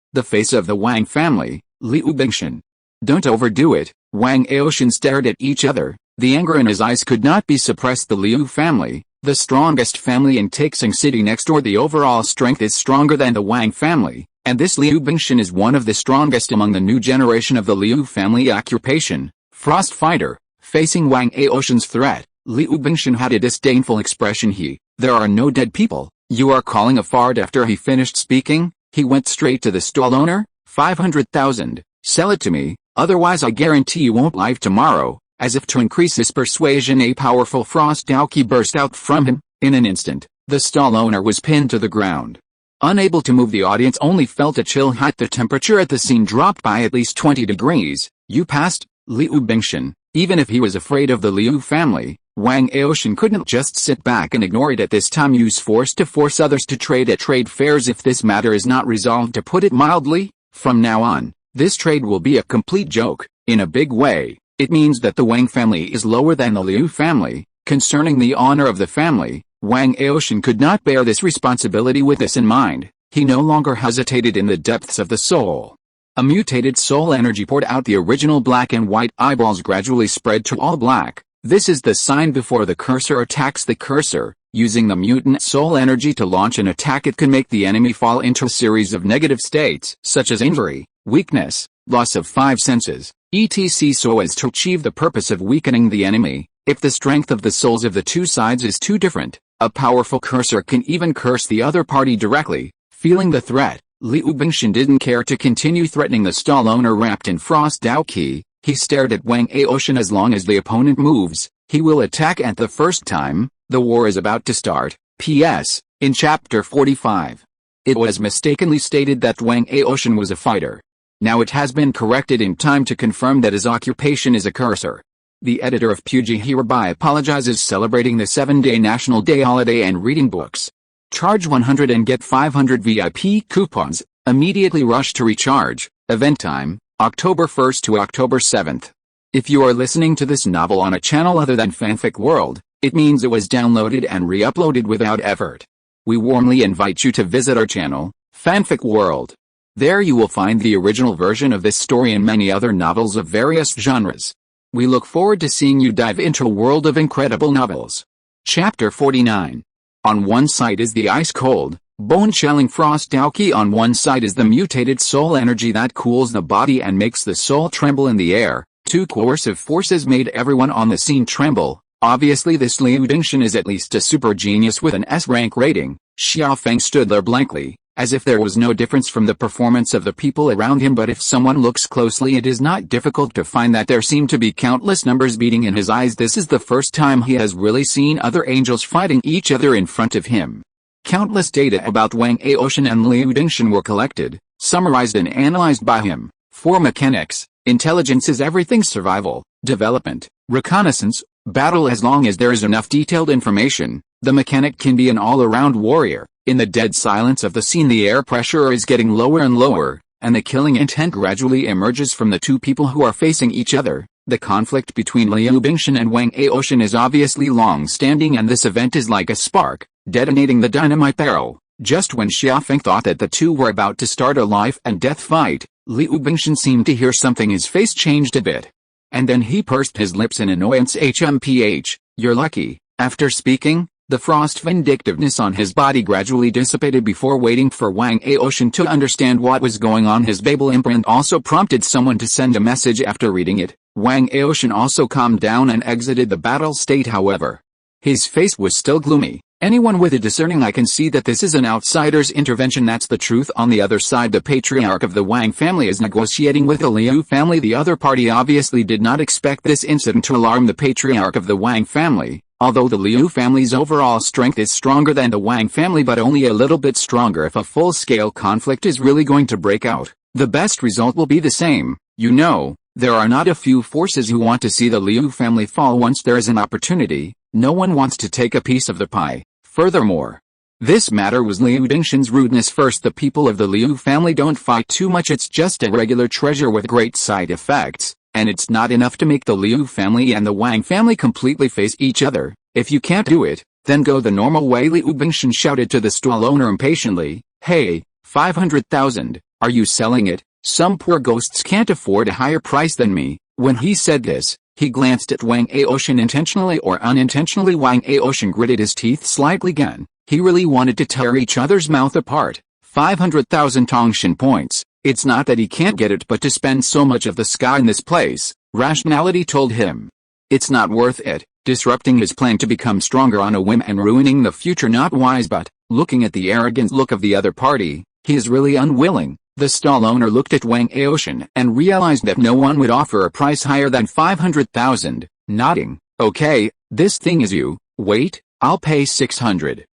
Speaker 1: of the Wang family, Liu Bingshan. Don't overdo it. Wang Aoshan stared at each other. The anger in his eyes could not be suppressed. The Liu family, the strongest family in Taixing City next door. The overall strength is stronger than the Wang family. And this Liu Bingshan is one of the strongest among the new generation of the Liu family occupation, Frost Fighter. Facing Wang Aoshan's threat, Liu Bingshan had a disdainful expression. There are no dead people, you are calling a fart. After he finished speaking, he went straight to the stall owner. 500,000, sell it to me, otherwise I guarantee you won't live tomorrow. As if to increase his persuasion, a powerful frost Daoqi burst out from him. In an instant, the stall owner was pinned to the ground. Unable to move, the audience only felt a chill hit. The temperature at the scene dropped by at least 20 degrees. You passed, Liu Bingshan. Even if he was afraid of the Liu family, Wang Aoshan couldn't just sit back and ignore it. At this time, use force to force others to trade at trade fairs if this matter is not resolved. To put it mildly, from now on, this trade will be a complete joke. In a big way, it means that the Wang family is lower than the Liu family. Concerning the honor of the family, Wang Aoshan could not bear this responsibility. With this in mind, he no longer hesitated. In the depths of the soul, a mutated soul energy poured out. The original black and white eyeballs gradually spread to all black. This is the sign before the cursor attacks. The cursor, using the mutant soul energy to launch an attack, it can make the enemy fall into a series of negative states, such as injury, weakness, loss of 5 senses, etc., so as to achieve the purpose of weakening the enemy. If the strength of the souls of the two sides is too different, a powerful cursor can even curse the other party directly. Feeling the threat, Liu Bingshan didn't care to continue threatening the stall owner. Wrapped in frost Daoqi, he stared at Wang Aoshan. As long as the opponent moves, he will attack at the first time. The war is about to start. P.S. In Chapter 45, it was mistakenly stated that Wang Aoshan was a fighter. Now it has been corrected in time to confirm that his occupation is a cursor. The editor of Puji hereby apologizes. Celebrating the 7-day National Day holiday and reading books. Charge 100 and get 500 VIP coupons. Immediately rush to recharge. Event time, October 1st to October 7th. If you are listening to this novel on a channel other than Fanfic World, it means it was downloaded and re-uploaded without effort. We warmly invite you to visit our channel, Fanfic World. There you will find the original version of this story and many other novels of various genres. We look forward to seeing you dive into a world of incredible novels. Chapter 49. On one side is the ice-cold, bone-chilling frost Daoqi. On one side is the mutated soul energy that cools the body and makes the soul tremble in the air. Two coercive forces made everyone on the scene tremble. Obviously this Liu Bingshan is at least a super genius with an S-rank rating. Xiaofeng stood there blankly, as if there was no difference from the performance of the people around him. But if someone looks closely, it is not difficult to find that there seem to be countless numbers beating in his eyes. This is the first time he has really seen other angels fighting each other in front of him. Countless data about Wang Aoshan and Liu Bingshan were collected, summarized and analyzed by him. For mechanics, intelligence is everything: survival, development, reconnaissance, battle. As long as there is enough detailed information, the mechanic can be an all-around warrior. In the dead silence of the scene, the air pressure is getting lower and lower, and the killing intent gradually emerges from the two people who are facing each other. The conflict between Liu Bingshan and Wang Aoshan is obviously long-standing, and this event is like a spark, detonating the dynamite barrel. Just when Xiaofeng thought that the two were about to start a life-and-death fight, Liu Bingshan seemed to hear something. His face changed a bit. And then he pursed his lips in annoyance. HMPH, you're lucky. After speaking, the frost vindictiveness on his body gradually dissipated. Before waiting for Wang Aoshan to understand what was going on, his Babel imprint also prompted someone to send a message. After reading it, Wang Aoshan also calmed down and exited the battle state. However, his face was still gloomy. Anyone with a discerning eye can see that this is an outsider's intervention. That's the truth. On the other side, the patriarch of the Wang family is negotiating with the Liu family. The other party obviously did not expect this incident to alarm the patriarch of the Wang family. Although the Liu family's overall strength is stronger than the Wang family, but only a little bit stronger. If a full-scale conflict is really going to break out, the best result will be the same. You know, there are not a few forces who want to see the Liu family fall once there is an opportunity. No one wants to take a piece of the pie. Furthermore, this matter was Liu Bingshan's rudeness. First, the people of the Liu family don't fight too much. It's just a regular treasure with great side effects. And it's not enough to make the Liu family and the Wang family completely face each other. If you can't do it, then go the normal way. Liu Bingshan shouted to the stall owner impatiently. Hey, 500,000, are you selling it? Some poor ghosts can't afford a higher price than me. When he said this, he glanced at Wang Aoshan. Intentionally or unintentionally, Wang Aoshan gritted his teeth slightly again. He really wanted to tear each other's mouth apart. 500,000 Tongtian points. It's not that he can't get it, but to spend so much of the sky in this place, rationality told him. It's not worth it. Disrupting his plan to become stronger on a whim and ruining the future not wise, but, looking at the arrogant look of the other party, he is really unwilling. The stall owner looked at Wang Aoshan and realized that no one would offer a price higher than 500,000, nodding. Okay, this thing is you. Wait, I'll pay 600,000.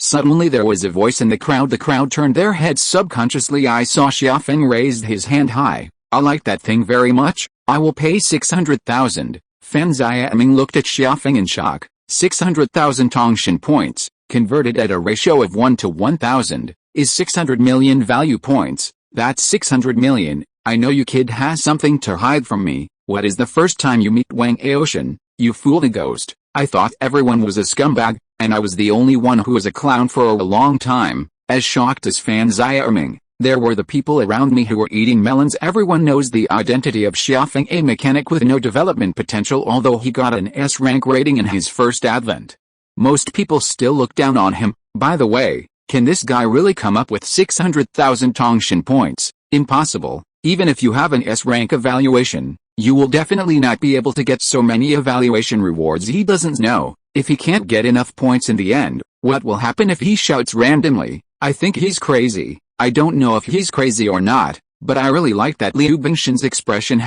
Speaker 1: Suddenly there was a voice in the crowd. The crowd turned their heads subconsciously. I saw Xiafeng raise his hand high. I like that thing very much. I will pay 600,000. Fan Xiaming looked at Xiafeng in shock. 600,000 Tongtian points, converted at a ratio of 1 to 1,000, is 600 million value points. That's 600 million. I know you kid has something to hide from me. What is the first time you meet Wang Aoshan? You fooled a ghost. I thought everyone was a scumbag, and I was the only one who was a clown for a long time. As shocked as Fan Xiaming, there were the people around me who were eating melons. Everyone knows the identity of Xiafeng, a mechanic with no development potential, although he got an S rank rating in his first advent. Most people still look down on him. By the way, can this guy really come up with 600,000 Tongtian points? Impossible. Even if you have an S rank evaluation, you will definitely not be able to get so many evaluation rewards. He doesn't know. If he can't get enough points in the end, what will happen if he shouts randomly? I think he's crazy. I don't know if he's crazy or not, but I really like that Liu Bingshan's expression.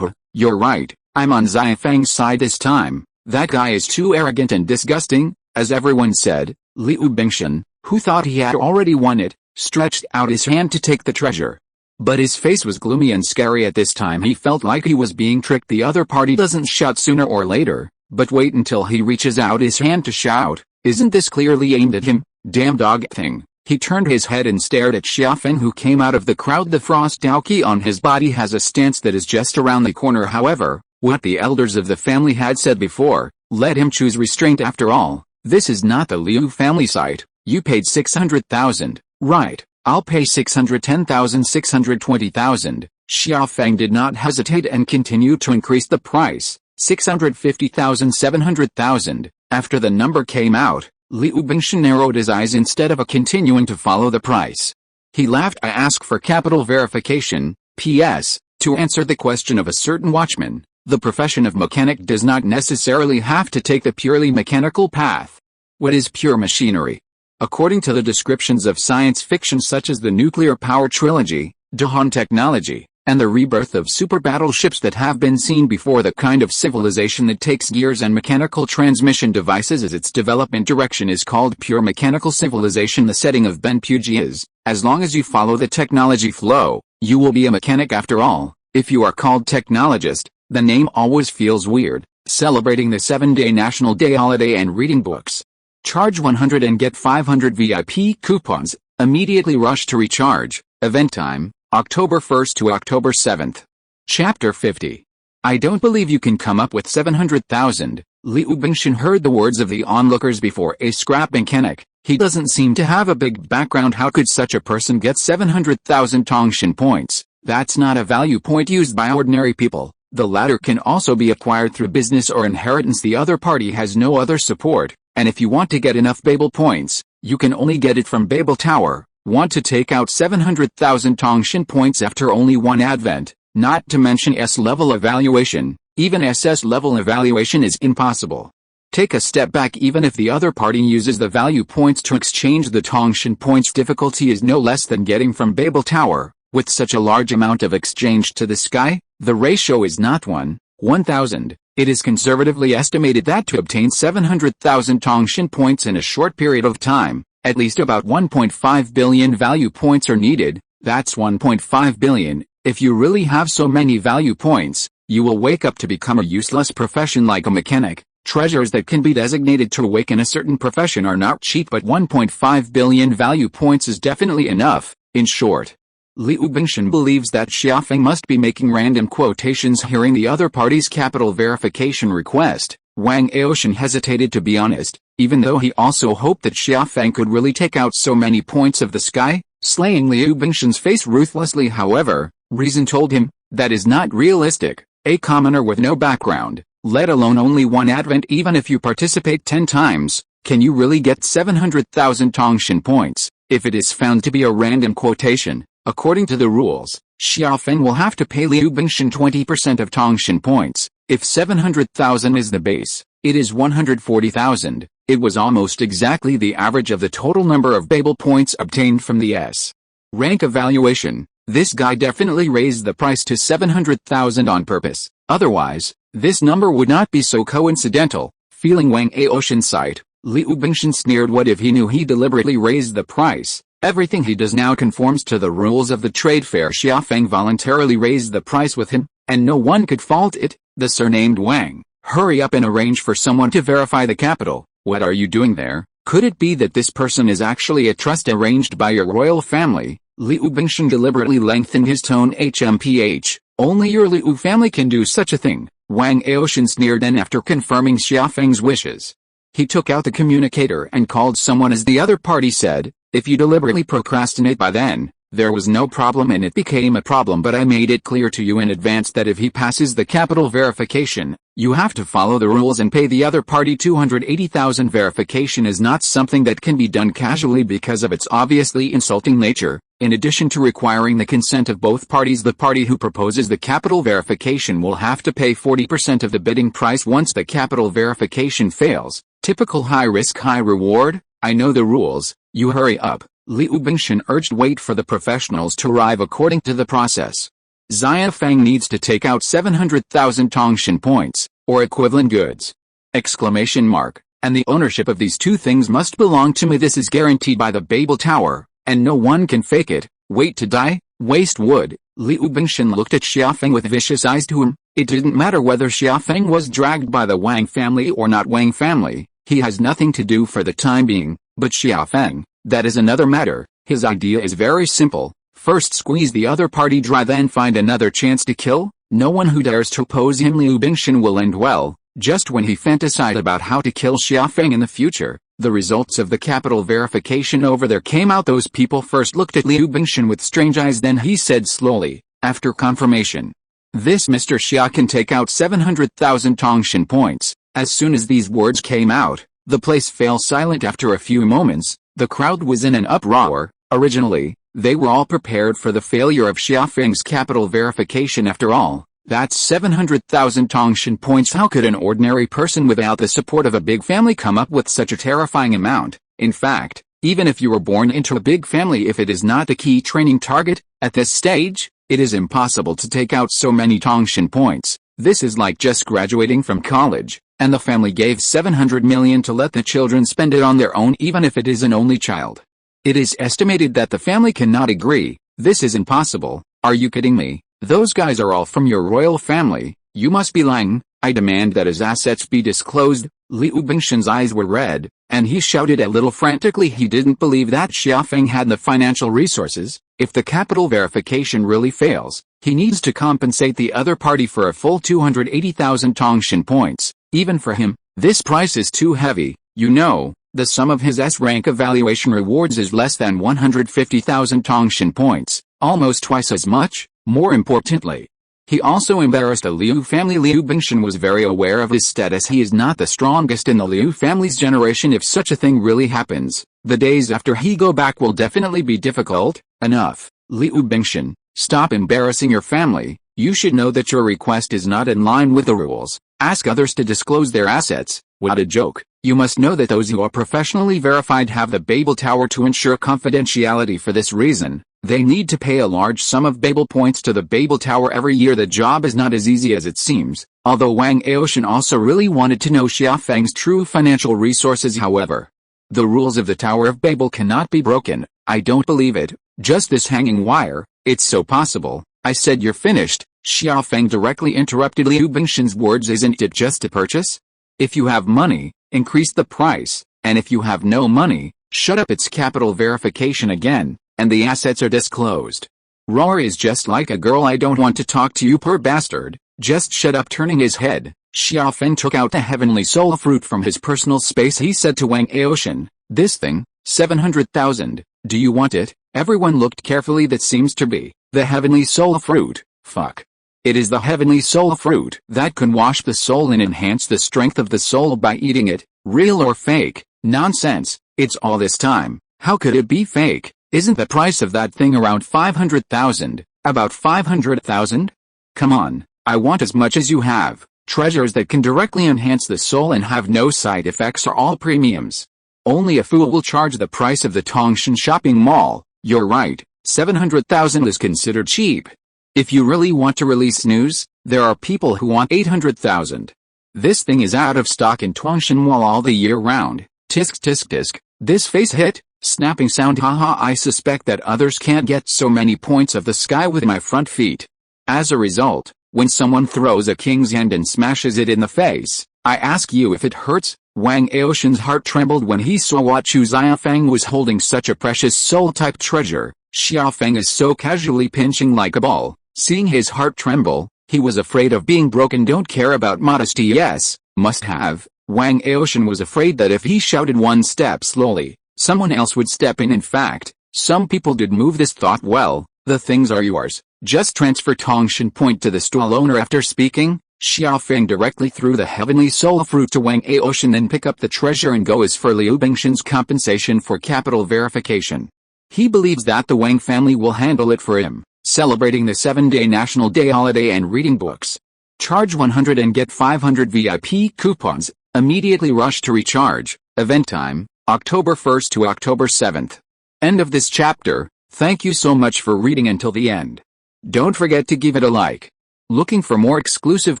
Speaker 1: You're right, I'm on Xiafeng's side this time. That guy is too arrogant and disgusting. As everyone said, Liu Bingshan, who thought he had already won it, stretched out his hand to take the treasure. But his face was gloomy and scary at this time. He felt like he was being tricked. The other party doesn't shout sooner or later, but wait until he reaches out his hand to shout. Isn't this clearly aimed at him? Damn dog thing. He turned his head and stared at Xiafeng, who came out of the crowd. The frost Daoqi on his body has a stance that is just around the corner. However, what the elders of the family had said before, let him choose restraint. After all, this is not the Liu family site. You paid 600,000, right? I'll pay 610,000, 620,000. Xiafeng did not hesitate and continued to increase the price. 650,000, 700,000. After the number came out, Liu Bingshan narrowed his eyes instead of continuing to follow the price. He laughed. I ask for capital verification. P.S. To answer the question of a certain watchman, the profession of mechanic does not necessarily have to take the purely mechanical path. What is pure machinery? According to the descriptions of science fiction such as the nuclear power trilogy, Dahan technology, and the rebirth of super battleships that have been seen before, the kind of civilization that takes gears and mechanical transmission devices as its development direction is called pure mechanical civilization. The setting of Ben Puji is, as long as you follow the technology flow, you will be a mechanic after all. If you are called technologist, the name always feels weird. Celebrating the 7-day National Day holiday and reading books. Charge 100 and get 500 VIP coupons. Immediately rush to recharge. Event time, October 1st to October 7th. Chapter 50. I don't believe you can come up with 700,000. Liu Bingshan heard the words of the onlookers before a scrap mechanic. He doesn't seem to have a big background. How could such a person get 700,000 Tongtian points? That's not a value point used by ordinary people. The latter can also be acquired through business or inheritance. The other party has no other support, and if you want to get enough Babel points, you can only get it from Babel Tower. Want to take out 700,000 Tongtian points after only one advent, not to mention S-level evaluation. Even SS-level evaluation is impossible. Take a step back. Even if the other party uses the value points to exchange the Tongtian points, difficulty is no less than getting from Babel Tower. With such a large amount of exchange to the sky, the ratio is not 1,000. It is conservatively estimated that to obtain 700,000 Tongtian points in a short period of time, at least about 1.5 billion value points are needed. That's 1.5 billion. If you really have so many value points, you will wake up to become a useless profession like a mechanic. Treasures that can be designated to awaken a certain profession are not cheap, but 1.5 billion value points is definitely enough. In short, Liu Bingshan believes that Xiafeng must be making random quotations. Hearing the other party's capital verification request, Wang Aoshan hesitated, to be honest, even though he also hoped that Xiafeng could really take out so many points of the sky, slaying Liu Bingshan's face ruthlessly. However, reason told him, that is not realistic. A commoner with no background, let alone only one advent, even if you participate 10 times, can you really get 700,000 Tongtian points? If it is found to be a random quotation, according to the rules, Xiaofeng will have to pay Liu Bingshan 20% of Tongtian points. If 700,000 is the base, it is 140,000. It was almost exactly the average of the total number of Babel points obtained from the S rank evaluation. This guy definitely raised the price to 700,000 on purpose, otherwise, this number would not be so coincidental. Feeling Wang Aoshan's sight, Liu Bingshan sneered. What if he knew he deliberately raised the price? Everything he does now conforms to the rules of the trade fair. Xiaofeng voluntarily raised the price with him, and no one could fault it. The surnamed Wang, hurry up and arrange for someone to verify the capital. What are you doing there? Could it be that this person is actually a trust arranged by your royal family? Liu Bingshan deliberately lengthened his tone. HMPH, only your Liu family can do such a thing. Wang Aoshan sneered, and after confirming Xiaofeng's wishes, he took out the communicator and called someone. As the other party said, if you deliberately procrastinate by then, there was no problem and it became a problem, but I made it clear to you in advance that if he passes the capital verification, you have to follow the rules and pay the other party 280,000. Verification is not something that can be done casually because of its obviously insulting nature. In addition to requiring the consent of both parties, the party who proposes the capital verification will have to pay 40% of the bidding price once the capital verification fails. Typical high risk, high reward. I know the rules, you hurry up. Liu Bingshan urged. Wait for the professionals to arrive according to the process. Xiaofeng needs to take out 700,000 Tongtian points, or equivalent goods. Exclamation mark. And the ownership of these two things must belong to me. This is guaranteed by the Babel Tower, and no one can fake it. Wait to die? Waste wood. Liu Bingshan looked at Xiaofeng with vicious eyes. To him, it didn't matter whether Xiaofeng was dragged by the Wang family or not Wang family. He has nothing to do for the time being. But Xiaofeng, that is another matter. His idea is very simple. First squeeze the other party dry, then find another chance to kill. No one who dares to oppose him. Liu Bingshan will end well. Just when he fantasized about how to kill Xiaofeng in the future, the results of the capital verification over there came out. Those people first looked at Liu Bingshan with strange eyes, then he said slowly, after confirmation, "This Mr. Xia can take out 700,000 Tongtian points." As soon as these words came out, the place fell silent. After a few moments, the crowd was in an uproar. Originally, they were all prepared for the failure of Xiaofeng's capital verification. After all, that's 700,000 Tongtian points. How could an ordinary person without the support of a big family come up with such a terrifying amount? In fact, even if you were born into a big family, if it is not the key training target, at this stage, it is impossible to take out so many Tongtian points. This is like just graduating from college, and the family gave 700 million to let the children spend it on their own, even if it is an only child. It is estimated that the family cannot agree. This is impossible. Are you kidding me? Those guys are all from your royal family. You must be lying. I demand that his assets be disclosed. Liu Bingshan's eyes were red, and he shouted a little frantically. He didn't believe that Xiaofeng had the financial resources. If the capital verification really fails, he needs to compensate the other party for a full 280,000 Tongtian points. Even for him, this price is too heavy. You know, the sum of his S-rank evaluation rewards is less than 150,000 Tongtian points, almost twice as much. More importantly, he also embarrassed the Liu family. Liu Bingshan was very aware of his status. He is not the strongest in the Liu family's generation. If such a thing really happens, the days after he go back will definitely be difficult. Enough. Liu Bingshan, stop embarrassing your family. You should know that your request is not in line with the rules. Ask others to disclose their assets. What a joke. You must know that those who are professionally verified have the Babel Tower to ensure confidentiality. For this reason, they need to pay a large sum of Babel points to the Babel Tower every year. The job is not as easy as it seems. Although Wang Aoshan also really wanted to know Xiaofeng's true financial resources, however, the rules of the Tower of Babel cannot be broken. I don't believe it. Just this hanging wire. It's so possible. I said you're finished. Xiaofeng directly interrupted Liu Bingshan's words. Isn't it just a purchase? If you have money, increase the price, and if you have no money, shut up. It's capital verification again, and the assets are disclosed. Roar is just like a girl. I don't want to talk to you, poor bastard. Just shut up. Turning his head, Xiaofeng took out the heavenly soul fruit from his personal space. He said to Wang Aoshan, "This thing, 700,000, do you want it?" Everyone looked carefully. That seems to be the heavenly soul fruit. Fuck. It is the heavenly soul fruit that can wash the soul and enhance the strength of the soul by eating it. Real or fake? Nonsense. It's all this time. How could it be fake? Isn't the price of that thing around 500,000? About 500,000? Come on, I want as much as you have. Treasures that can directly enhance the soul and have no side effects are all premiums. Only a fool will charge the price of the Tongtian shopping mall. You're right, 700,000 is considered cheap. If you really want to release news, there are people who want 800,000. This thing is out of stock in Tongtian Mall all the year round. Tisk tisk tisk, this face hit, snapping sound, haha. I suspect that others can't get so many points of the sky with my front feet. As a result, when someone throws a king's hand and smashes it in the face, I ask you if it hurts. Wang Aoshan's heart trembled when he saw what Chu Xiaofeng was holding, such a precious soul-type treasure. Xiaofeng is so casually pinching like a ball. Seeing his heart tremble, he was afraid of being broken. Don't care about modesty, yes, must have. Wang Aoshan was afraid that if he shouted one step slowly, someone else would step in. In fact, some people did move this thought. Well, the things are yours. Just transfer Tongtian point to the stall owner. After speaking, Xiaofeng directly threw the heavenly soul fruit to Wang Aoshan, then pick up the treasure and go as for Liu Bingshan's compensation for capital verification. He believes that the Wang family will handle it for him, celebrating the 7-day National Day holiday and reading books. Charge 100 and get 500 VIP coupons. Immediately rush to recharge. Event time, October 1st to October 7th. End of this chapter. Thank you so much for reading until the end. Don't forget to give it a like. Looking for more exclusive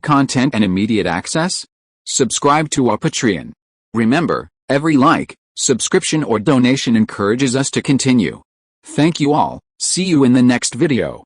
Speaker 1: content and immediate access? Subscribe to our Patreon. Remember, every like, subscription or donation encourages us to continue. Thank you all. See you in the next video.